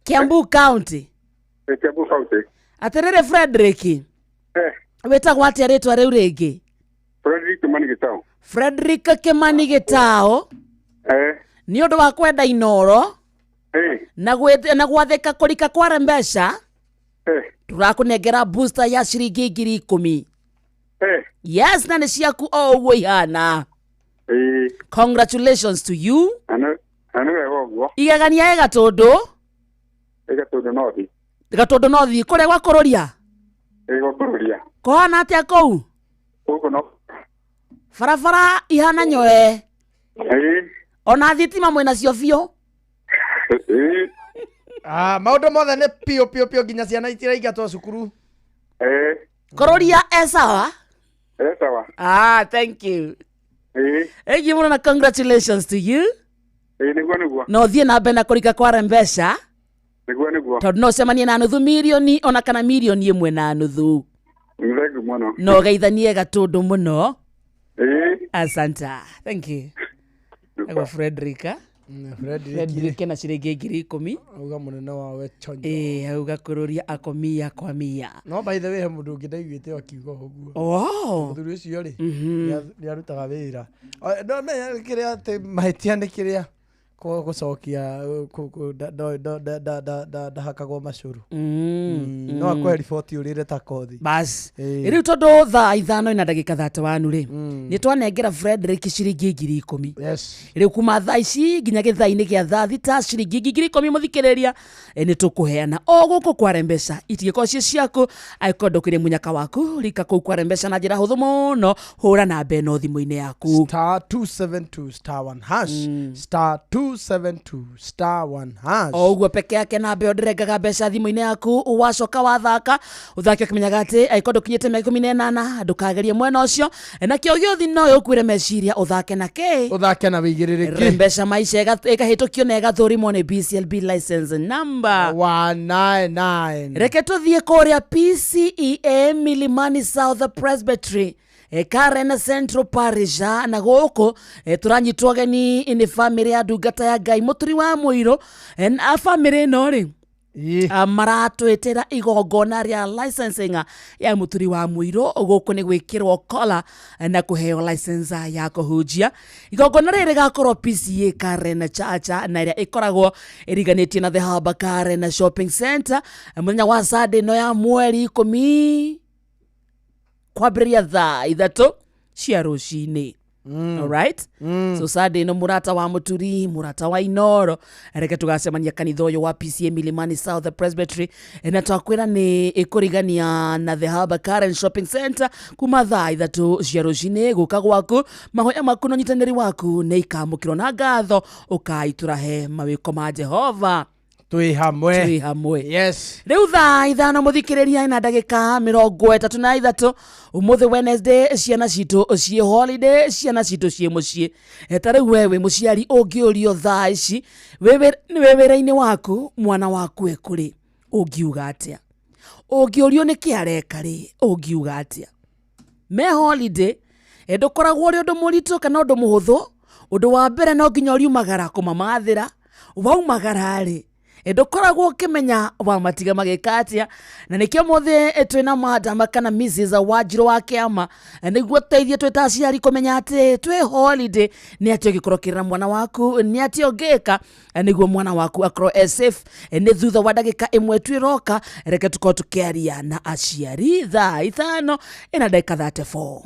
Kiambu County Kiambu County atĩrĩrĩ Frederick wĩtagwo atĩa rĩtwa rĩu rĩngĩ Frederick Kimani Gĩtaũ Frederick Kimani Gĩtaũ nĩ ũndũ wa kwenda Inoro na gwathĩka kũrika kwa Rembesha tũrakũnengera booster ya ciringi 10,000 yes na nĩ ciaku o ũguo ihana congratulations to you Igegania Gatũndũ Gatũndũ North kũrĩa gwa Kũrũria kũhana atĩa kũu barabara ihana nyoe ona thitima mwĩna cio biũ maũndũ mothe nĩ piũ nginya ciana itiraingatwo cukuru Kũrũria sawa sawa thank you egi mũno na congratulations to you nĩguo no thiĩ na mbere na kũrika kwa Rembesha nĩguo tondũ no cemanie na nuthu mirioni ona kana mirioni 1.5 no geithanie Gatũndũ mũno asanta thank you ego Frederick Frederick na ciringi 10,000 auga mũnene wawe chonjo auga Kũrũria akomia kwa mia no by the way he mũndũ ũngĩ ndaiguĩte akiuga ũguo mũthuri ũcio rĩ nĩ arutaga wĩra no menya kĩrĩa atĩ mahĩtia nĩ kĩrĩa gũcokia ndahakagwo macũrũ no akwe riboti ũrĩre ta kothi bas rĩu tondũ thaa 5:31 rĩ nĩ twanengera Frederick ciringi 10,000 rĩu kuma thaa ici nginya gĩthaa-inĩ gĩa thaa thita ciringi 10,000 mũthikĩrĩria nĩ tũkũheana o gũkũ kwa Rembesha itigĩkorwo ciĩ ciaku angĩkorwo ndũkĩrĩ mũnyaka waku rika kũu kwa Rembesha na njĩra hũthũ mũno hũra namba ĩno thimũ-inĩ yaku *272*1# *2 272 star 1 hash. Oguo peke yake na mbeo ndirengaga mbeca thimu-inĩ yaku wacoka wathaka uthake ukimenyaga ati aiko ndukinyite mĩaka 18 ndukagerie mwena ũcio nakĩo gĩothi no ũkwĩre meciria uthake na kĩ uthake na wĩigĩrĩrĩki mbeca maica ĩgahĩtũkio na ĩgathũrimwo nĩ BCLB license number 199. Reke tũthiĩ kũrĩa PCEA Milimani South Presbytery Karen Central Parish na gũkũ tũranyitwo geni nĩ family ya ndungata ya Ngai Mũturi wa Mũirũ na family ĩno rĩ maratwĩtĩra igongona rĩa licensing ya Mũturi wa Mũirũ gũkũ nĩ gwĩkĩrwo kola na kũheo license ya kũhunjia. Igongona rĩrĩ rĩgakorwo PCA Karen Church na ĩrĩa ĩkoragwo ĩriganĩtie na The Hub Karen Shopping Center mũthenya wa Sunday no ya mweri 10 kwambĩrĩria thaa 3 cia rũcinĩ. Alright? So Sunday no murata wa Mũturi, murata wa Inoro. Reke tugacemania kanitha ũyũ wa PCA Milimani South Presbytery na twakwĩra nĩ ĩkũrigania na The Hub Karen Shopping Center kuma thaa 3 cia rũcinĩ. Gũka gwaku mahoya maku na nyitanĩri waku nĩ ikamũkĩrwo na ngatho ũkaitũrahe mawĩko ma Jehova. Tui hamwe. Yes. Riu thaa 5 muthikiriria na ndagika 33 umuthi Wednesday ciana citũ ciĩ holiday, ciana citũ ciĩ muciĩ. Ta riu wewe muciari ũngĩũrio thaa ici wĩwĩra-inĩ waku mwana waku ekũrĩ ũngiuga atĩa? Ũngĩũrio nĩ kĩ areka rĩ ũngiuga atĩa? Me holiday ndũkoragwo ũrĩ ũndũ mũritũ kana ũndũ mũhũthũ. Ũndũ wa mbere no nginya ũriumagara kũmamathĩra. Waumagara rĩ ndukoragwo ukimenya wa matiga magĩka atĩa na nĩkĩo mũthĩ twĩna madam kana Mrs. Wanjiru wa Kĩama nĩguo teithie twĩta aciari kũmenya atĩ twĩ holiday nĩ atĩ ũgĩkorokĩrĩra mwana waku nĩ atĩ ũngĩka nĩguo mwana waku akorwo safe nĩ thutha wa ndagĩka 1 twĩroka. Reke tukorwo tũkĩaria na aciari thaa 5 ĩna ndagĩka 34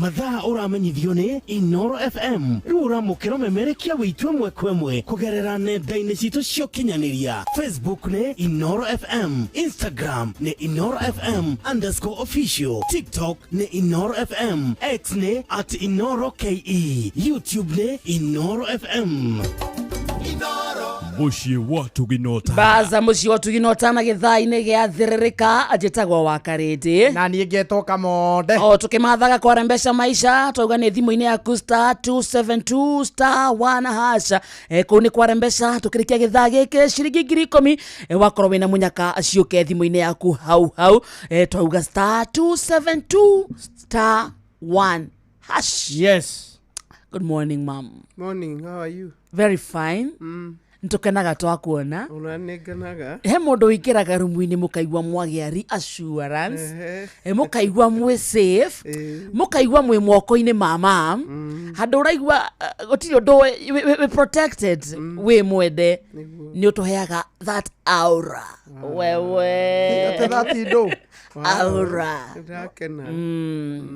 mathaa ũramenyithio nĩ Inoro FM. Rĩu ũramũkĩra memerekia wĩitũ ĩmwe kwa ĩmwe kũgerera nenda-inĩ citũ cia ũkinyanĩria. Facebook nĩ Inoro FM, Instagram nĩ Inoro FM_official, TikTok nĩ Inoro FM, X nĩ @InoroKE, YouTube nĩ Inoro FM. Muciĩ wa Tũginota. Baza muciĩ wa Tũginota na gĩthai-inĩ gĩa thĩrĩrĩka njĩtagwo wa Karĩndĩ. Na niĩ ngetwo Kamonde. Tũkĩmathaga kwara mbeca maica twauga nĩ thimũ-inĩ yaku star 272 star 1 hasha. Kũu nĩ kwara mbeca tũkĩrĩkia gĩthaa gĩkĩ ciringi 10,000 wakorwo wĩna mũnyaka ciũke thimũ-inĩ yaku hau. Twauga star 272 star 1 hash. Yes. Good morning, mom. Morning, how are you? Very fine. Ntukenaga twakuona. Unanenganaga. He mundu wikiraga rumu-ini mukaigua mwagĩa reassurance. Mukaigua mwe safe. Mukaigua mwe moko-ini ma mam. Handu uraigua gutiri undu we protected we mwende. Ni utuheaga that aura. Wewe. Ate that indo. Aura. Ndakena.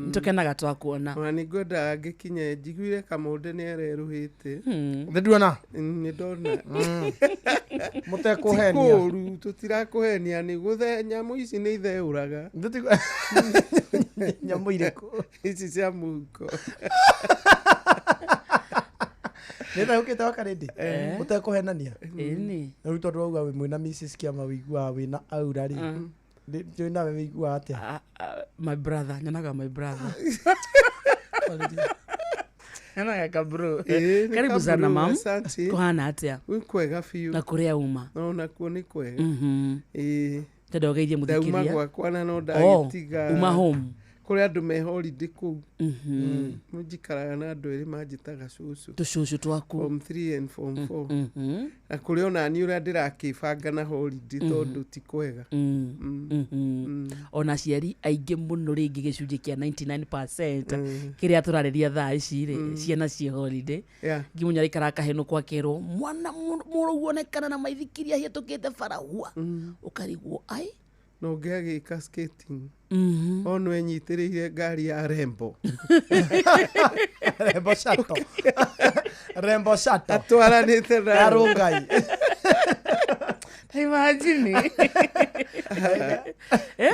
Ntukenaga twakuona. Wani goda gikinya njiguire Kamonde ni areruhite. Nduona. Ni ndona. Mutekuhenia. Tikuru tutirakuhenia ni guthe nyamu ici ni itheuraga. Nyamu irĩkũ? Ici cia muko. Nĩtha ũkĩte wa Karĩndĩ. Mutekuhenania. Ĩni. Rĩu tondũ wauga wĩ mwĩna Mrs. Kĩama wĩiguaga wĩna aura rĩ. Ndio nawe wĩiguaga atĩa? My brother, nyonaga my brother. Nyonaga bro. Karibu sana mam. Kuhana atĩa? Kwega biũ. Na kũrĩa uma? No nakuo nĩ kwega. Tondũ ũgeithie mũthikĩria. Ndauma gwakwa na no ndagĩtiga. Uma home. Kũrĩa andũ me holiday kũu. Njikaraga na andũ erĩ manjĩtaga cũcũ. Tũcũcũ twaku. Form 3 and form 4. Na kũrĩa ona niĩ ũrĩa ndĩrakĩbanga na holiday tondũ ti kwega. Ona ciari aingĩ mũno rĩngĩ gĩcunjĩ kĩa 99% kĩrĩa tũrarĩria thaa ici rĩ ciana ciĩ holiday. Ngimunya rĩikara kahenũ kwakerwo mwana mũrũgu onekana na maithikiria hĩtũkĩte barahua. Ũkarigwo ai no ngĩagĩka skating. Ono enyitĩrĩire ngari ya Rembo. Rembo Shato. Rembo Shato. Atwaranĩte na Arũngai. Imagine.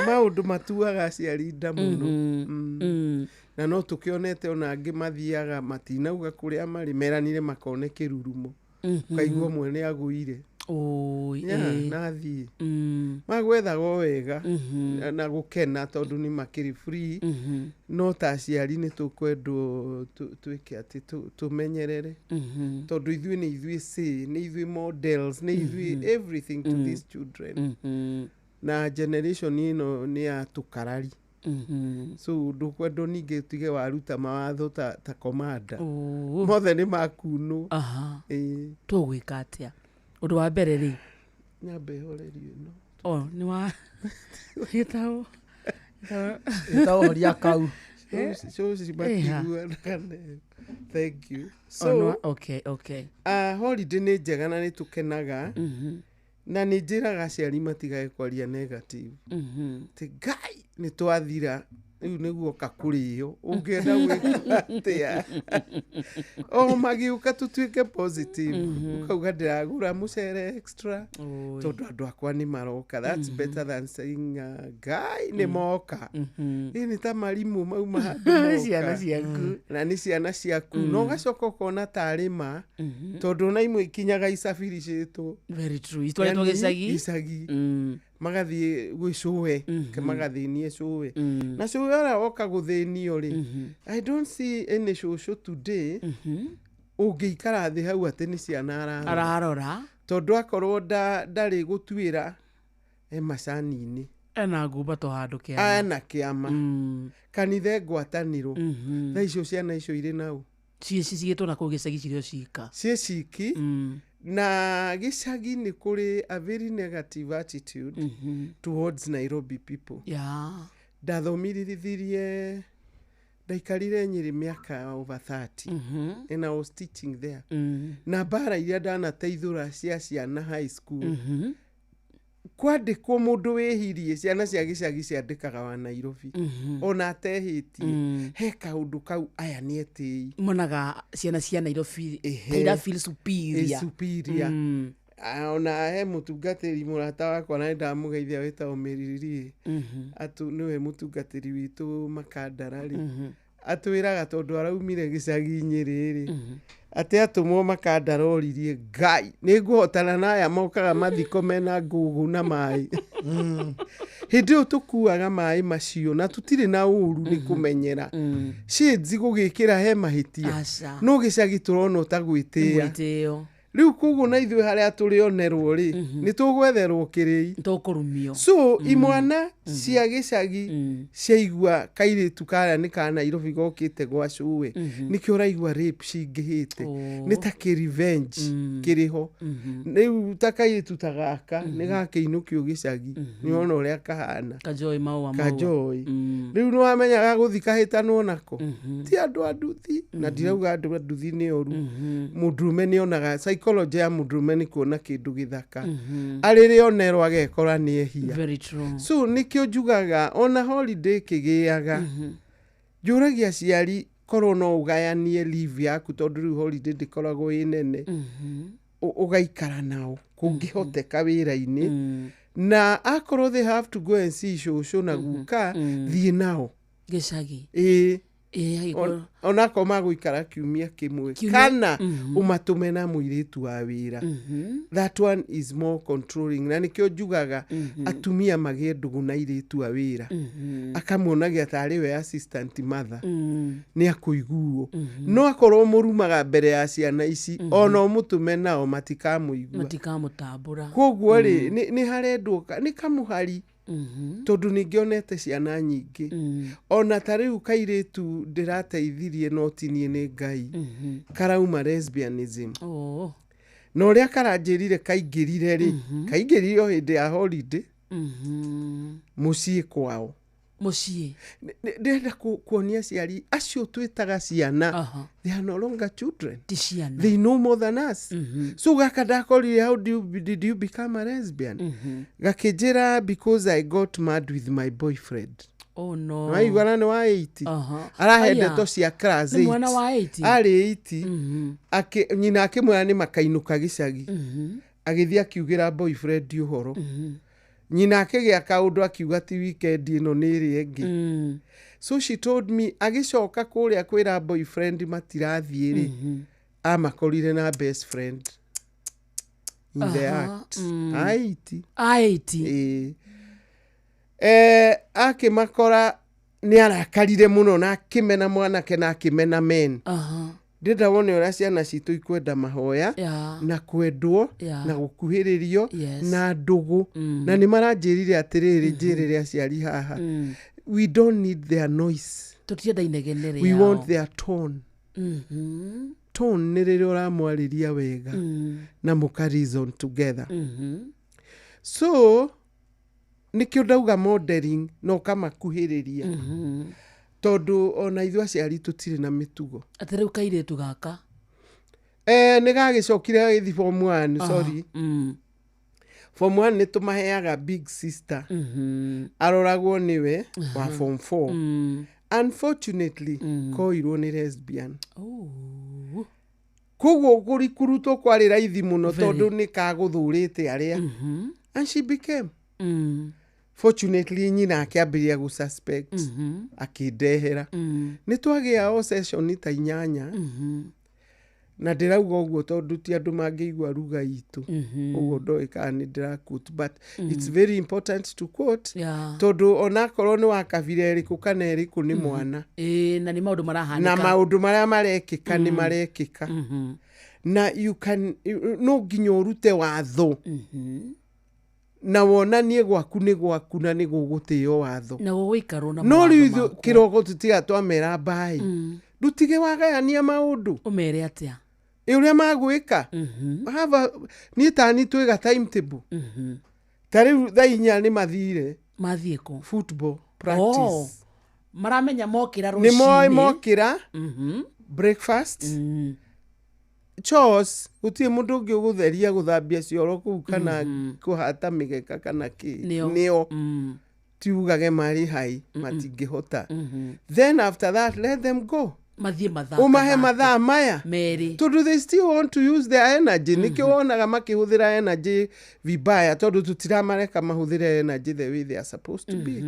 Maũndũ matuaga aciari nda mũno. Na no tũkĩonete ona angĩ mathiaga matinauga kũrĩa marĩ meranire makone kĩrurumo. ukaigua mwene agũire nathiĩ magwethaga wega na gũkena tondũ nĩ makĩrĩ free no ta aciari nĩ tũkwendwo twĩke atĩ tũmenyerere tondũ ithuĩ nĩ ithuĩ nĩ ithuĩ models nĩ ithuĩ everything to these children na generation ĩno nĩ ya tũkarari so ndũkwendwo ningĩ tige waruta mawatho ta komanda mothe nĩ makunũ tũgwĩka atĩa ũndũ wa mbere rĩ nyambe horerio ĩno nĩ wa gĩtaũ horia kau thank you so holiday nĩ njega na nĩ tũkenaga na nĩ njĩraga aciari matigage kwaria negative ti Ngai nĩ twathira rĩu nĩguo kakũrĩo ũngĩenda gwĩka atĩa magĩũka tũtuĩke positive ũkauga ndĩragũra mũcere extra tondũ andũ akwa nĩ maroka that's better than saying Ngai nĩ moka nĩ ta marimũ mauma handũ na nĩ ciana ciaku no gacoka ũkona tarĩ ma tondũ na imwe ikinyaga icabiricĩtwo itwaretwo gĩcagi magathiĩ gwĩcũwe magathĩnie cũwe na cũwe ũrĩa woka gũthĩnio rĩ I don't see any cũcũ today ũngĩikara thĩ hau atĩ nĩ ciana ararora tondũ akorwo ndarĩ gũtuĩra macani-inĩ ena ngumbato handũ kĩama ena kĩama kanitha ngwatanĩro thaa icio ciana icio irĩ nau cigĩtwo na kũu gĩcagi cirĩ cika ciki na gĩcagi nĩ kũrĩ a very negative attitude towards Nairobi people ndathomithirie ndaikarire Nyeri mĩaka over 30 and I was teaching there na bara iria ndanateithũra cia ciana high school kwandĩkwo mũndũ wĩhirie ciana cia gĩcagi ciandĩkaga wa Nairobi ona atehĩtie he kaũndũ kau aya nĩ etĩi monaga ciana cia Nairobi taira feel superior ona he mũtungatĩri mũrata wakwa na ndamũgeithia wĩtagwo Mĩriri atũ nĩwe mũtungatĩri witũ Makandara rĩ atwĩraga tondũ araumire gĩcagi Nyeri atĩ atũmwo Makandara oririe Ngai nĩ ngũhotana na aya mokaga mathiko mena ngũgũ na maĩ hĩndĩ ĩyo tũkuaga maĩ macio na tũtirĩ na ũru nĩ kũmenyera shades gũgĩkĩra he mahĩtia no gĩcagi tũrona ũtagwĩtĩĩa rĩu koguo na ithuĩ harĩa tũrĩonerwo rĩ nĩ tũgwetherwo kĩrĩi tũkũrumio so imwana cia gĩcagi ciaigua kairĩtu karĩa nĩ ka Nairobi gokĩte gwa cũwe nĩkĩo ũraigua rape cingĩhĩte nĩ ta revenge kĩrĩho rĩu ta kairĩtu ta gaka nĩ gakĩinũkio gĩcagi nĩ ona ũrĩa kahana Kajoi rĩu nĩ wamenyaga gũthi kahĩtanwo nako ti andũ a nduthi na ndirauga andũ a nduthi nĩ oru mũndũrũme nĩ onaga psychology ya mũndũrũme nĩ kuona kĩndũ gĩthaka arĩrĩ onerwo agekora nĩ ehia so nĩkĩo njugaga ona holiday kĩgĩaga njũragia aciari korwo no ũgayanie leave yaku tondũ rĩu holiday ndĩkoragwo ĩ nene ũgaikara nao kũngĩhoteka wĩra-inĩ na akorwo they have to go and see cũcũ na guka thiĩ nao gĩcagi onako magũikara kiumia kĩmwe kana ũmatũme na mũirĩtu wa wĩra that one is more controlling na nĩkĩo njugaga atumia magĩe ndũgũ na airĩtu a wĩra akamuonagia tarĩ we assistant mother nĩ akũiguo no akorwo mũrumaga mbere ya ciana ici ona ũmũtũme nao matikamũtambũra koguo rĩ nĩ harendwo nĩ kamũhari tondũ ningĩ onete ciana nyingĩ ona ta rĩu kairĩtu ndĩrateithirie no tinie nĩ Ngai karauma lesbianism na ũrĩa karanjĩrire kaingĩrire rĩ kaingĩrire o hĩndĩ ya holiday mũciĩ kwao ndĩrenda kuonia ciari acio twĩtaga ciana they are no longer children they know more than us so gaka ndakorire how did you become a lesbian gakĩnjĩra because I got mad with my boyfriend waiguana nĩ wa 80 arahe ndeto cia class 8 arĩ 80 nyina akĩmwĩra nĩ makainũka gĩcagi agĩthiĩ akiugĩra boyfriend ũhoro nyina akĩgĩa kaũndũ akiuga ti weekend ĩno nĩ ĩrĩ ĩngĩ so she told me agĩcoka kũrĩa kwĩra boyfriend matirathiĩ rĩ amakorire na best friend in the act. Aiti. Akimakora nĩ arakarire mũno na akĩmena mwanake na akĩmena men. Ndĩrenda wone ũrĩa ciana citũ ikwenda mahoya na kwendwo na gũkuhĩrĩrio na ndũgũ na nĩ maranjĩrire atĩrĩrĩ njĩrĩre aciari haha. We don't need their noise. Tũtienda inegene we want their tone. Tone nĩ rĩrĩa ũramwarĩria wega na mũka reason together. So nĩkĩo ndauga modeling no kamakuhĩrĩria. Tondu ona ithu aciari tutire na mitugo. Atĩ rĩu kairĩtu gaka. Nĩ gagĩcokire gĩthi form 1, sorry. Form 1 nĩ tũmaheaga big sister. Aroragwo nĩwe wa form 4. Unfortunately, koirwo nĩ lesbian. Koguo kũrikurutwo kwarĩ raithi mũno tondu nĩ kagũthũrĩte arĩa. And she became. Fortunately nyina akĩambĩrĩria gũsuspect akĩndehera. Nĩ twagĩa o session ta 8 na ndĩrauga ũguo tondu ti andũ mangĩigua ruga itũ. Ũguo ndoĩ kana nĩ ndĩraquote, but it's very important to quote tondu onakorwo nĩ wa kabira ĩrĩkũ kana ĩrĩkũ nĩ mwana. Na nĩ maũndũ marahanĩka. Na maũndũ marĩa marekĩka nĩ marekĩka. Na you can no nginya ũrute watho. Na wonanie gwaku nĩ gwaku na nĩ gũgũtĩo watho. Na gũgũikarwo na no rĩu kĩroko tũtiga twamera mbaĩ. Ndutige wagayania maũndũ. Ũmere atĩa? Ũrĩa magwĩka. Niĩ tani twĩga timetable. Ta rĩu thaa 4 nĩ mathire. Mathiĩ kũ? Football practice. Maramenya mokĩra rũcinĩ. Nĩ moĩ mokĩra. Breakfast. Chores, gũtirĩ mũndũ ũngĩ ũgũtheria gũthambia cioro kũu kana kũhata mĩgeka kana kĩ. Nĩo. Tiugage marĩ hai matingĩhota. Then after that let them go. Mathiĩ mathaa. Umahe mathaa maya. Merĩ. Tondu they still want to use their energy. Nĩkĩo wonaga makĩhũthĩra energy vibaya tondu tutiramareka mahũthĩre energy the way they are supposed to be.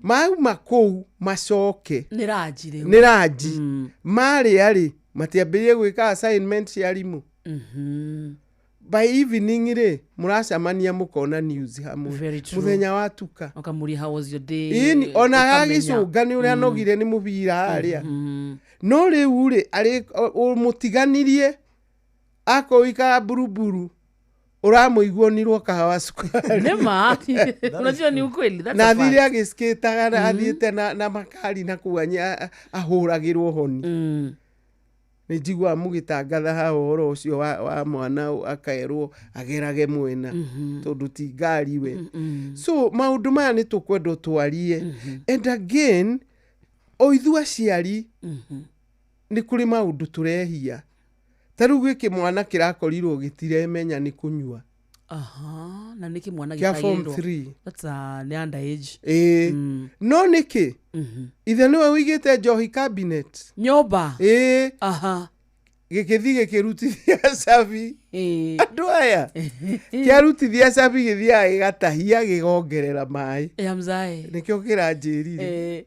Mauma kũu macoke. Nĩ ranji rĩu. Nĩ ranji. Marĩ matiambĩrĩrie gwĩka assignment cia arimũ. By evening rĩ mũracamania mũkona news hamwe. Mũthenya wa tuka. Okamuri how was your day? Ona gagĩcũnga nĩ ũrĩa nogire nĩ mũbira harĩa. No rĩu rĩ mũtiganirie akoika buruburu. Ũramũiguo nirwo kahawa sukari. Nema. Unajua ni ukweli. Na thire agĩskĩtaga athiĩte na makari na kuanya ahũragĩrwo honi. Nĩjigua mũgĩtangatha hao ũhoro ũcio wa mwana akaerwo agerage mwena tondu ti ngari we. So maũndũ maya nĩ tũkwenda twarie. And again oithu aciari nĩ kũrĩ maũndũ tũrehia. Ta rĩu gĩkĩ mwana kĩrakorirwo gĩtiremenya nĩ kũnyua. Na nĩkĩ mwana gĩkairwo. That's an underage. No nĩkĩ? Ithe nĩwe wĩigĩte njohi cabinet. Nyũmba. Gĩkĩthi gĩkĩrutithia cabi. Andũ aya. Kĩarutithia cabi gĩthiaga gĩgatahia gĩgongerera maĩ. Nĩkĩo kĩranjĩrire.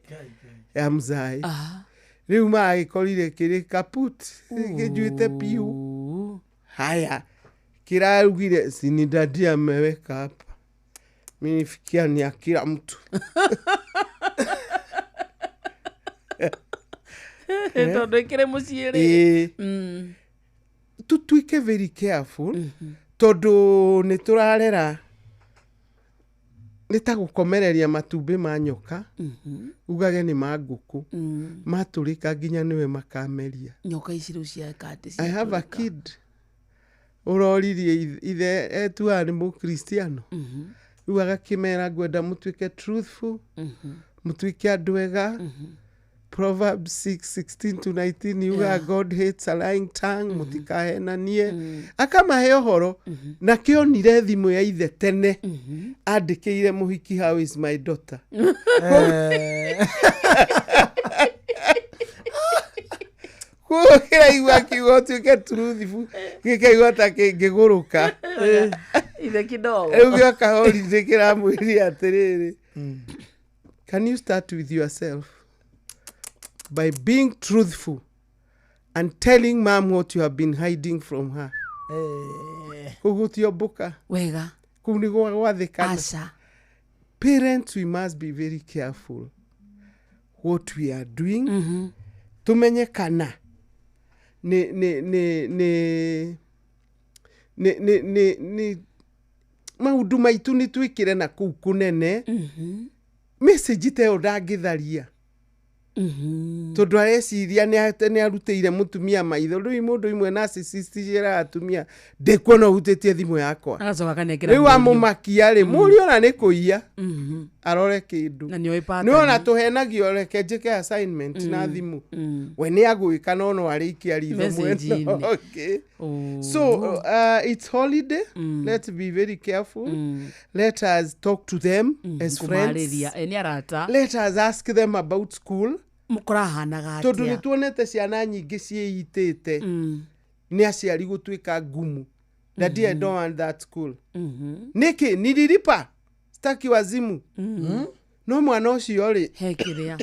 Mzai. Rĩu magĩkorire kĩrĩ kaput. Gĩjuĩte piu. Haya. Kĩraugire sinidadia ameweka hapa. Mimi nifikia ni ya kila mtu. Tondu ikire muciĩ rĩ. Tutuike very careful. Tondu nĩ tũrarera nĩ ta gũkomereria matumbĩ ma nyoka. Ugage nĩ ma ngũkũ. Matũrĩka nginya nĩwe makameria. Nyoka ici rĩu cia kati. I have a kid. Uroririe ithe etua nĩ mũkristiano. Rĩu agakĩmera ngwenda mũtuĩke truthful. Mũtuĩke andũ ega. Proverbs 6:16-19 yuga God hates a lying tongue. Mũtikahenanie. Akamahe ũhoro na kĩonire thimũ ya ithe tene. Andĩkĩire mũhiki how is my daughter. Kĩraigua kiugo tuĩke truthful. Gĩkaigua ta kĩngĩgũrũka. Ithe kidogo. Rĩu gĩakahorithĩ kĩramwĩria atĩrĩrĩ. Can you start with yourself by being truthful and telling mom what you have been hiding from her? kugutio mbuka wega kuu ni gwathikana aca. Parents, we must be very careful what we are doing. Tumenye kana ni maundu maitu ni twikire na kuu kunene. Message teo ndangitharia tondu areciria ni arutĩire mutumia maitho. Rĩu mũndũ imwe narcissist ciĩra atumia ndĩkuona ũhutĩtie thimũ yakwa, rĩu amũmakia rĩ mũriũ ona nĩ kũiya arore kĩndũ. Nĩ ona tũhenagio reke njĩke assignment na thimũ, we nĩ agwĩka no no arĩikia ritho mwena. Okay. So it's holiday. Let's be very careful. Let us talk to them as friends. Let us ask them about school. Tondu nĩ tuonete ciana nyingĩ ciĩitĩte nĩ aciari gũtuĩka ngumu. Daddy, I don't want that school. Niki nililipa staki wazimu. No mwana ũcio rĩ hekiria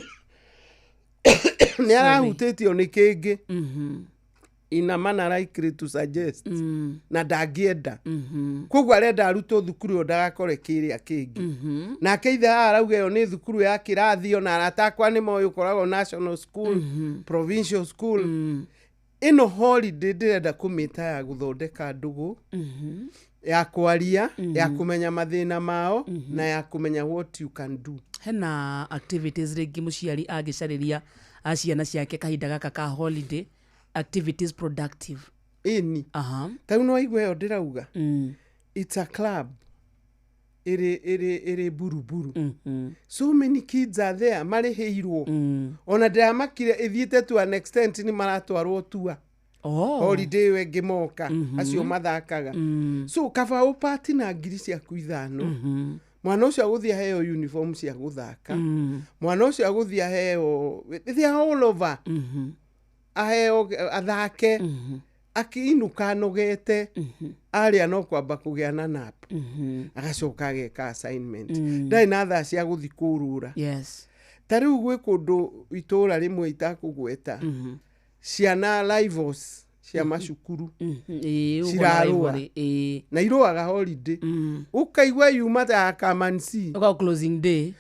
nĩ arahutĩtio nĩ kĩngĩ in a manner likely to suggest na ndangĩenda. Koguo arenda arutwo thukuru ndagakore kĩrĩa kĩngĩ. Nake ithe arauga yo nĩ thukuru ya kĩrathi ona aratakwa nĩ moyo koragwo national school, provincial school. Ino holiday ndĩrenda kũmĩta ya gũthondeka ndũgũ, ya kwaria, ya kũmenya mathĩna mao na ya kũmenya what you can do. Hena activities rĩngĩ mũciari angĩcarĩria ciana ciake kahinda gaka ka holiday, activities productive. Tau no igwe yo ndĩrauga. It's a club. Ere buruburu. So many kids are there marĩhĩirwo. Ona ndĩramakire ithiĩte to an extent ni maratwarwo tua. Holiday wengĩ moka acio mathakaga. So kaba ũpati na ngiri ciaku 5. Mwana ũcio agũthia heo uniform cia gũthaka. Mwana ũcio agũthia heo they are all over. Aheo athake. Akiinuka nogete aria no kwamba kũgĩa na nap agacoka ageka assignment ndai na thaa cia gũthi kũrũra. Ta rĩu gwĩ kũndũ itũra rĩmwe itakũgweta ciana rivals cia macukuru cirarũa na irũaga holiday ũkaigua yuma ta kamansi closing day.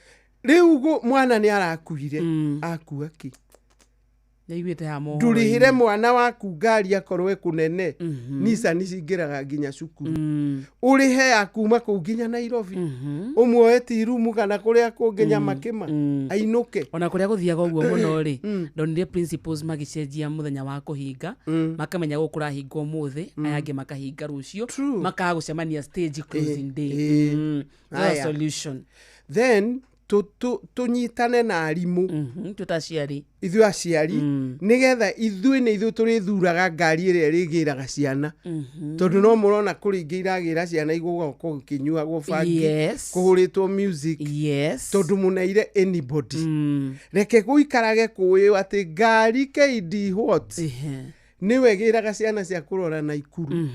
Rĩu mwana nĩ arakuire akua ki ndurihire mwana waku ngari akorwe kunene Nissan cingĩraga nginya cukuru urihe akuma kũu nginya Nairobi ũmuoe tirumu kana kũrĩa kũnginya makĩma ainuke ona kũrĩa gũthiaga ũguo mũno rĩ ndonire principles magicenjia mũthenya wa kũhinga makamenya gũkũrahingwo mũthĩ aya angĩ makahinga rũcio makagũcemania stage closing day. Solution then tunyitane na arimũ tutaciari ithuĩ aciari nigetha ithuĩ nĩ ithuĩ tũrĩthuraga ngari ĩrĩa ĩrĩgĩraga ciana tondũ no mũrona kũringĩ iragĩra ciana igũgoka gũkinyuagwo bangi kũhũrĩtwo music tondũ mũneire anybody. Reke gũikarage kũĩ atĩ ngari KD what nĩwe ĩgĩraga ciana cia kũrora Naikuru.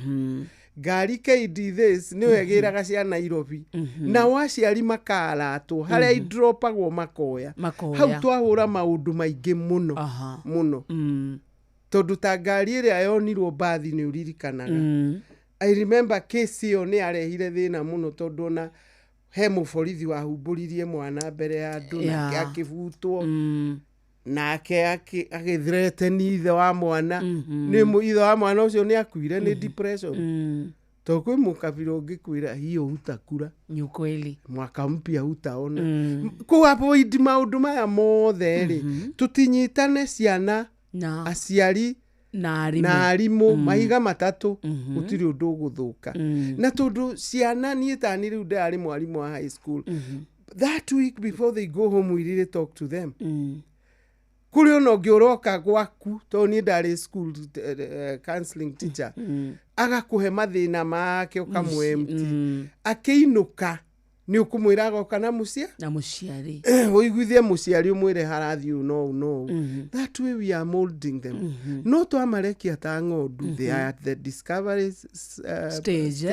Ngari KD this nĩwe ĩgĩraga cia Nairobi na waciari makaratwo harĩa idropagwo makoya hau twahũra maũndũ maingĩ mũno tondũ ta ngari ĩrĩa yonirwo bathi nĩ ũririkanaga. I remember case ĩyo nĩ arehire thĩna mũno tondũ ona he mũborithi wahumbũririe mwana mbere ya andũ nake akĩbutwo nake agĩthreateni ithe wa mwana nĩ ithe wa mwana ũcio nĩ akuire nĩ depression to kwĩ mũkabira ũngĩkwĩra hiyo utakura ni ukweli mwaka mpya utaona kũavoid maũndũ maya mothe rĩ tutinyitane ciana aciari na arimũ mahiga matatũ gũtirĩ ũndũ ũgũthũka na tondũ ciana niĩ tani rĩu ndarĩ mwarimũ wa high school that week before they go home we really talk to them. Kuri ono ngioroka gwaku to ni ndari school counseling teacher agakuhe mathina make ukamwemti akiinuka ni ukumwira agoka na muciari uiguithie muciari umwire harathi no that way we are molding them no twamarekia ta ng'ondu they are at the discovery stage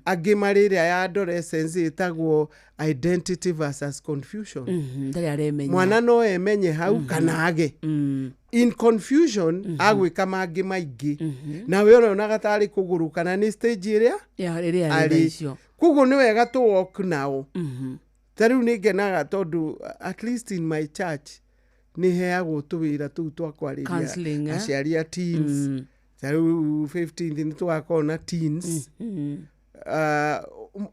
angĩ marĩrĩa ya adolescence ĩtagwo identity versus confusion mwana no emenye hau kana age in confusion agwĩka mangĩ maingĩ na we ũronaga tarĩ kũgũrũ kana nĩ stage ĩrĩa arĩ kuguo nĩ wega to walk now tarĩu nĩ ngenaga tondũ at least in my church nĩ heagwo tũwĩra tũu twa kwarĩria aciari a teens tarĩu 15th nĩ tũgakorwo na teens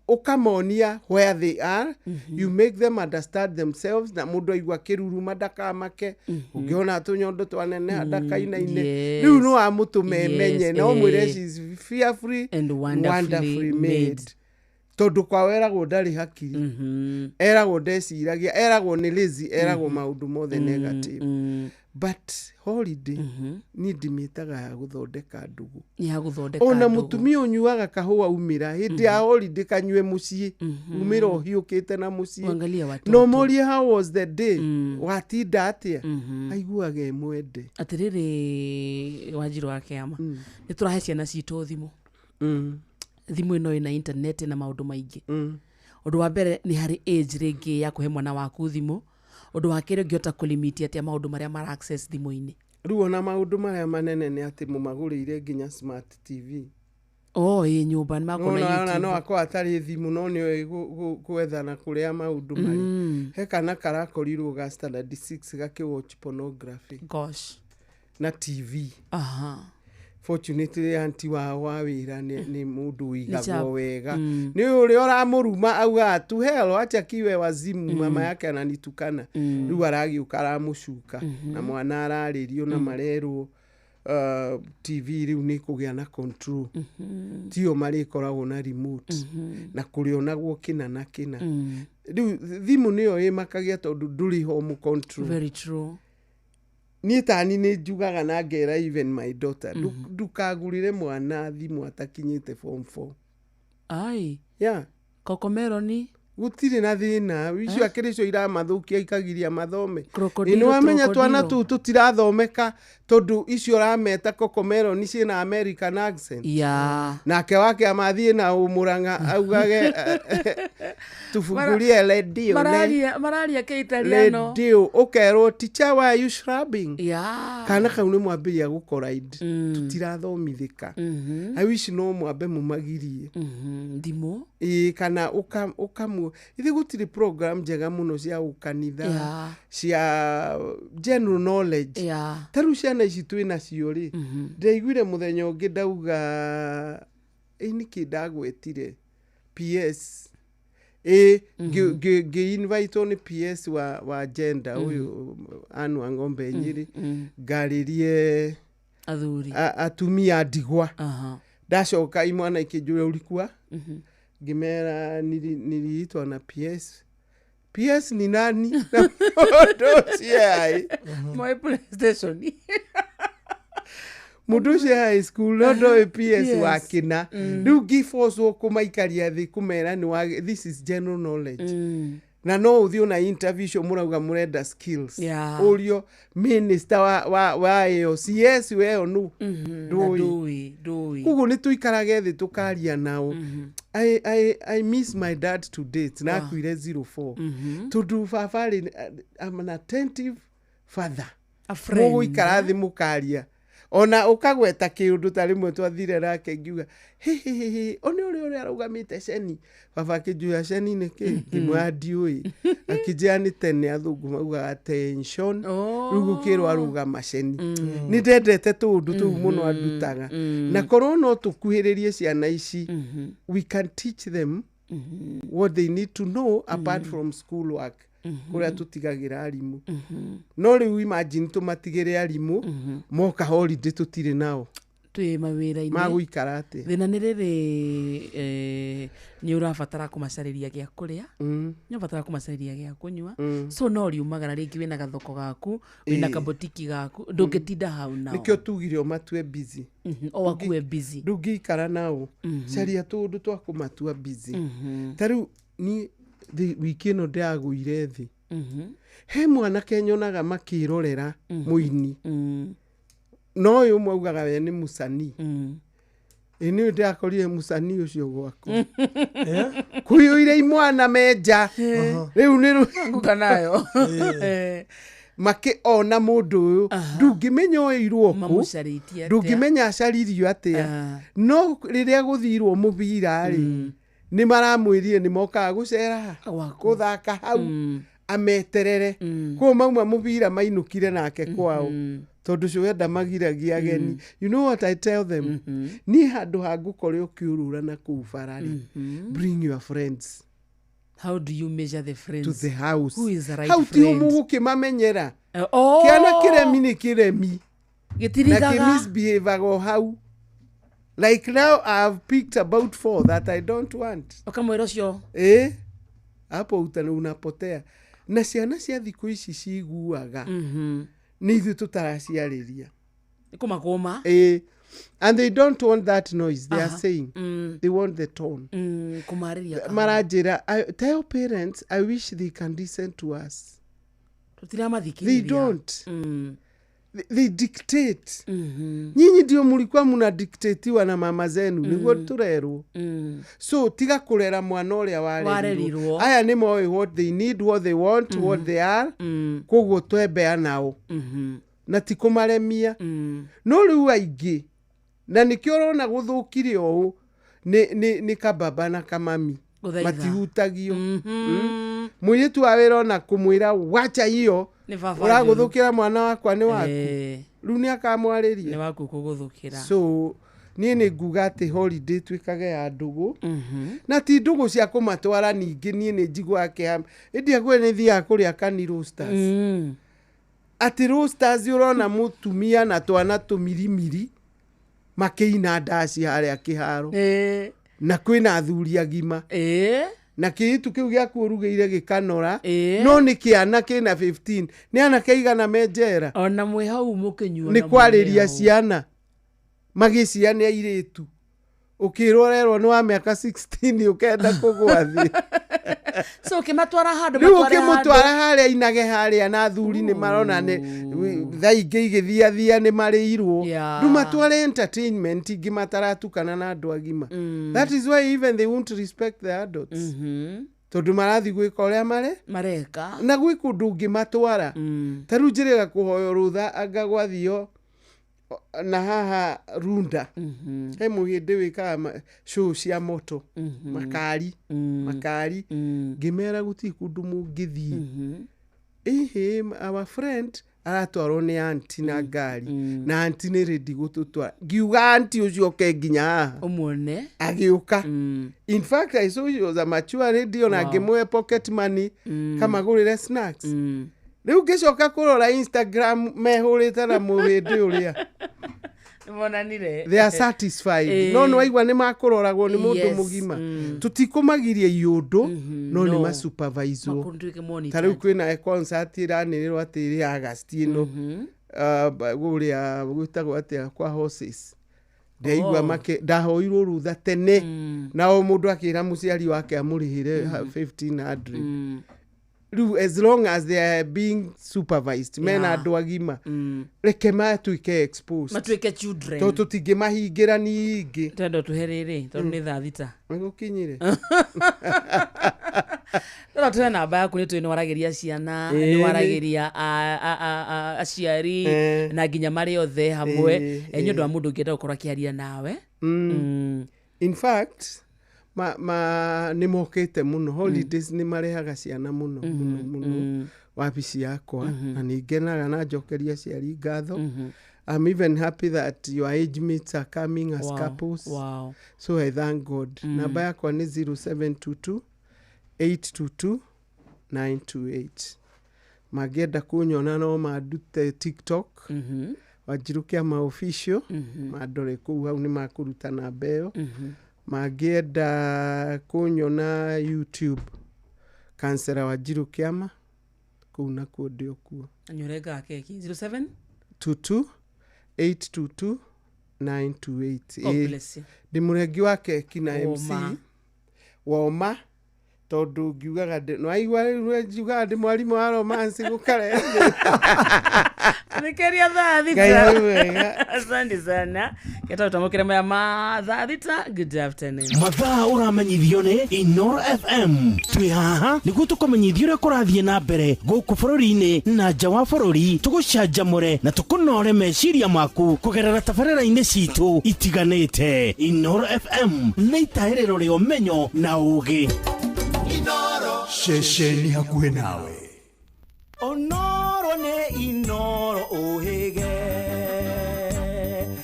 ukamonia where they are you make them understand themselves na mundu aigua kiruruma ndakamake ungiona tunyondo twanene ndakaina-ine riu no amutume menye no mwire she is fearfully and wonderfully made tondu kwa weragwo ndari hakiri eragwo ndeciragia eragwo ni lazy eragwo maundu mothe negative but holiday ni ndimitaga ya guthondeka ndugu ona mutumia unyuaga kahua umira hindi ya holiday kanywe mucii umira uhiukite na mucii no morie how was the day watinda atia aiguaga mwende atiriri Wanjiru wa Kiama ni turahe ciana citũ thimu thimu ino ina internet na maundu maingi undu wa mbere ni hari age ringi ya kuhe mwana waku thimu undu wa kire ngiota kulimiti atia maundu maria mara access thimu-ini riu ona maundu maria manene ni ati mumagurire nginya smart TV nyumba ni makona YouTube no akwa atari thimu no ni gwethana kuria maundu mari he kana karakorirwo ga standard 6 gakiwatch pornography gosh na TV fortunately anti wa wira ni mundu wigagwo wega ni uri oramuruma auga tu hell acha kiwe wazimu mama yake ananitukana riu aragiuka aramucuka na mwana araririo na marerwo TV riu ni kugia na control tio mari koragwo na remote na kurionagwo kina na kina riu thimu niyo imakagia tondu nduri home control very true ni tani ni njugaga na ngera even my daughter ndukagurire mwana thimu atakinyite form 4 Cocomelon gutire na thina icio akiricio iramathukia ikagiria mathome ni wamenya twana tu tutirathomeka tondu icio rameta Cocomelon ciina American accent nake wake amathie na umuranga augage tufungulie radio mararia ke Italiano radio ukerwo teacher why you shrubbing kana kau ni mwambiria gukoraid tutirathomithika I wish no mwambe mumagirie thimu kana ukamu ithi gutire program njega muno cia ukanitha cia general knowledge taru ciana ici twina cio ri ndaiguire muthenya ungi ndauga niki ndagwetire PS invite on PS wa gender uyu anu Ng'ombe Nyiri ngaririe atumia ndigwa ndacoka imwana ikijure urikua ngimera niliitwa na PS ni nani ndo ciai my PlayStation mudushi high school ndo PS wakina riu giforce kumaikaria thi kumera ni this is general knowledge na no uthio na interview cio murauga murenda skills urio minister wa CS weo nu ndui kugu ni tuikarage thi tukaria nao I miss my dad to date na kuire 04 to do fafari I'm an attentive father a friend muikara thi mukaria ona ukagweta kiundu tari mwe twathire rake ngiuga oni uri arugamite ceni baba kijuya ceni ni ki kimwadiui akijani tene athungu mauga attention rugu kirwa arugama ceni ni ndendete tundu tu muno andutaga na korwo no tukuhiririe ciana ici we can teach them what they need to know apart from school work kuria tutigagira arimu no riu imagine tumatigire arimu moka holiday tutire nao twi mawira-ini maguikara ati thina ni riri ni urabatara kumacariria gia kuria ni urabatara kumacariria gia kunywa so no riumagara ringi wina gathoko gaku wina kabotiki gaku ndungitinda hau nao nikio tugire o matue busy o wakuwe busy ndungikara nao caria tundu twa kumatua busy tariu ni wiki ĩno ndĩagũire thĩ he mwanake nyonaga makĩrorera mũini no ũyũ mwaugaga we nĩ mũcanii nĩ ndakorire mũcanii ũcio gwaku kũiyũire imwana menja rĩu nĩ nganayo makĩona mũndũ ũyũ ndũngĩmenya oirwo kũ ndũngĩmenya acaririo atĩa no rĩrĩa gũthirwo mũbira rĩ nĩ maramwĩrire nĩ mokaga gũcera gũthaka hau ameterere kũu mauma mũbira mainũkire nake kwao tondũ cio wenda magiragia ageni. You know what I tell them? Ni handũ hangũkore ũkĩũrũra na kũu bararĩ bring your friends. How do you measure the friends? To the house. Who is the right how friend? How ti ũgũkĩmamenyera kĩana kĩremi nĩ kĩremi na kĩmisbehave hau. Like now I've picked about 4 that I don't want. Ukamwĩra ũcio hapo unapotea na ciana cia thikũ ici ciguaga nĩ ithuĩ tutaraciarĩria kũmakũma and they don't want that noise. They are saying they want the tone. Kumarĩria marajira. Tell parents I wish they can listen to us. They don't. They dictate. Nyinyi ndio mulikuwa muna dictatiwa na mama zenu niguo turerwo. So tiga kurera mwana ũrĩa warerirwo. Aya nĩ moĩ what they need, what they want, what they are. Koguo twembea nao. Na ti kũmaremia. No rĩu aingĩ na nĩkĩo ũrona gũthũkire ũũ nĩ kababa na kamami matihutagio. Mũirĩtu wa wĩra ona kũmwĩra wacha hiyo ũragũthũkĩra mwana wakwa nĩ waku rĩu nĩ akamwarĩria nĩ waku kũgũthũkĩra. So niĩ nĩ nguga atĩ holiday twĩkage ya ndũgũ na ti ndũgũ cia kũmatwara ningĩ niĩ nĩ njiguaga kĩham ĩndĩ akwĩ nĩ thiaga kũrĩa kani roasters atĩ roasters ũrona mũtumia na twana tũmirimiri makĩina ndaci harĩa kĩharo na kwĩna athuri agima na kĩitu kĩu gĩa kũrugĩire gĩkanora no nĩ kĩana kĩna 15 nĩ anake igana menjera ona mwĩ hau mũkĩnyua nĩ kwarĩria ciana magĩciana airĩtu ũkĩrorerwo nĩ wa mĩaka 16 ũkenda kũgwa thĩ so ũkĩmatwara handũ rĩu ũkĩmũtwara harĩa inage harĩa na athuri nĩ marona thaa ingĩ igĩthiathia nĩ marĩirwo ndũmatware entertainment ingĩ mataratukana na andũ agima. That is why even they won't respect the adults tondũ marathi gwĩka ũrĩa mareka na gwĩ kũndũ ũngĩmatwara ta rĩu njĩrĩga kũhoyo rũtha anga gwathio na haha Runda he mũhĩndĩ wĩkaga show cia moto makari ngĩmera gũtirĩ kũndũ mũngĩthiĩ our friend aratwarwo nĩ anti na ngari na anti nĩ ready gũtũtwara ngiuga anti ũcio ke nginya haha ũmuone agĩũka. In fact I saw she was a mature lady na ngĩmũhe pocket money kamagũrĩre snacks. Rĩu ngĩcoka kũrora Instagram mehũrĩte na mũhĩndĩ ũrĩa they are satisfied. No waigua nĩ makũroragwo nĩ mũndũ mũgima tũtikũmagiria iũndũ no nĩ masupervisor. Ta rĩu kwĩna concert iranĩrĩrwo atĩrĩ August ĩno gũrĩa gwĩtagwo atĩa kwa horses ndaigua ndahoirwo rutha tene na o mũndũ akĩra mũciari wake amũrĩhĩre 1500. As long as they are being supervised mena andũ agima reke matuĩke exposed matuĩke children tondũ tũtingĩmahingĩra ningĩ tondũ tũherere tondũ nĩ thaa thita nĩgũkinyire no tena namba yaku nĩ nĩ waragĩria ciana nĩ waragĩria aciari na nginya marĩ othe hamwe nĩ ũndũ wa mũndũ ũngĩenda gũkorwo akĩaria nawe. In fact nĩ mokĩte mũno holidays nĩ marehaga ciana mũno wabici yakwa na nĩ ngenaga na njokeria ciari ngatho. I'm even happy that your age mates are coming as couples. So I thank God. Namba yakwa nĩ 0722 822 928. Magenda kũnyona no mandute TikTok Wanjiru Kĩama official mandore kũu hau nĩ makũruta namba ĩyo. Magenda kũnyona YouTube Kansera Wanjiru Kĩama kũu na kũndĩ okuo. Anyorenga keki 07 22 822 928. God bless you. Ndĩ mũrengi wa keki na MC Woma tondu ngiugaga no aigua ngiugaga ndi mwarimu wa romance gukare Nikeria thaa thita. Asante sana. Keta utamukire ma thaa thita. Good afternoon. Mathaa uramenyithio ni Inoro FM. Twi haha niguo tukomenyithio ria kurathie na mbere guku bururi-ini na nja wa bururi, tugucanjamure na tukunore meciria maku kugerera tabarĩra-inĩ citu itiganĩte. Inoro FM nĩ itaĩrĩro rĩa ũmenyo na ũũgĩ. Inoro ceceni hakuhĩ nawe. Onoro nĩ Inoro ũhĩge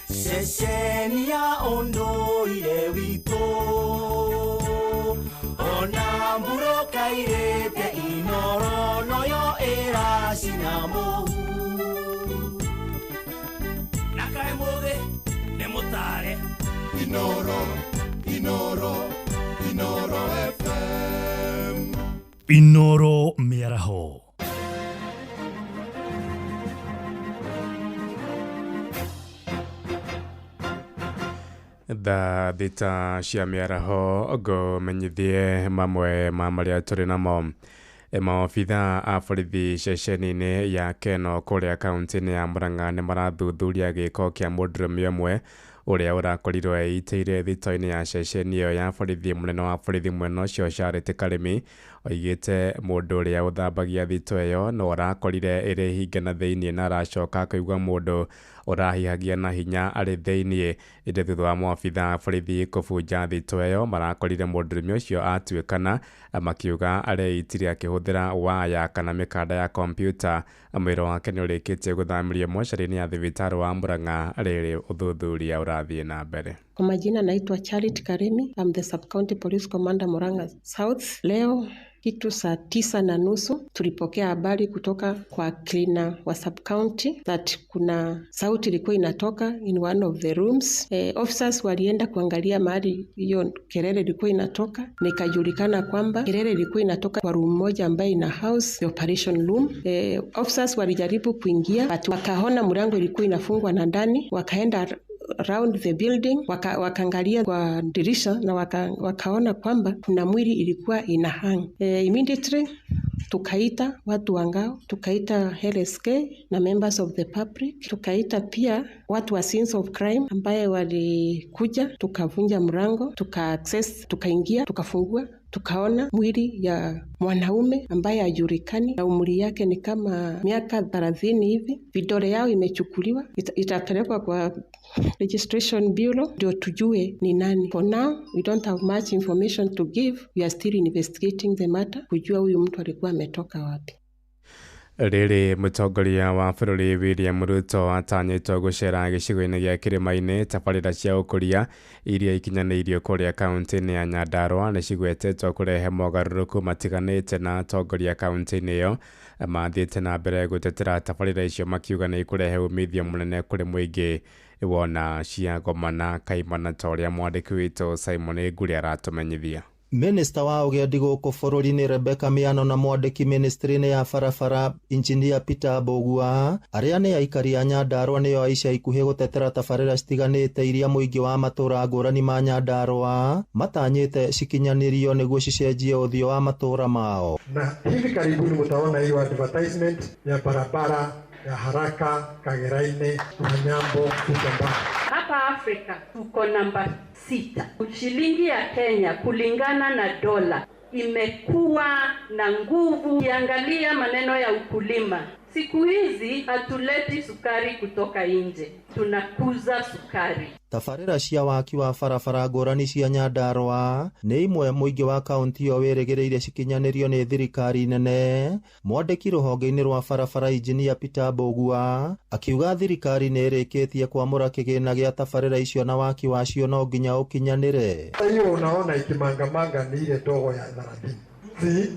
ceceni ya ũndũire witũ ona mburo kairĩte Inoro noyo ĩracina mũhu na kaĩ mũthĩ nĩ mũtare Inoro FM Inoro mĩaraho. Thaa thita cia mĩaraho ngũmenyithie mamwe ma marĩa tũrĩ namo. Maobitha a borithi ceceni-inĩ ya Keno kũrĩa kaunti-inĩ ya Murang'a nĩ marathuthuria gĩko kĩa mũndũrũme ũmwe ũrĩa ũrakorirwo eiteire thito-inĩ ya ceceni ĩyo ya borithi. Mũnene wa borithi mwena ũcio Charity Karimi oigĩte mũndũ ũrĩa ũthambagia thito ĩyo no ũrakorire ĩrĩ hinge na thĩiniĩ na aracoka kũigua mũndũ ũrahihagia na hinya arĩ thĩiniĩ. Ĩndĩ thutha wa maobitha a borithi kũbunja thito ĩyo marakorire mũndũrũme ũcio atuĩkana, makiuga areitire akĩhũthĩra waya kana mĩkanda ya kompyuta. Mwĩrĩ wake nĩ ũrĩkĩtie gũthamirio mocarĩ-inĩ ya thibitarĩ wa Murang'a rĩrĩ ũthuthuria ũrathiĩ na mbere. Kwa majina naitwa Charity Karimi. I'm the Sub-County Police Commander Murang'a South. Leo kitu saa 9:30 tulipokea habari kutoka kwa cleaner wa sub-county that kuna sauti ilikuwa inatoka in one of the rooms. Officers walienda kuangalia mahali hiyo kelele ilikuwa inatoka, na ikajulikana kwamba kelele ilikuwa inatoka kwa room moja ambayo ina house the operation room. Officers walijaribu kuingia but wakaona mlango ilikuwa inafungwa na ndani, wakaenda around the building wakaangalia kwa dirisha na wakaona kwamba kuna mwili ilikuwa ina hang. Immediately tukaita watu wa ngao, tukaita LSK na members of the public, tukaita pia watu wa scenes of crime ambaye walikuja, tukavunja mlango, tuka-access, tukaingia, tukafungua, tukaona mwili ya mwanaume ambaye hajulikani na umri yake ni kama miaka 30 hivi. Vidole yao imechukuliwa, itapelekwa kwa registration bureau ndio tujue ni nani. For now we don't have much information to give. We are still investigating the matter kujua huyu mtu alikuwa ametoka wapi. Rĩrĩ mũtongoria wa bũrũri William Ruto atanyĩtwo gũcera gĩcigo-inĩ gĩa kĩrĩma-inĩ. Tabarĩra cia ũkũria iria ikinyanĩirio kũrĩa kaunti-inĩ ya Nyandarua nĩ cigwetetwo kũrehe mogarũrũku matiganĩte, na atongoria kaunti-inĩ ĩyo mathiĩte na mbere gũtetera tabarĩra icio, makiuga nĩ ikũrehe umithio mũnene kũrĩ mũingĩ wona ciagomana kaimana ta ũrĩa mwandĩki witũ Simon Nguri aratũmenyithia. Minista wa ũgendi gũkũ bũrũri-inĩ Rebecca Miano na mwandĩki ministry-inĩ ya barabara Engineer Peter Bogua, arĩa nĩ aikari a Nyandarua nĩo aica ikuhĩ gũtetera tabarĩra citiganĩte iria mũingĩ wa matũra ngũrani ma Nyandarua matanyĩte cikinyanĩrio nĩguo cicenjie ũthiũ wa matũra mao. Na hivi karibuni mtaona hiyo advertisement ya barabara ya haraka Kagera-inĩ na Nyambo Kikamba. Hapa Afrika tuko namba 6. Shilingi ya Kenya kulingana na dola imekuwa na nguvu. Kiangalia maneno ya ukulima, siku hizi hatuleti sukari kutoka nje, tunakuza sukari. Tabarĩra cia waki wa barabara ngũrani cia Nyandarua nĩ imwe mũingĩ wa kaunti ĩyo wĩrĩgĩrĩire cikinyanĩrio nĩ thirikari nene. Mwandĩki rũhonge-inĩ rwa barabara Engineer Peter Bogua akiuga thirikari nĩ ĩrĩkĩtie kwamũra kĩgĩna gĩa tabarĩra icio na waki wacio no nginya ũkinyanĩre. Hiyo unaona ikimangamanga ni ile dogo ya 30.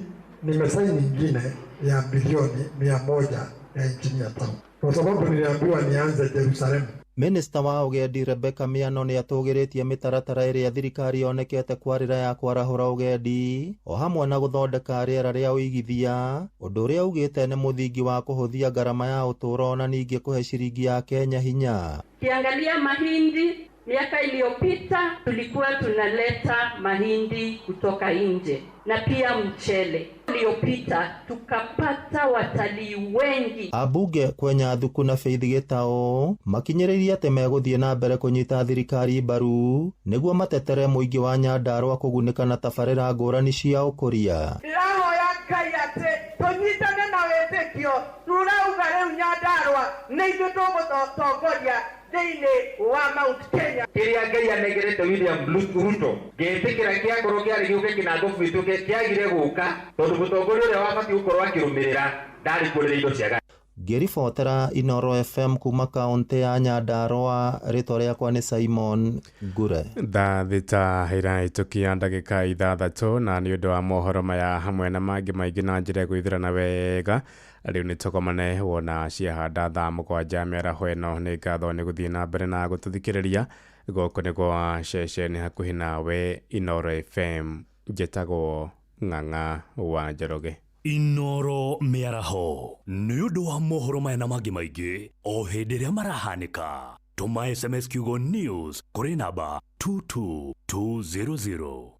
Nimesaini nyingine ya bilioni 100 ya Engineer Town kwa sababu niliambiwa nianze Jerusalem. Minista wa ũgendi Rebecca Miano nĩ atũgĩrĩtie mĩtaratara ĩrĩa thirikari yonekete kwarĩra ya kwarahũra ũgendi o hamwe na gũthondeka rĩera rĩa ũigithia, ũndũ ũrĩa augĩte nĩ mũthingi wa kũhũthia ngarama ya ũtũũro na ningĩ kũhe ciringi ya Kenya hinya. Kiangalia mahindi Miaka iliyopita tulikuwa tunaleta mahindi kutoka nje na pia mchele. Iliyopita tukapata watalii wengi. Abunge kwenya thuku na Faith Gitao makinyiriria ati meguthie na mbere kunyita thirikari mbaru niguo matetere muingi wa Nyandarua kugunĩka na tabarĩra ngũrani cia ũkũria. Ndĩrahoya Ngai atĩ tũnyitane na wĩtĩkio turauga rĩu Nyandarua nĩ ithuĩ tũgũtongoria thĩinĩ wa Mount Kenya. Kĩrĩa Ngai anengerete William Ruto gĩtĩkĩra kĩangũrũ kĩarĩ gĩũke kĩnangũbu itũ kĩagire gũka tondũ mũtongoria ũrĩa wabatiĩ gũkorwo akĩrũmĩrĩra ndarĩ kũrĩra indo cia Ngai. Ngĩribotera Inooro FM kuma kaunti ya Nyandarua, rĩtwa rĩakwa nĩ Simon Ngure. Thaa thita ĩrahĩtũkia ndagĩka 6 na nĩ ũndũ wa mohoro maya hamwe na mangĩ maingĩ na njĩra gwĩthirana wega. Rĩu nĩ tũkomane wona ciahanda thaa 7 mĩaraho ĩno. Nĩ ngatho nĩ gũthiĩ na mbere na gũtũthikĩrĩria gũkũ nĩ gwa ceceni hakuhĩ nawe Inooro FM. Njĩtagwo Ng'ang'a wa Njoroge. Inooro mĩaraho nĩ ũndũ wa mohoro maya na mangĩ maingĩ o hĩndĩ ĩrĩa marahanĩka. Tũma SMS kiugo news kũrĩ namba 22200.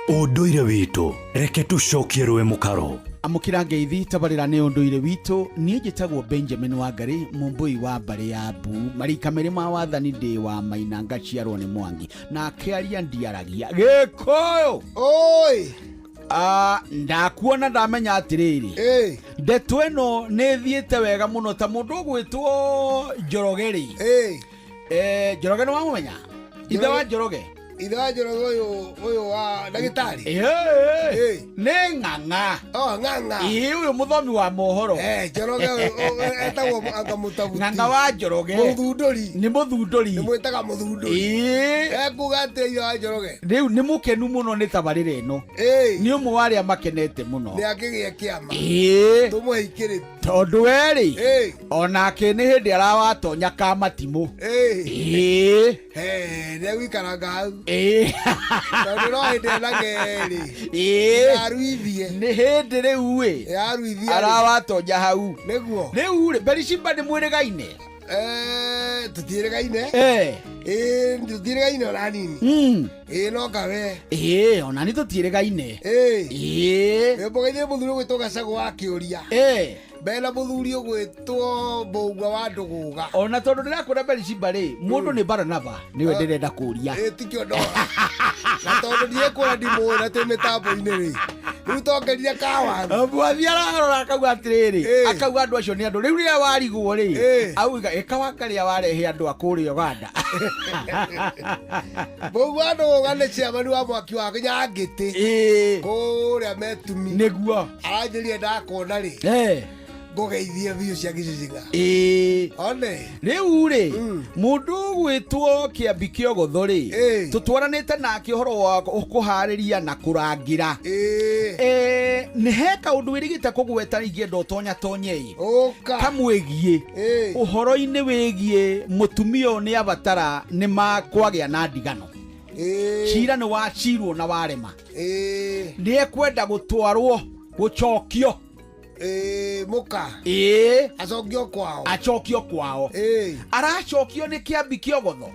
Ũndũire witũ reke tũcokie rwe mũkaro. Amũkĩra ngeithi tabarĩra nĩ ũndũire witũ. Niĩ njĩtagwo Benjamin Wangari, mũmbũi wa mbarĩ ya Mbu. Marika merĩ ma wathani ndĩ wa Maina ngaciarwo nĩ Mwangi na akĩaria ndiaragia Gĩkũyũ. Oi ndakuona ndamenya atĩrĩrĩ ndeto ĩno nĩ thiĩte wega mũno ta mũndũ ũgwĩtwo Njoroge. Njoroge nĩ wamũmenya? Ithe wa Njoroge. Ithe wa Njoroge ũyũ wa ndagĩtarĩ. Nĩ Ng'ang'a. Ng'ang'a. Ũyũ mũthomi wa mohoro. Njoroge etagwo anga mũtabuti. Ng'ang'a wa Njoroge. Mũthundũri. Nĩ mũthundũri. Nĩ mwĩtaga mũthundũri. Ekuga atĩ ithe wa Njoroge. Rĩu nĩ mũkenu mũno nĩ tabarĩra ĩno. Nĩ ũmwe wa arĩa makenete mũno. Nĩ akĩgĩa kĩama. Tũmũhe ikĩrĩ. Tondũ werĩ onake nĩ hĩndĩ arawatonya Kamatimũ. Nĩ gũikaranga hau. Tondũ no hĩndĩ ena kerĩ. Aruithie. Nĩ hĩndĩ rĩu aruithie arawatonya hau. Nĩguo. Rĩu Berishimba nĩ mwĩrĩgaine. Tũtiĩrĩgaine. Tũtiĩrĩgaine ona nini. No kawe. Ona nĩ tũtiĩrĩgaine. Mbũgaithie mũthuri ũgwĩtwo Gacagũ wa Kĩũria. Bena mũthuri ũgwĩtwo Mbũgua wa Ndũgũga. Ona tondũ ndĩrakũra Berishimba mũndũ nĩ Baranaba nĩwe ndĩrenda kũria. Tikio ndora. Na tondũ ndiĩkũra ndimũĩ na twĩ mĩtambo-inĩ rĩu tongerire kawa. Mwathi ararora akauga atĩrĩrĩ akauga andũ acio nĩ andũ. Rĩu rĩrĩa warigwo auga ĩkawanga rĩrĩa warehe andũ a kũrĩa Uganda. Mbũgua wa Ndũgũga nĩ ciamani wa mwaki wa Nyangĩtĩ kũrĩa Metumi. Nĩguo aranjĩrire ndakona ngũgeithie biũ cia Gĩcĩcĩga. One rĩu mũndũ ũgwĩtwo Kĩambi Kĩogotho tũtwaranĩte nake ũhoro wa kũharĩria na kũrangĩra. Nĩ he kaũndũ wĩrĩgĩte kũgweta ingĩenda ũtonyatonye kamwĩgiĩ ũhoro-inĩ wĩgiĩ mũtumia ũyũ nĩ abatara nĩ makwagĩa na ndigano. Cira nĩ wacirwo na warema. Nĩ ekwenda gũtwarwo gũcokio Muka. Acokio kwao. Aracokio nĩ Kĩambi Kĩogotho.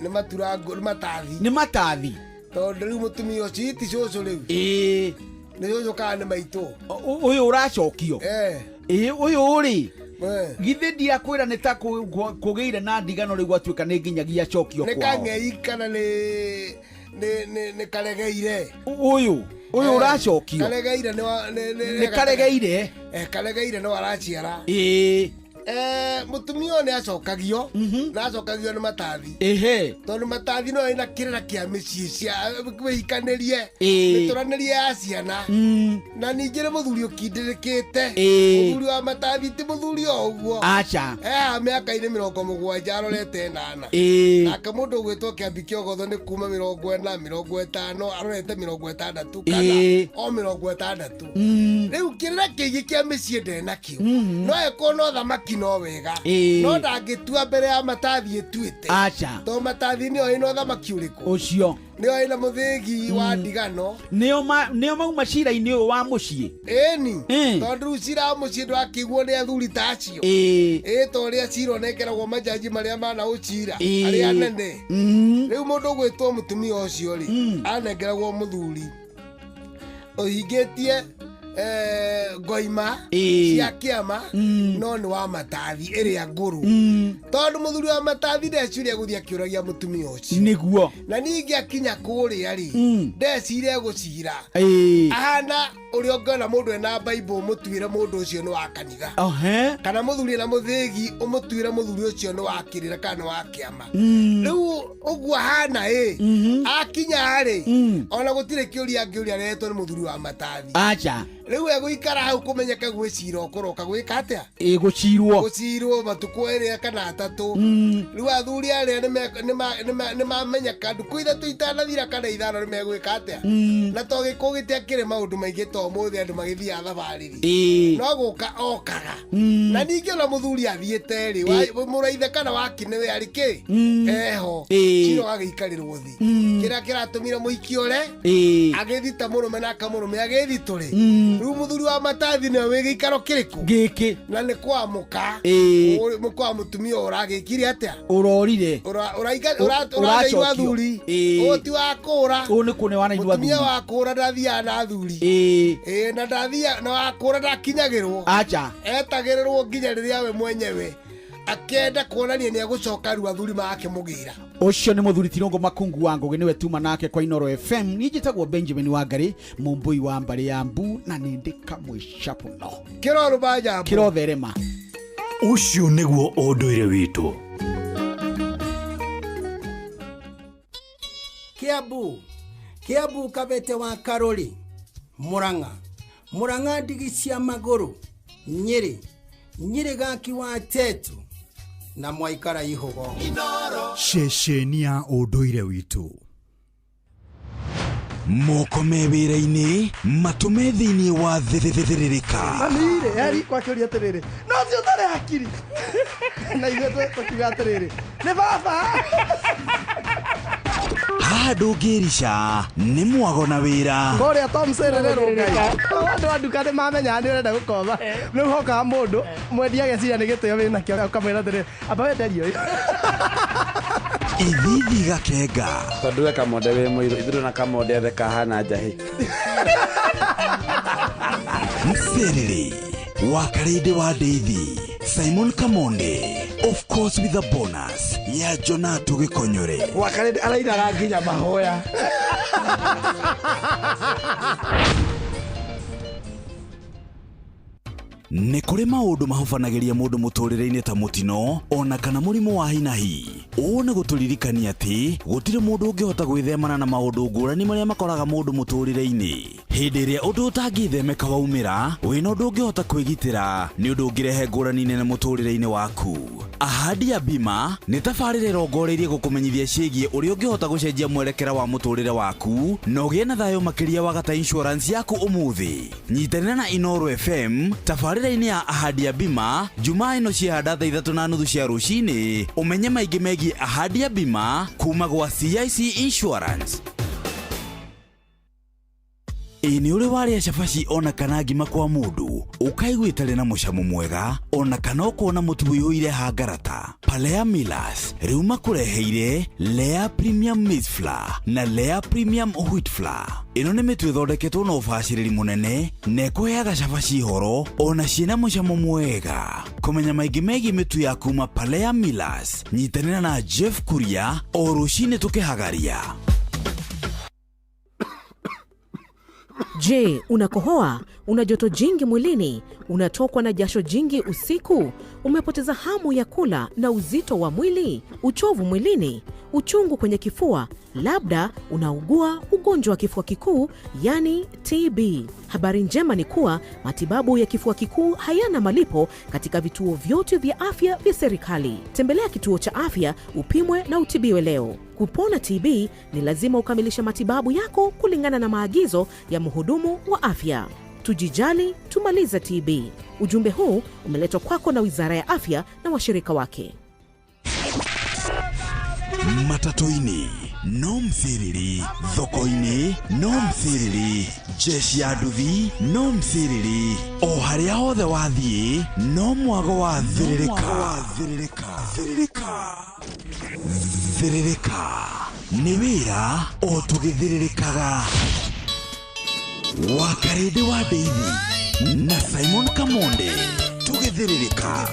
Nĩ maturango nĩ matathi. Nĩ matathi. Tondũ rĩu mũtumia ũcio ti cũcũ rĩu. Nĩ cũcũ kana nĩ maitũ. Ũyũ ũracokio. Ũyũ githĩ ndiakwĩra nĩ ta kũgĩire na ndigano rĩu gwatuĩka nĩ nginyagia acokio kwao. Nĩ kang'ei kana nĩ karegeire. Ũyũ ũracokio karegeire nĩ karegeire. Karegeire no araciara. mutumio ne acokagio na acokagio ni matathi tondu matathi no ina kirira kia micii cia wihikanirie nituranirie aciana na ningire muthuri ukindirikite muthuri wa matathi ti muthuri oguo acha miaka-ini 70 arorete 8 nake mundu gwitwo Kiambi Kiogotho ni kuma 40 50 arorete 60 kana o 60 riu kirira kiigi kia micii ndenakio no ekono thamaki no wega no ndangitua mbere ya matathi etuite acha to matathi nio ino thamaki uriku ucio nio ina muthigi wa ndigano nio mauma cira-ini uyu wa mucii eni tondu cira mucii ndwakiguo ni athuri ta acio to ria cira onekeragwo majaji maria mana ucira aria nene riu mundu gwitwo mutumia ucio ri anengeragwo muthuri uhingitie ngoima cia kiama no ni wa matathi iria nguru tondu muthuri wa matathi ndeciria guthia kiuragia mutumia ucio niguo na ningi akinya kuria ri ndeciria gucira ahana uri ongona mundu ena Bible mutuire mundu ucio ni wa kanitha kana muthuri na muthigi umutuire muthuri ucio ni wa kirira kana wa kiama riu uguo hana akinya ri ona gutire kiuria ngiuria retwo ni muthuri wa matathi acha riu eguikara hau kumenyeka gwicira ukoroka gwika atia gucirwo matuku eri kana 3 riu athuri aria ni mamenyeka nduku 3 itanathira kana 5 ni megwika atia na to gikugitia kire maundu maingi to muthi andu magithia thabariri no guka okaga na ningi ona muthuri athiete ri muraithe kana wakiniwe ari ki eho ciro agikarirwo thi kira kiratumire muikiore agithita murume na kamurume agithituri riu muthuri wa matathi ni we gikaro kiriku giki na ni kwamuka mukwa mutumia uragikire atia urorire uraigwa thuri uti wakura ni kune wanaigwa thuri mutumia wakura ndathia na thuri na ndathia na wakura ndakinyagirwo acha etagirirwo nginya riria we mwenyewe akenda kuonania ni agucoka ru athuri make mugira ucio ni muthuri Tirongo Makungu wa Ngugi niwe tuma nake kwa Inoro FM nijitagwo Benjamin Wangari mumbui wa mbari ya mbu na nindika mwishapu no kiroro baja kirotherema ucio niguo unduire witu Kiambu Kabete wa Karori Murang'a ndigi cia maguru Nyeri gaki wa Tetu na Mwaikara Ihogo ceceni ya unduire witu moko mewira-ini matume thiini wa thithiririka Amire ari kwa kiuria atiriri no cio tare akiri na ithe tukiuga atiriri ni baba haha ndũngĩrica nĩ mwago na wĩra koria Tom Sererero ngai andũ a nduka nĩ mamenya nĩ ũrenda gũkoma rĩu hokaga mũndũ mwendia ageciria nĩ gĩtĩo wĩna kĩo ũkamwĩra atĩrĩrĩ amba wenderio ithithi gakenga tondũ we kamonde wĩ mũirũ ithuĩ na kamonde ethe kahana njahĩ mserere wa karĩndĩ wa ndeithi Simon Kamonde of course with a bonus ya Jonato Gĩkonyore wa karĩndĩ arainaga nginya mahoya nĩ kũrĩ maũndũ mahobanagĩria mũndũ mũtũrĩre-inĩ ta mũtino ona kana mũrimũ wa hinahi ũũ nĩ gũtũririkania atĩ gũtirĩ mũndũ ũngĩhota gwĩthemana na maũndũ ngũrani marĩa makoraga mũndũ mũtũrĩre-inĩ hĩndĩ ĩrĩa ũndũ ũtangĩthemeka waumĩra wĩna ũndũ ũngĩhota kwĩgitĩra nĩ ũndũ ũngĩrehe ngũrani nene mũtũrĩre-inĩ waku Ahadi ya Bima nĩ tabarĩra ĩrongoreirie gũkũmenyithia ciĩgiĩ ũrĩa ũngĩhota gũcenjia mwerekera wa mũtũrĩre waku na ũgĩe na thayũ makĩria wa gata insurance yaku ũmũthĩ nyitanĩra na Inoro FM tabarĩra-inĩ ya Ahadi ya Bima Jumaa ĩno ciahanda 3:30 cia rũcinĩ ũmenye maingĩ megiĩ Ahadi ya Bima kuma gwa CIC Insurance. Ini ule warĩa cabaci ona kana ngima kwa mũndũ ũkaigua itarĩ na mũcamo mwega ona kana ũkona mũtu wĩihũire hangarata Palea Millers rĩu makũreheire Lea Premium Maize Flour na Lea Premium Wheat Flour. Ĩno nĩ mĩtu ĩthondeketwo na ũbacĩrĩri mũnene na ĩkũheaga cabaci horo ona ciĩna mũcamo mwega. Kũmenya maingĩ megiĩ mĩtu ya kuma Palea Millers nyitanĩra na Jeff Kuria o rũcinĩ tũkĩhagaria. Je, unakohoa? Una joto jingi mwilini? Unatokwa na jasho jingi usiku? Umepoteza hamu ya kula na uzito wa mwili? Uchovu mwilini? Uchungu kwenye kifua? Labda unaugua ugonjwa wa kifua kikuu, yani TB. Habari njema ni kuwa matibabu ya kifua kikuu hayana malipo katika vituo vyote vya afya vya serikali. Tembelea kituo cha afya upimwe na utibiwe leo. Kupona TB ni lazima ukamilishe matibabu yako kulingana na maagizo ya mhudumu wa afya. Tujijali, tumalize TB. Ujumbe huu umeletwa kwako na Wizara ya Afya na washirika wake. Matatoini no mthiriri, thoko-ini no mthiriri, jeshi ya nduthi no mthiriri, o haria hothe wathie no mwago wa thiririka. Thiririka ni wira o tugithiririkaga. Wakarede wa Daisy na Simon Kamonde, tugithiririka.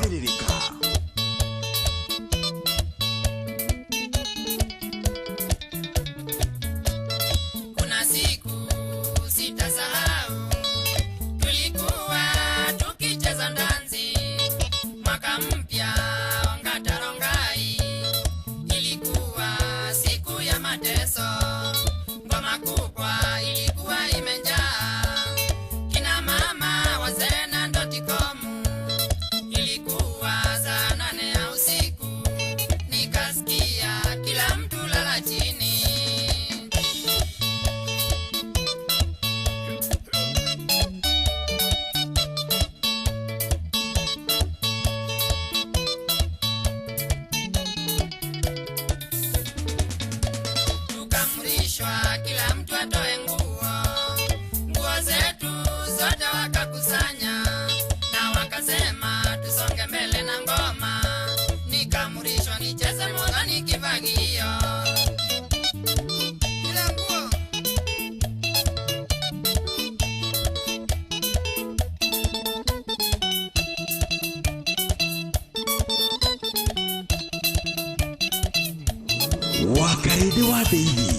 Wakarede wa Daisy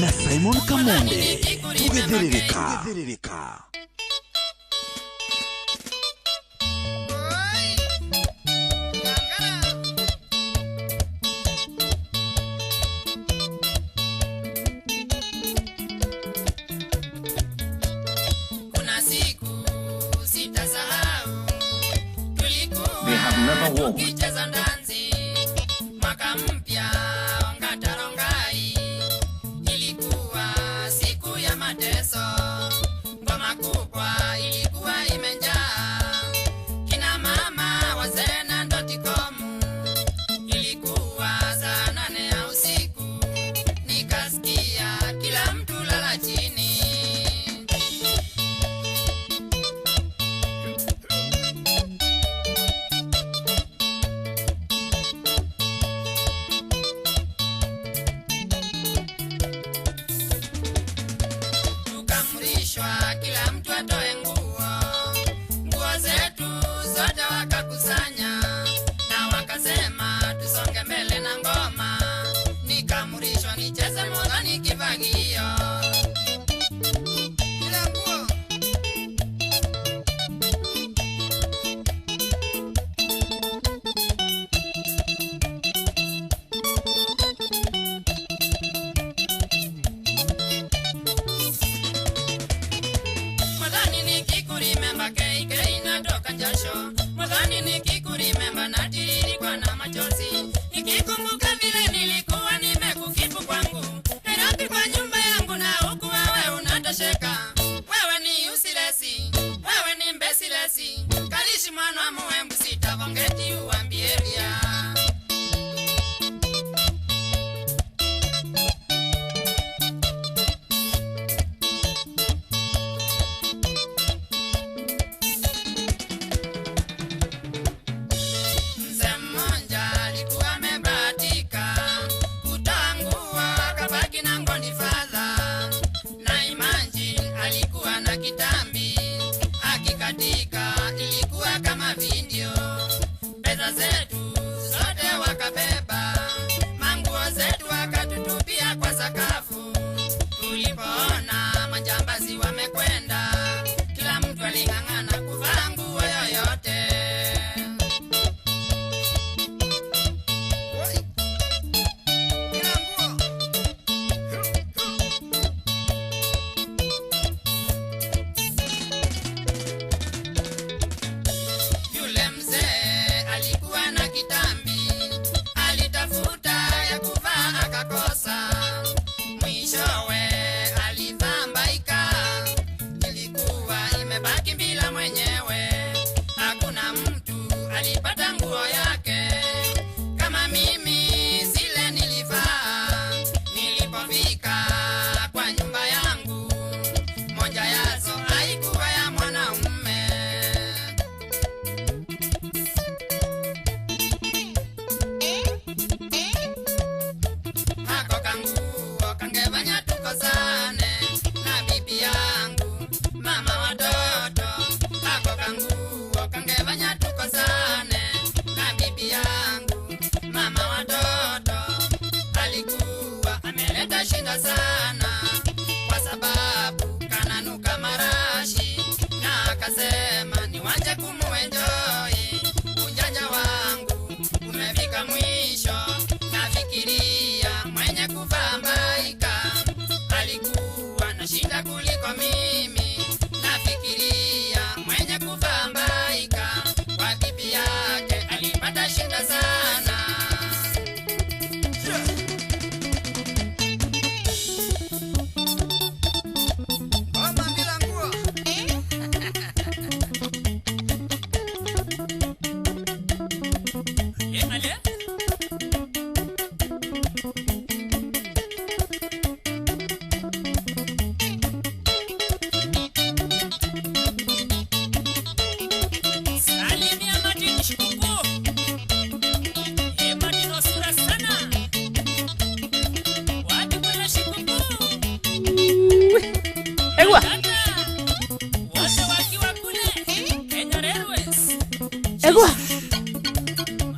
na Simon Kamonde, tugithiririka. They have never walked. alipata nguo yake kama mimi zile nilivaa. Nilipofika kwa nyumba yangu, moja yazo haikuwa ya mwanaume. Hako kanguo kangefanya tukosane na bibi yangu, mama watoto. Hako kanguo kangefanya tukosane na bibi yangu, mama watoto. Alikuwa ameleta shida sana kwa sababu kananuka marashi, na akasema niwache kumuenjoy. Ujanja wangu umefika mwisho, nafikiria mwenye kuvambaika alikuwa na shida kuliko mimi. Nafikiria mwenye kuvambaika kwa bibi yake alipata shida sana. Mama bila nguo. Ale? Salimia Martin Shikuku. Martin osura sana. Wapi kuna Shikuku? Egwa. Wote wakiwa kule Kenya Railways. Egwa.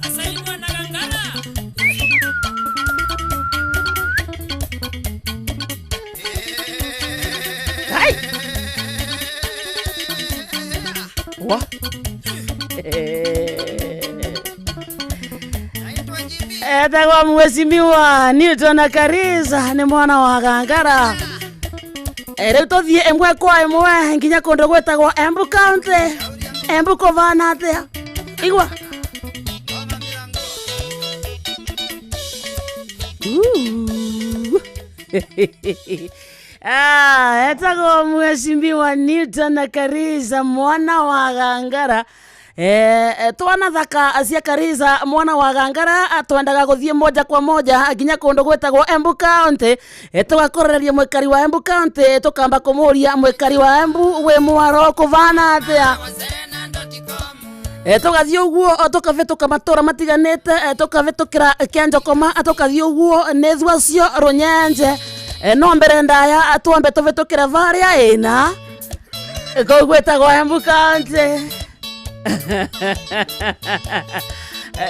Asalimu na Ngangara. Hai. Wa. Etagwa mheshimiwa Newton Kariza ni mwana wa Ngangara. Rĩu tũthiĩ ĩmwe kwa ĩmwe nginya kũndũ gwĩtagwo Embu County. Embu kũvana atĩa? Igua. Etagwo mheshimiwa Newton Kariza mwana wa Ngangara. Twana thaka cia Kariza mwana wa Ngangara twendaga guthie moja kwa moja nginya kũndũ gwĩtagwo Embu County. Tugakorereria mwikari wa Embu County tukamba kumuria mwikari wa Embu we mwaro kuvana atia. Tugathie uguo tukavituka matura matiganite tukavitukira Kĩanjokoma tukathie uguo nĩ thwacio Runyenje. No mbere ndaya twambe tuvitukire varia ina kũu gwĩtagwo Embu County.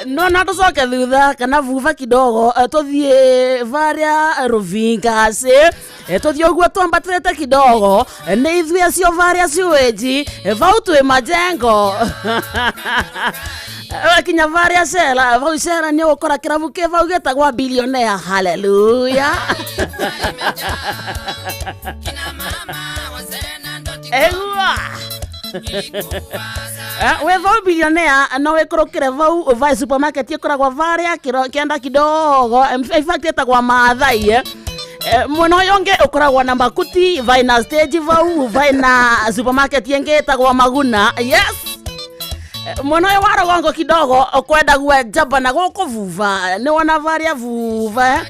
No na tucoke thutha kana vuva kidogo tuthie varia Ruvingasi tuthie uguo twambatĩte kidogo nĩ ithuĩ acio varia Sewage vau twĩ Majengo. Wakinya varia Cera vau Cera nĩ ũgũkora kĩrabu kĩ vau gĩtagwo Billionaire. Haleluya. Egua. We vau Billionaire no wĩkũrũkĩre vau vai supermarket ĩkoragwo varia kĩanda kidogo. In fact ĩtagwo Maathai. Mwena ũyũ ũngĩ ũkoragwo na Makuti, vai na stage vau, vai na supermarket ĩngĩ ĩtagwo Maguna. Yes. Mwena ũyũ wa rũgongo kidogo ũkwenda gwĩjamba na gũkũ vuva nĩ wona varia vuva.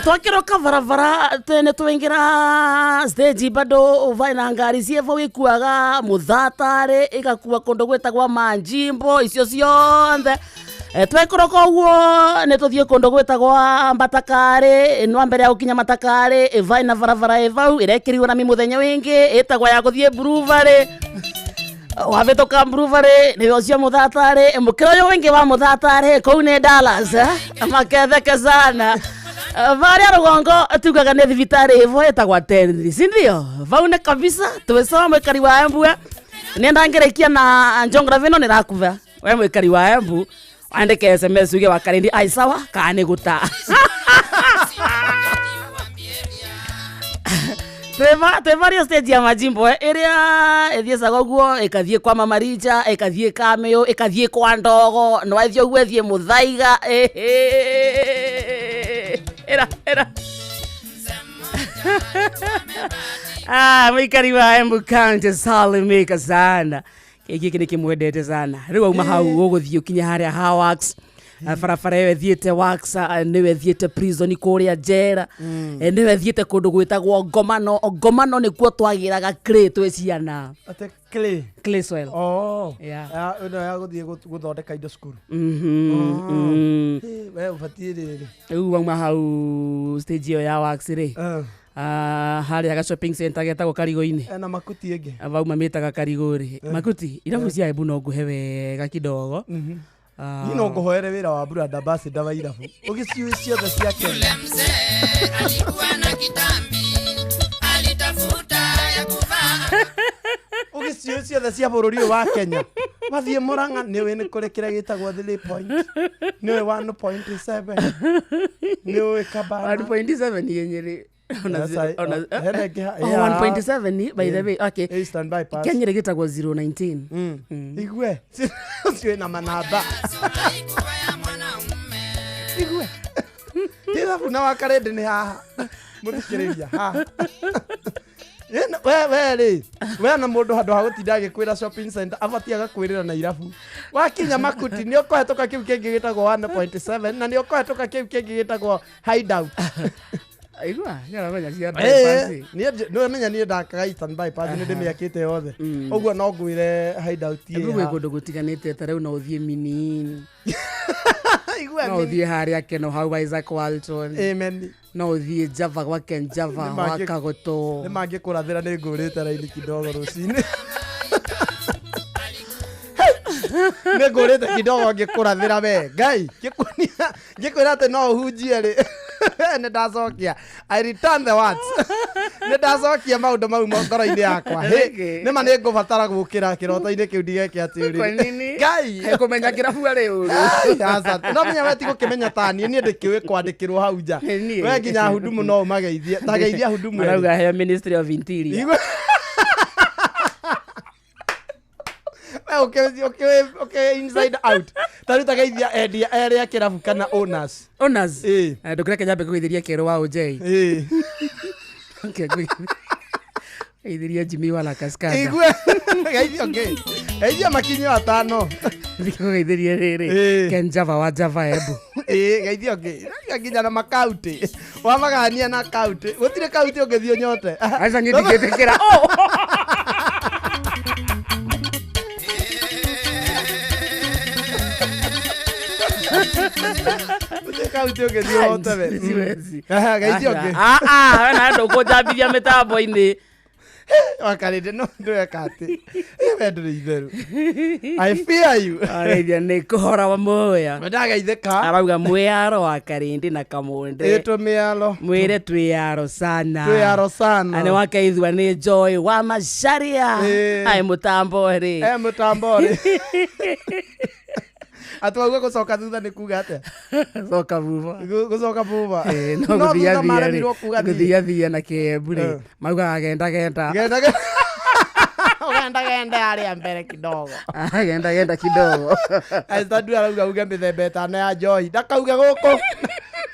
Twakiroka varavara nĩ twaingĩra stage bado vai na ngari cie vau ikuaga Muthatari igakua kũndũ gwĩtagwo Manjimbo icio ciothe. Twekũroka ũguo nĩ tũthiĩ kũndũ gwĩtagwo Mbatakari. No mbere ya gũkinya Mbatakari vai na varavara vau ĩrekĩrirwo na mũthenya wĩngĩ ĩtagwo ya gũthiĩ Brewery. Wavĩtũka Brewery nĩ ũcio Muthatari. Mũkĩra ũyũ wĩngĩ wa Muthatari kũu nĩ Dallas. Maketheke sana. Varia rũgongo tugaga nĩ thibitarĩ ĩvo ĩtagwo Tenri, si ndio? Vau nĩ kabisa twĩcoma mwĩkari wa Embu. Nĩ ndangĩrĩkia na Njong'ora vĩno nĩ rakuva. We mwĩkari wa Embu andike SMS uge wa Karindi ai sawa kana guta. Tevaria stage ya Majimbo area ethiaga guo ikathie kwa Mama Richa ikathie Kameo ikathie kwa Ndogo no athio guo ethie Muthaiga era Mwikari wa Embu County Salimika sana. Giki nikimwendete sana. Riu auma hau uguthii ukinya haria Hawax. Farafara yewe thiete Wax, niwe thiete prison kuria jera. Niwe thiete kundu gwitagwo Ngomano. Ngomano ni kuo twagiraga clay twe ciana. Ate clay. Clay soil. Oh. Yeah. Uno ya guthii guthondeka indo skuru. We ubatie riri. Riu auma hau stage ya Wax ri. Haria ga shopping center getagwo Karigo-ini. Na Makuti ege. Abauma metaga Karigori. Makuti irabu cia Embu no nguhe wega kidogo. Nino nguhoere wira wa brother basi dawa irabu. Ugiciu ciothe cia Kenya. Alikuwa na kitambi, alitafuta ya kuvaa. Ugiciu ciothe cia bururi wa Kenya. Mathie Murang'a niwe ni kurekera gitagwo 3 point. Niwe 1.7. Niwe Kabana 1.7 yenyeri. 1.7 by the way. Okay. Eastern bypass. Kenya gitagwo 019. Igwe. Sio na manaba. Igwe. Tira funa wakarede ni haha. Muthikiriria haha. We na mundu handu ha gutinda gikwira shopping center abatie agakwirira na irabu wakinya Makuti ni ukohetoka kiu kingi gitagwo 1.7 na ni ukohetoka kiu kingi gitagwo hideout. Igwa nyara menya cia bypass no menya ni ndakaga Eastern bypass ni ndimiakite yothe uguo no ngwire hideout ye ngwe kundu gutiganite tareu no uthie mini igwa no uthie haria Keno hau Isaac Walton amen no uthie Java kwa Ken Java wa Kagoto ni mangikurathira ni ngurite raini kidogo rucini ne ngurite kidogo ngikurathira we ngai ngikwira ate no uhunjie ri ne ndacokia I return the words ne ndacokia maundu mau ngoro-ini yakwa ni ma ni ngubatara gukira kiroto-ini kiu ndigeke atiri ngai hekumenya kirabu ari uru asa no menya weti gukimenya tani ni ndikiwe kwandikirwo hau nja we nginya hudumu no umageithie tageithia hudumu arauga he Ministry of Interior okay inside out taruta geithia endia area kirabu kana owners ndukireke nyambe kugeithiria kero wa OJ okay kugeithiria Jimmy wala Kaskada igwe geithia geithia makinyo atano kugeithiria riri Ken Java wa Java Embu geithia nginya na makauti wamagania na kauti gutire kauti ungithio nyote aca ngitikira kauti ungithio hote we geithia na ndo kujambithia mitambo-ini wakarite no ndwekati wendere itheru I fear you areithia ni kuhora wa moya ndageithika arauga mwiyaro wa Karindi na Kamunde eto miyalo mwire twiyaro sana ane wakaithwa ni Joy wa Macharia ai mutambori mutambori atwaga gucoka thutha ni kuga ate gucoka buba no guthia na Kiembu ri mauga agenda aria mbere kidogo agenda kidogo aistadu arauga uge mithemba etano ya Joy ndakauge guku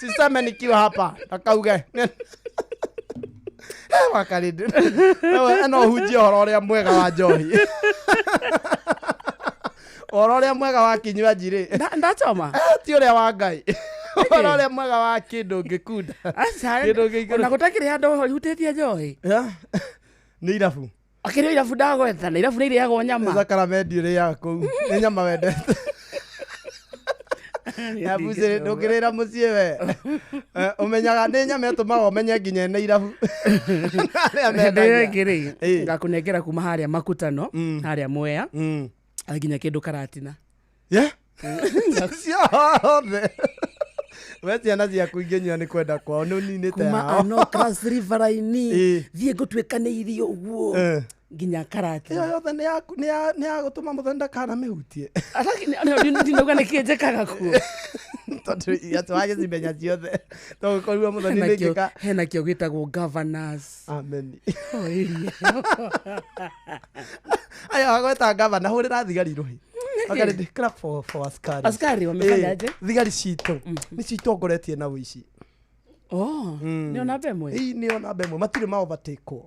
siseme nikiwa hapa ndakauge wakarinde no hujie horo uria mwega wa Joy ororia mwega wa kinywaji ri ndachoma ti uria wa Ngai ororia mwega wa kindu ngikunda kindu ngikunda na gutakiri andu hutethia Joy ni irabu akiri irabu ndagweta na irabu ni iriagwo nyama Sacramento iri yako ni nyama wendete ya buzire ndukirira mucie we umenyaga ni nyama etumaga umenye nginya ni irabu ngiri ngakunengera kuma haria Makutano haria Mwea aginya kindu Karatina ciothe we ciana ciaku ingĩnyua nĩ kwenda kwao nĩ ũninĩte yao no Cross River-ini thiĩ ngũtuĩkanĩirie ũguo nginya Karatina ĩyo yothe nĩ ya gũtũma mũthoni ndakanamĩhutie ndinauga nĩkĩ njĩkaga kuo tondũ wagĩcimenya ciothe togũkorwo mũthoni nĩngĩka hena kĩo gĩtagwo governors amen aya wagweta governor hũrĩra thigari rũhi agarinde clap for askari wamefanyaje thigari citũ nĩ citongoretie na ũici nĩ ona bemwe nĩ ona bemwe matirĩ ma overtake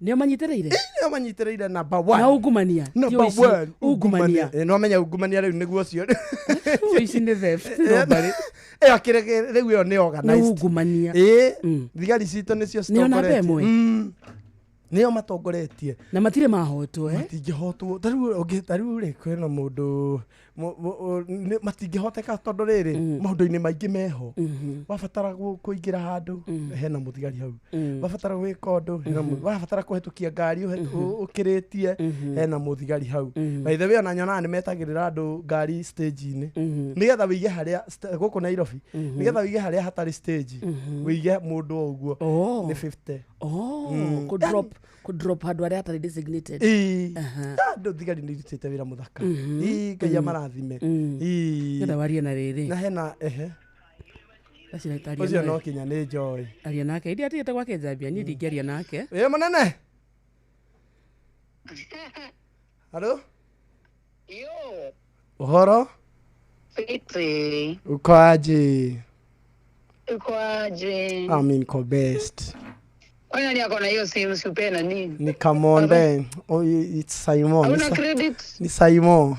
Nio manyitereire nio manyitereire number 1 na ungumania number 1 ungumania no menya ungumania riu niguo cio ici ni theft robbery akirege riu yo ni organized ungumania thigari cito nicio citokoretie nio matongoretie na matire mahotwo matingihotwo tariu ri kwena mundu matingihoteka tondu riri maundu-ini maingi meho wabatara kuingira handu hena muthigari hau wabatara gwika undu wabatara kuhetukia ngari ukiritie hena muthigari hau by the way ona nyona ni metagirira andu ngari stage-ini nigetha wige haria guku Nairobi nigetha wige haria hatari stage wige mundu uguo ni 50 ku drop handu haria hatari designated andu thigari ni rutite wira muthaka ngai amarathime ngetha warie na riri na hena ucio no kinya ni Joy aria nake ndi atigite gwake Njambia ni ndingeria nake munene halo uhoro Fiti. ukoaje Niko best. Kwani yako na hiyo simu supena nini? Ni Kamonde. Oh, it's Simon. Hauna credit? Ni Simon.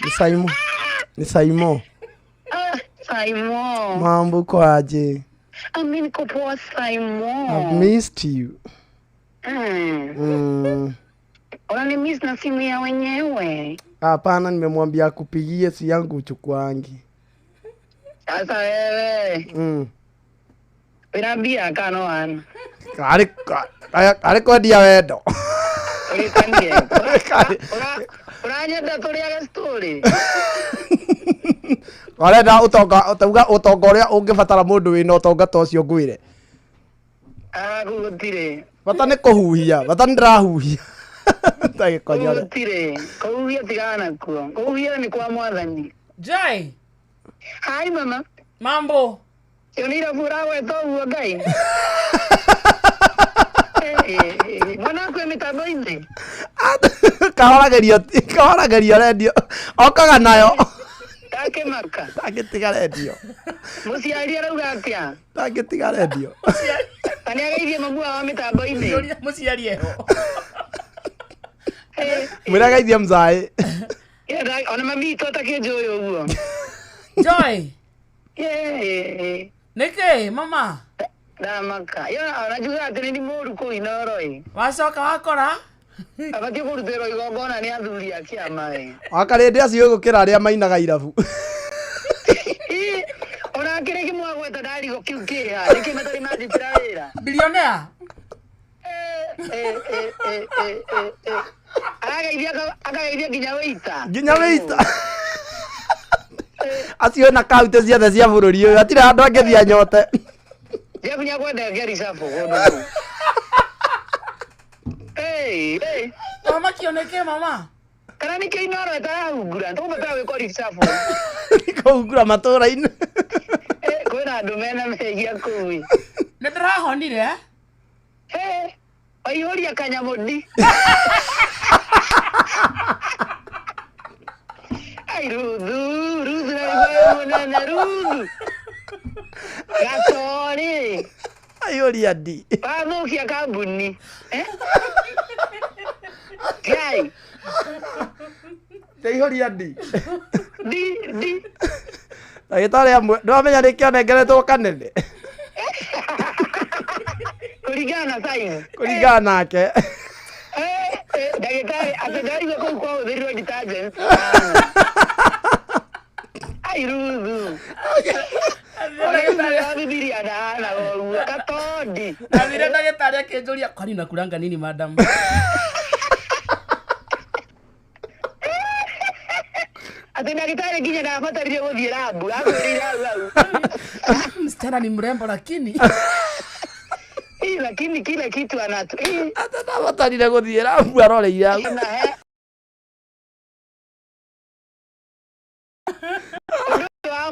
Ni Simon. Simon. Mambo kwaje? Mimi niko poa Simon. I've missed you. Unani miss na simu ya wenyewe? Hapana, nimemwambia kupigie si yangu uchukwangi. Sasa wewe. Birabia kano ana. Kare kwa dia wedo. Ulikandie. Uranyenda tuliaga story. Arenda utonga uria ungibatara mundu wina utonga ta ucio ngwire. Gutire. Bata ni kuhuhia, bata ndirahuhia. Tage konyora. Gutire. Kuhuhia tigana kuo. Kuhuhia ni kwa mwathani. Joy. Hi mama. Mambo. Yonira furawe to ugai. Mwana kwa mitambo inde. Kahora radio. Okaga nayo. Take maka. Agitiga radio. Musiari arauga atia. Agitiga radio. Ani agaithie mabua wa mitambo inde. Musiari eho. Mwira gaithia mzai. Ona mami to take Joy uguo. Joy. Yeah. Neke mama. Damaka. Yo anajua ati ni moru ko inoroi. Wacoka wakora? Abati kurutero igongona ni athuri akiama Akarende acio gukira aria mainaga irabu. Ona kireki mwagweta ndari go kiu kiha. Niki matari majitira wira. Billionaire. Agaithia nginya weita. Nginya weita. Acio na kaunti ciothe cia bururi uyu atira andu angithia nyote. Ya kunya kwenda gari sapo gondo. Mama kioneke mama. Kana niki inoro etahungura. Ntobata we kori sapo. Kuhungura matura-ini. Kwina andu mena megia kuwi. Ndirahonire Oihoria kanyamudi. Ai rudu na rudu. Gatori. Aioria di. Panukia kambuni. Kai. Aioria di. Di. Agitari amwe ndamenya rikio nengeretwo kanene. Kurigana sai. Kurigana nake. Dagitari atadari ko ko dhiro detergent. Ai rudu. Dagitari ana katodi. Avira dagitari akenjuria kwani nakuranga nini madam? Ati dagitari kinya na fatari guthie rabu, akwirira au. Msichana ni mrembo lakini lakini kila kitu anato. Hata na fatari guthie rabu aroreira au.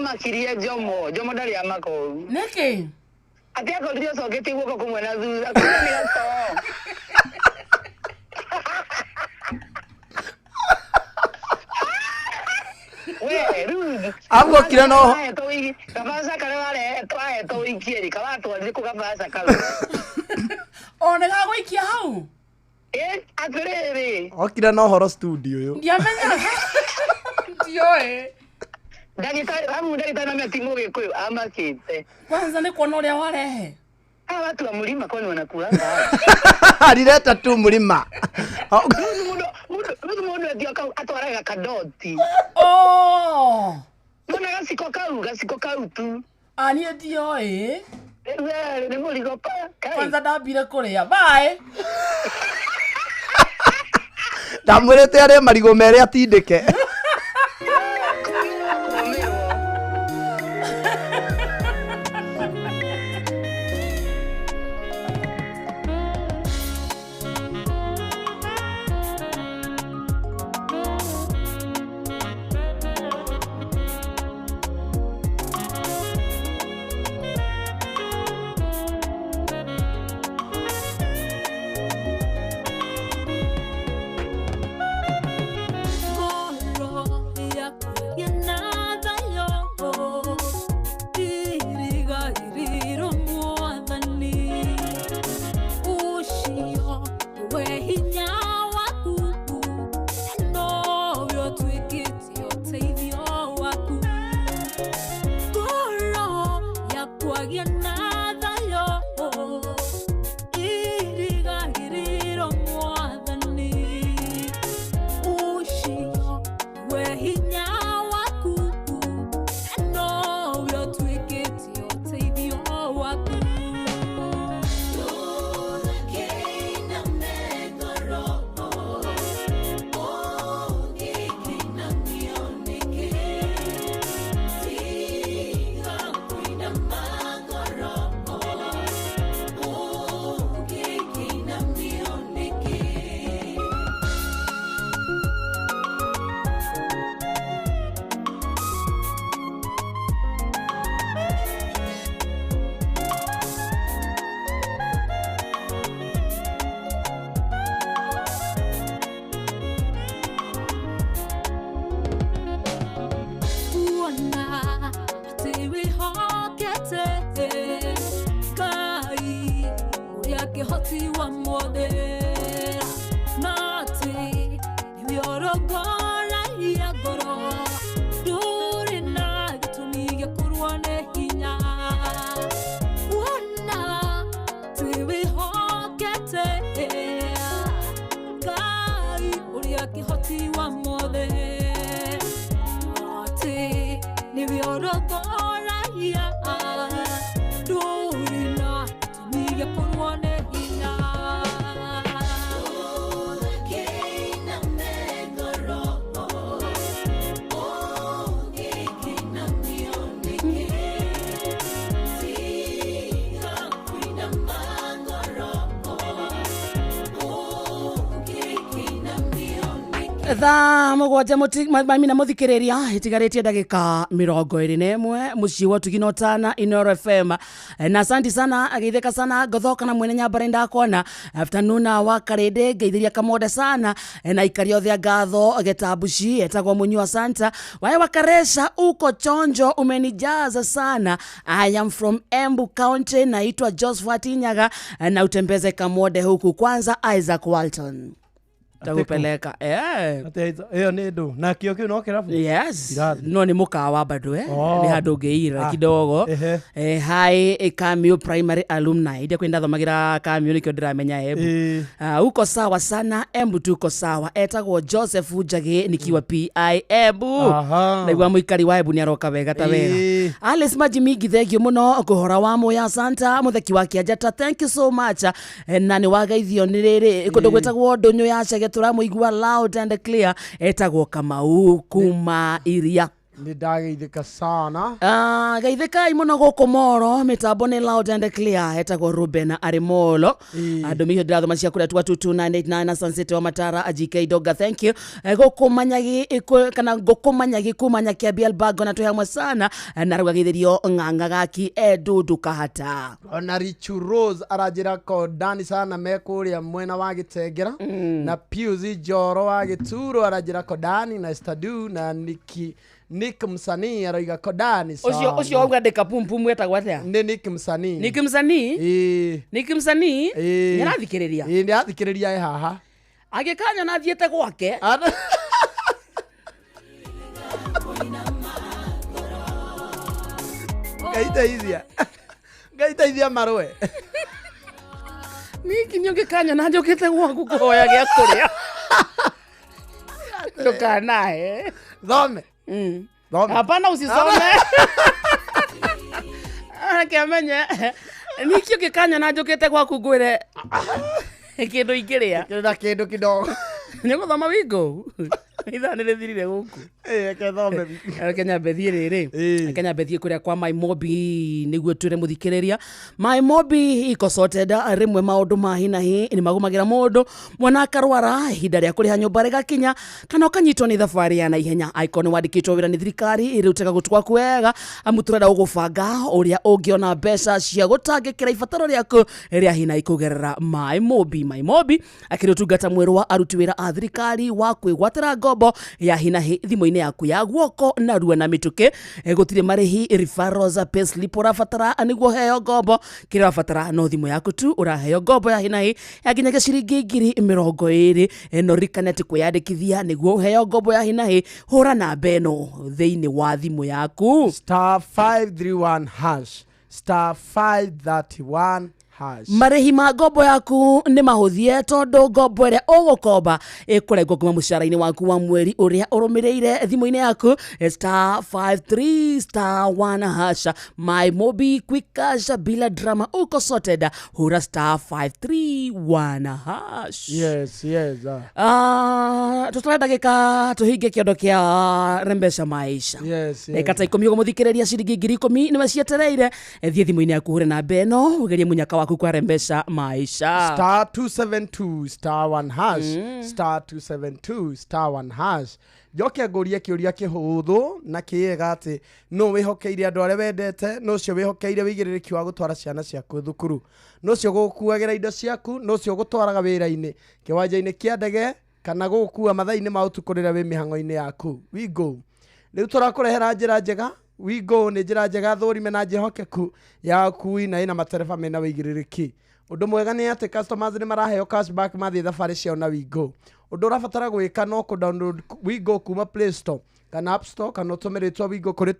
Makiria jomo ndari amako. Niki? Ati akorio soketi guko kumwe na thutha. Kwani gato. We, rude. Abo kira no. Kabasa kale wale twae to ikieri kabato wali ku kabasa kale. Onega gũikia hau. Atĩrĩrĩ. Okira no horo studio yo. Ndiamenya. Ndioe. Ndagĩtarĩ na metimu Gĩkũyũ amakĩte. Kwanza nĩ kuona ũrĩa warehe. Watu wa mlima kwani wanakula? Alileta tu mlima. Mundu ndio atwaraga kadoti. Oh! Mbona gasiko kau tu. Ani ndio Ni muligo pa. Kwanza ndambire kũrĩa. Bye. Ndamwĩrĩte arĩa marigo mere atindĩke. Tha mugwanja mamina muthikiriria itigarĩtie ndagĩka 21 muciĩ wa Tugino Tana Inoro FM na asante sana ageitheka sana gothoka na mwene nyambara ndakona afternoon wa karede geithiria kamoda sana na ikario thia gatho getambuci etagwo Munyua Santa wae wakaresha uko chonjo umenijaza sana. I am from Embu County, naitwa Josephat Nyaga na utembeze kamode huku kwanza Isaac Walton takupeleka hiyo ni ndo na kio kio no kirafu. Yes, no ni mukawa bado ni handu ngeira kidogo hai Kamio Primary Alumni ndia kwenda thomagira Kamio nikio ndiramenya Embu uko sawa sana. Embu tuko sawa. Etagwo Joseph Njagi nikiwa PI Embu na igwa muikari wa Embu ni aroka wega ta wega. Alice Majimigi thegio muno kuhora wa Munyua Santa mutheki wa Kianjata, thank you so much na ni wagaithio ni riri kundu gwetagwo ndunyu ya Chege turamuigua loud and clear etagwo Kamau kuma Iria. Nidageithika sana. Geithika imuno goko moro mitambo ni loud and clear etagwo Ruben Arimolo. Andu miho ndirathoma cia kuria 22989 na Sunset wa Matara ajike Doga, thank you. Goko manyagi kana goko manyagi kumanya kia Bielbago na tuhamwe sana na rugagithirio nganga gaki Edudu Kahata. Na Richu Rose arajira ko Dani sana mekuria mwena wa Gitengera na Piuzi Joro wa Gituro arajira ko Dani na Stadu na Niki Nick Msanii aroiga kodani Ucio wauga ndeka pum pum wetagwo atia? Ni Nick Msanii. Nick Msanii? Nick Msanii? Nĩrathikĩrĩria. Nĩrathikĩrĩria haha. Agĩkanya na thiĩte gwake. Ngaiteithia marwe. Niki nyongekanya na njokete gwaku kuhoya gĩa kũrĩa. Ndukanae. Thome. Hapana usisome. Amenye. Niki ngikanya na njokete gwaku ngwĩre kĩndũ ingĩrĩa. Na kĩndũ kidogo. Nĩgũthoma wingo. Itha nĩrĩthirire gũkũ. Reke thome. Kenya bethi rĩrĩ. Kenya bethi kũrĩa kwa My Mobi nĩguo twĩre mũthikĩrĩria. My Mobi iko sorted rĩmwe maũndũ ma hi na hi nĩ magũmagĩra mũndũ mwana akarwara ihinda rĩa kũrĩha nyũmba rĩgakinya kana ũkanyitwo nĩ thabarĩ ya naihenya. Icon wandĩkĩtwo wĩra nĩ thirikari ĩrĩutaga gũtwaku wega amũtũrenda ũgũbanga ũrĩa ũngĩona mbeca cia gũtangĩkĩra ibataro rĩaku rĩa hi na ikũgerera My Mobi. My Mobi akĩrĩ ũtungata mwerũ wa aruti wĩra a thirikari wa kwĩgwatĩra ngombo ya hi na hi thimũ-inĩ yaku ya guoko na rua na mĩtũkĩ. Gũtirĩ marĩhi referrals payslip ũrabatara nĩguo heo ngombo. Kĩrĩa ũrabatara no thimũ yaku tu ũraheo ngombo ya hi na hi ya nginyagia ciringi 20,000. No rikaneti kwĩyandĩkithia nĩguo heo ngombo ya hi na hi. Hũra namba ĩno thĩinĩ wa thimũ yaku *531# *531#. Marĩhi ma ngombo yaku nĩ mahũthie tondũ ngombo ĩrĩa ũgũkomba ĩkũrengwo kuma mũcara-inĩ waku wa mweri ũrĩa ũrũmĩrĩire thimũ-inĩ yaku *53*1#. My Mobi quick cash bila drama uko sorted. Hura *531#. Yes. Tutara ndagĩka tũhinge kĩondo kĩa Rembesha Maisha. Ndagĩka ta 10 mũthikĩrĩria ciringi 10,000 nĩwe cietereire. Thiĩ thimũ-inĩ yaku hũre namba ĩno ũgerie mũnyaka waku kwa Rembesha Maisha. *272*1#. *272*1#. Njoke ngũrie kĩũria kĩhũthũ na kĩega atĩ no wĩhokeire andũ arĩa wendete, no cio wĩhokeire wĩigĩrĩrĩki wa gũtwara ciana ciaku thukuru, no cio gũkuagĩra indo ciaku, no cio gũtwaraga wĩra-inĩ kĩwanja-inĩ kĩa ndege kana gũkua mathaa-inĩ ma ũtukũ rĩrĩa wĩ mĩhang'o-inĩ yaku. Wingo rĩu tũrakũrehera njĩra njega. Wingo nĩ njĩra njega thũrime na njĩhokeku ya ũkui na ĩna matereba mena wĩigĩrĩrĩki. Ũndũ mwega nĩ atĩ customers nĩ maraheo cashback mathiĩ thabarĩ ciao na Wingo. Ũndũ ũrabatara gwĩka no kũ-download Wingo kuma Play Store kana App Store kana ũtũmĩrĩtwo Wingo kũrĩ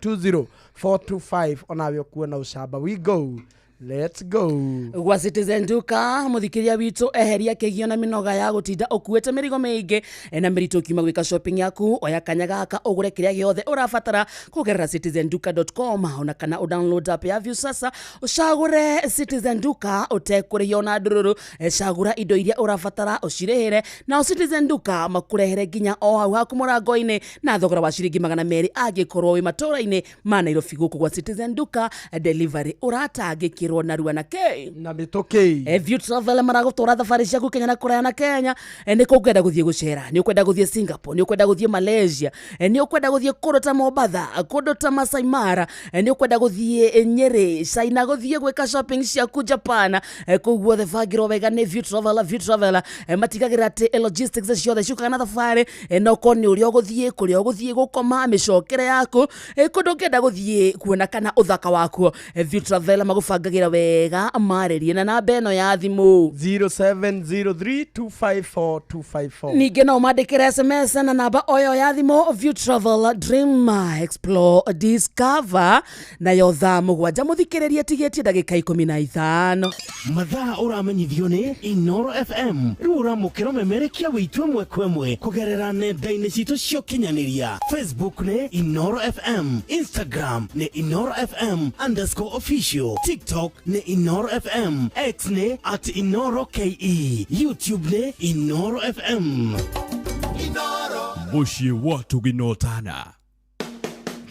20425 onawe ũkuona ũcamba. Wingo, let's go. Gwa Citizen Duka mũthikĩria witũ eheria kĩgio na mĩnoga ya gũtinda ũkuĩte mĩrigo mĩingĩ na mĩritũ kiuma gwĩka shopping yaku. Oya kanya gaka ũgũre kĩrĩa gĩothe ũrabatara kũgerera citizenduka.com ona kana ũdownload app ya Viusasa ũcagũre Citizen Duka ũtekũrĩhio na ndũrũrũ. Cagũra indo iria ũrabatara ũcirĩhĩre na Citizen Duka makũrehere nginya o hau haku mũrango-inĩ na thogora wa ciringi 200 angĩkorwo wĩ matũũra-inĩ ma Nairobi. Gũkũ gwa Citizen Duka delivery ũratangĩkĩrwo na rua na ke na mĩtũkĩ. View Travel maragũtwara thabarĩ ciaku Kenya na kũraya na Kenya. Nĩ kũ ũkwenda gũthiĩ gũcera, nĩ ũkwenda gũthiĩ Singapore, nĩ ũkwenda gũthiĩ Malaysia, nĩ ũkwenda gũthiĩ kũndũ ta Mombasa, kũndũ ta Masai Mara, nĩ ũkwenda gũthiĩ Nyeri, China, gũthiĩ gwĩka shopping ciaku Japan. Kũu guothe bangĩrwo wega nĩ View Travel. Matigagĩrĩra atĩ logistics ciothe ciũkaga na thabarĩ. No ko nĩ ũrĩa ũgũthiĩ, kũrĩa ũgũthiĩ gũkoma, mĩcokere yaku, kũndũ ũngĩenda gũthiĩ kuona kana ũthaka waku. View Travel magũbangagira wega marĩrie na namba ĩno ya thimũ 0703254254. Ningĩ no mandĩkĩre SMS na namba oyo ya thimũ. View Travel, dream, explore, discover. Nayo thaa 7 mũthikĩrĩria tigĩtie ndagĩka 15. Mathaa ũramenyithio nĩ Inoro FM. Rĩu ũramũkĩra ũmemerekia wĩitu ĩmwe kwa ĩmwe kũgerera nenda-inĩ citũ cia ũkinyanĩria. Facebook nĩ Inoro FM, Instagram nĩ Inoro FM_official, TikTok nĩ Inoro FM, X nĩ @InoroKE, YouTube nĩ Inoro FM. Mũciĩ watu ginotana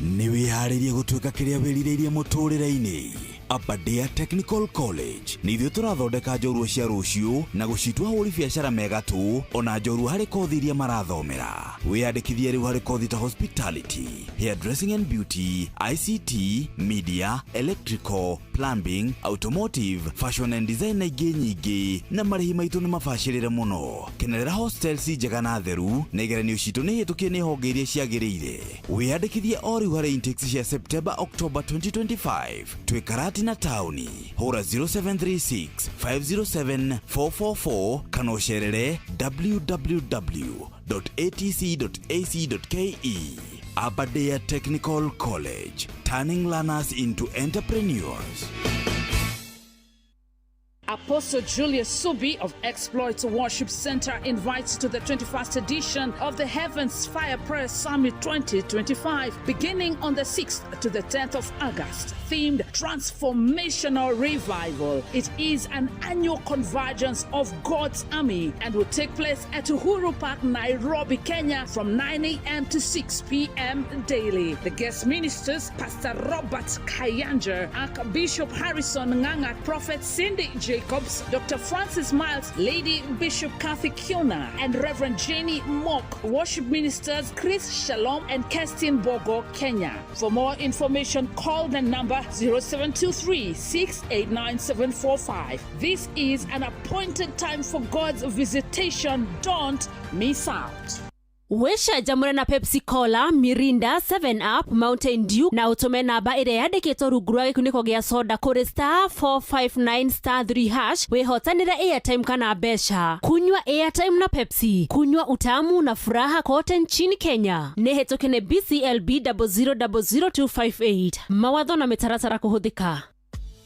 nĩ wĩharĩrie gũtuĩka kĩrĩa wĩrirĩirie mũtũrĩre-inĩ. Aberdare Technical College nĩ ithuĩ tũrathondeka njorua cia rũciũ na gũcitua ahũri biacara mega tu, ona njorua harĩ kothi iria marathomera. Wĩyandĩkithie rĩu harĩ kothi ta hospitality, hairdressing and beauty, ICT, media, electrical, plumbing, automotive, fashion and design na ingĩ nyingĩ, na marĩhi maitũ nĩ mabacĩrĩre mũno. Kenerera hostels njega na theru, na igeranio citũ nĩ hĩtũkie nĩ honge iria ciagĩrĩire. Wĩyandĩkithie o rĩu harĩ intakes cia September October 2025. Twĩ Karatina taũni. Hũra 0736 507 444 kana ũcerere www.atc.ac.ke. Aberdare Technical College, turning learners into entrepreneurs. Apostle Julius Subi of Exploits Worship Center invites to the 21st edition of the Heavens Fire Prayer Summit 2025, beginning on the 6th to the 10th of August, themed Transformational Revival. It is an annual convergence of God's army and will take place at Uhuru Park, Nairobi, Kenya from 9 a.m. to 6 p.m. daily. The guest ministers, Pastor Robert Kayanja, Archbishop Harrison Nganga, Prophet Cindy Jacobs, Dr. Francis Miles, Lady Bishop Kathy Kiona, and Reverend Jenny Mock, worship ministers Chris Shalom and Kestin Bogo, Kenya. For more information, call the number 0723-689-745. This is an appointed time for God's visitation. Don't miss out. Wesha jamura na Pepsi Cola, Mirinda, 7-Up, Mountain Dew na utume namba ire yandikitwo rungu rwa gikuniko gia soda kuri *459*3# wehotanira airtime kana besha. Kunywa airtime na Pepsi, kunywa utamu na furaha kote nchini Kenya. Nehetokene BCLB 0000258. Mawatho na mitaratara kuhuthika.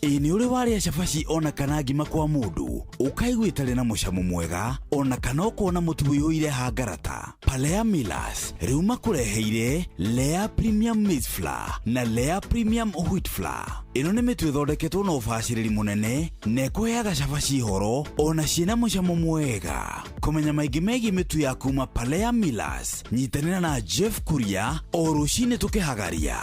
Ni ule warĩa cabaci ona kana ngima kwa mũndũ ũkaigua itarĩ na mũcamo mwega ona kana ũkona mũtu wĩihũire hangarata. Palea Millers rĩu makũreheire Lea Premium Maize Flour na Lea Premium Wheat Flour. Ĩno nĩ mĩtu ĩthondeketwo na ũbacĩrĩri mũnene na ĩkũheaga cabaci horo ona ciĩna mũcamo mwega. Kũmenya maingĩ megiĩ mĩtu ya kuma Palea Millers, nyitanĩra na Jeff Kuria o rũcinĩ tũkĩhagaria.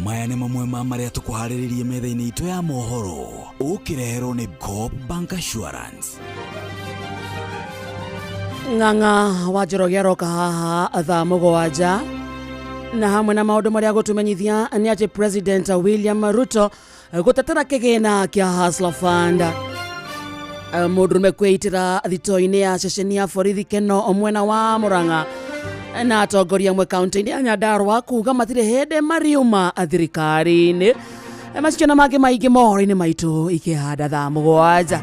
Maya nĩ mamwe ma marĩa tũkũharĩrĩirie metha-inĩ itũ ya mohoro. Ũkĩreherwo nĩ Coop Bank Assurance. Ng'ang'a wa Njoroge aroka haha thaa mũgwanja na hamwe na maũndũ marĩa gũtũmenyithia nĩ atĩ President William Ruto gũtetera kĩgĩna kĩa Hustler Fund. Mũndũrũme kwĩitĩra thito-inĩ ya ceceni ya borithi Keno mwena wa Murang'a na atongoria amwe kaunti-inĩ ya Nyandarua kuga matirĩ hĩndĩ mariuma thirikari-inĩ. Macio na mangĩ maingĩ mohoro-inĩ maitũ ikĩhanda thaa mũgwanja.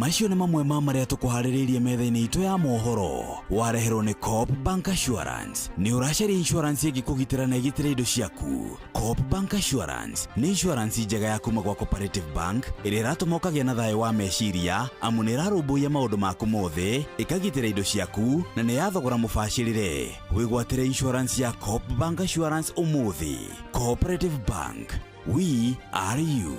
Macio nĩ mamwe ma marĩa tũkũharĩrĩirie metha-inĩ itũ ya mohoro. Wareherwo nĩ Coop Bank Assurance. Nĩ ũracaria insurance ĩngĩkũgitĩra na ĩgitĩre indo ciaku. Coop Bank Assurance nĩ insurance njega ya kuma gwa Cooperative Bank ĩrĩa ĩratũma ũkagĩa na thayũ wa meciria amu nĩ ĩrarũmbũiya maũndũ maku mothe, ĩkagitĩra indo ciaku na nĩ ya thogora mũbacĩrĩre. Wĩgwatĩre insurance ya Coop Bank Assurance ũmũthĩ. Cooperative Bank, we are you.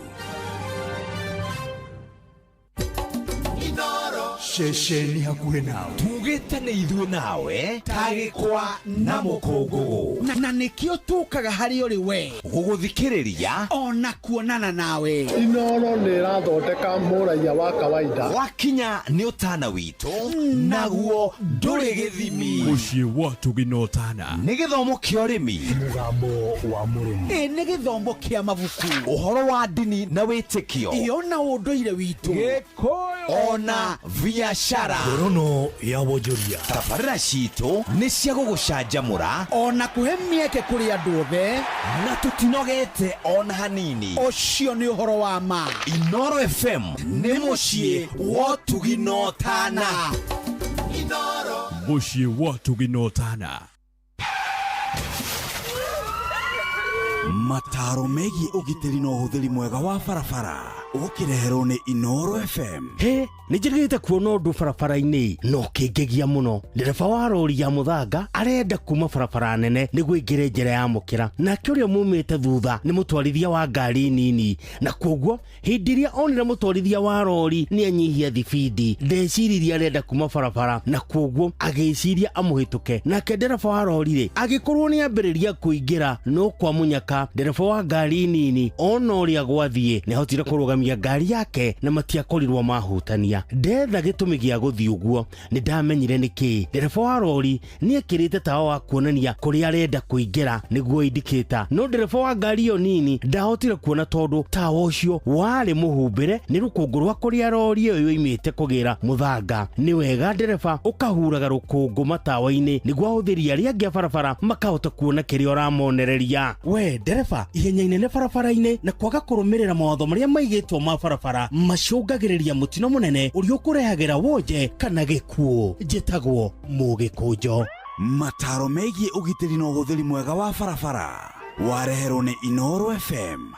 Shesheni hakuhe nawe tugĩte nĩ ithuĩ nawe tagĩkwa na mũkũngũgũ na nĩkĩo tũkaga harĩ ũrĩ we gũgũthikĩrĩria ona kuonana nawe. Inooro nĩ ĩrathondeka mũraiya wa kawaida. Wakinya nĩ ũtana witũ naguo ndũrĩ gĩthimi. Mũciĩ wa Tũginotana nĩ gĩthomo kĩa ũrĩmi, mũgambo wa mũrĩmi, nĩ gĩthomo kĩa mabuku, ũhoro wa ndini na wĩtĩkio, ona ũndũire witũ, Gĩkũyũ ona biashara, ngorono ya wonjoria. Tabarĩra citũ nĩ cia gũgũcanjamũra ona kũhe mĩeke kũrĩ andũ othe na tũtinogete ona hanini. Ũcio nĩ ũhoro wa ma. Inooro FM nĩ mũciĩ wa Tũginotana. Mũciĩ wa Tũginotana. Mataro megiĩ ũgitĩri na ũhũthĩri mwega wa barabara ũkĩreherwo nĩ Inooro FM. He, nĩ njĩrĩgĩte kuona ũndũ barabara-inĩ no kĩngegia mũno. Ndereba wa rori ya mũthanga arenda kuma barabara nene nĩguo aingĩre njĩra ya mũkĩra, nake ũrĩa mumĩte thutha nĩ mũtwarithia wa ngari nini, na koguo hĩndĩ ĩrĩa onire mũtwarithia wa rori nĩ anyihia thibindi, ndeciririe arenda kuma barabara, na koguo agĩciria amũhĩtũke. Nake ndereba wa rori rĩ agĩkorwo nĩ ambĩrĩria kũingĩra, no kwa mũnyaka ndereba wa ngari nini ona ũrĩa gwathiĩ nĩ ahotire kũrũgamia kũrũgamia ngari yake na matiakorirwo mahutania. Ndetha gĩtũmi gĩa gũthiĩ ũguo nĩ ndamenyire nĩkĩ. Ndereba wa rori nĩ ekĩrĩte tawa wa kuonania kũrĩa arenda kũingĩra nĩguo indicator, no ndereba wa ngari ĩyo nini ndahotire kuona tondũ tawa ũcio warĩ mũhumbĩre nĩ rũkũngũ rwa kũrĩa rori ĩyo yoimĩte kũgĩra mũthanga. Nĩ wega ndereba ũkahuraga rũkũngũ matawa-inĩ nĩguo ahũthĩri arĩa angĩ a barabara makahota kuona kĩrĩa ũramonereria. We ndereba, ihenya inene barabara-inĩ na kwaga kũrũmĩrĩra mawatho marĩa maigĩtwo ma barabara macũngagĩrĩria mũtino mũnene ũrĩa ũkũrehagĩra wonje kana gĩkuũ. Njĩtagwo Mũgĩkũnjo. Mataro megiĩ ũgitĩri na ũhũthĩri mwega wa barabara wareherwo nĩ Inooro FM.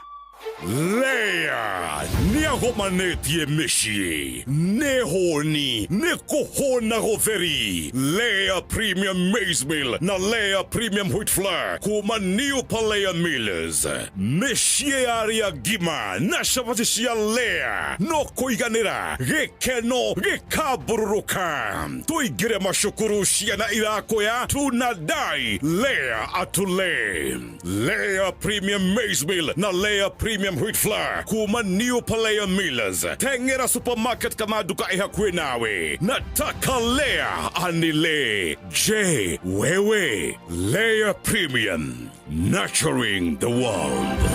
Lea nĩagomanĩtie mĩciĩ nĩ hũni nĩ kũhũna gũtheri. Lea Premium Maize Meal na Lea Premium Wheat Flour kuma New Palea Millers. Mĩciĩ yarĩa ngima na cabaci cia Lea no kũiganĩra gĩkeno gĩkambũrũrũka. Tũingĩre macukuru ciana irakũya tunadai Lea atule. Lea Premium Maize Meal na Lea Premium Wheat Flour kuma New Palea Millers. Tengera supermarket kama duka ihakuwe nawe. Nataka Lea anile. Je, wewe Lea Premium, nurturing the world.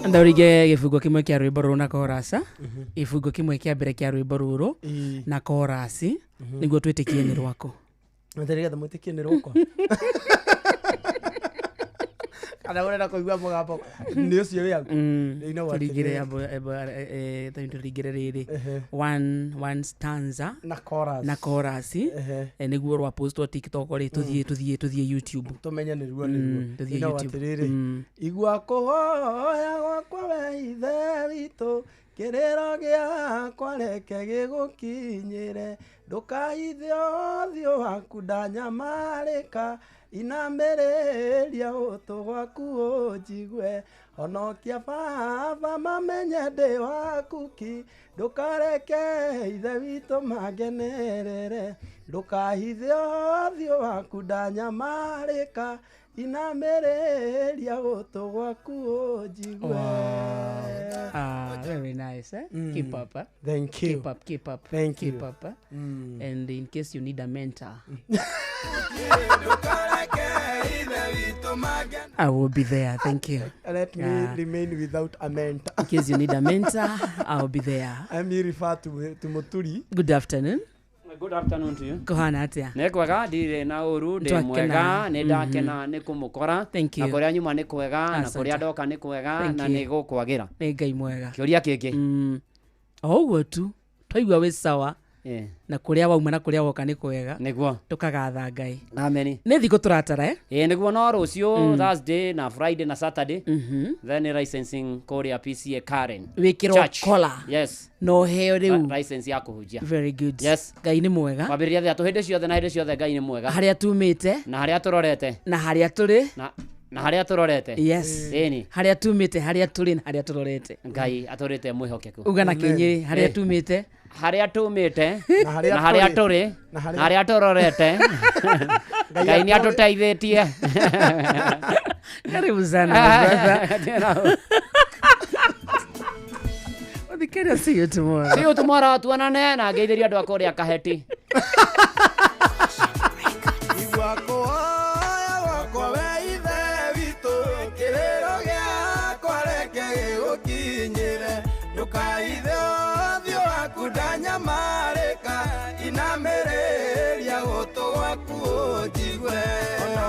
Ndaurige gĩbungo kĩmwe kĩa rwĩmbo rũrũ na korasa, gĩbungo kĩmwe kĩa mbere kĩa rwĩmbo rũrũ na korasi nĩguo twĩtĩkie nĩ rwako. Nĩgetha mwĩtĩkie nĩ rwako. Kana ũrenda kũigua mũgambo nĩ ũcio wĩagu. Tũringĩre tũringĩre rĩrĩ one stanza na chorus nĩguo rwa postwo TikTok rĩ tũthiĩ YouTube tũmenye nĩruo tũthiĩ YouTube. Igua kũhoya gwakwa we Ithe witũ, kĩrĩro gĩakwa reke gĩgũkinyĩre, ndũkahithe ũthiũ waku ndanyamarĩka, inamĩrĩria ũtũ gwaku ũnjigue, honokia Baba mamenye ndĩ waku ki, ndũkareke Ithe witũ mangenerere, ndũkahithe ũthiũ waku ndanyamarĩka, inamĩrĩria ũtũ gwaku ũnjigue. Very nice, eh? Keep up, eh? Thank you. Keep up. Thank you. Keep up, eh? And in case you need a mentor, I will be there. Thank you. Let me remain without a mentor. In case you need a mentor, I'll be there. I'm here referred to Muturi. Good afternoon. Good afternoon to you. Kohana atia? Nĩ kwega ndirĩ na ũru ndĩ mwega nĩ ndakena nĩ kũmũkora na kũrĩa nyuma nĩ kwega na kũrĩa ndoka nĩ kwega na nĩ gũkwagĩra. Nĩ Ngai mwega. Kĩũria kĩngĩ. O ũguo tu twaigua wĩ sawa na kũrĩa wauma na kũrĩa woka nĩ kwega nĩguo tũkagatha Ngai. Amen. Nĩ thikũ tũratara nĩguo no rũciũ Thursday na Friday na Saturday then licensing kũrĩa PCA Karen wĩkĩrwo kola. Yes. No heo rĩu license ya kũhunjia. Very good. Yes. Ngai nĩ mwega. Kwambĩrĩria thĩ hĩndĩ ciothe na hĩndĩ ciothe Ngai nĩ mwega. Harĩa tumĩte na harĩa tũrorete na harĩa tũrĩ na harĩa tũrorete. Yes. Harĩa tumĩte harĩa tũrĩ na harĩa tũrorete. Ngai atũrĩte mwĩhokeku. Uga na Kĩnyĩrĩ harĩa tumĩte harĩa tumĩte na harĩa tũrĩ na harĩa tũrorete. Ngai nĩ atũteithĩtie. Karibu sana brother. Kenya, see you tomorrow. See you tomorrow, tuonane na ngeithiria andu akwa ria kaheti. Inamereria goto waku njigwe ona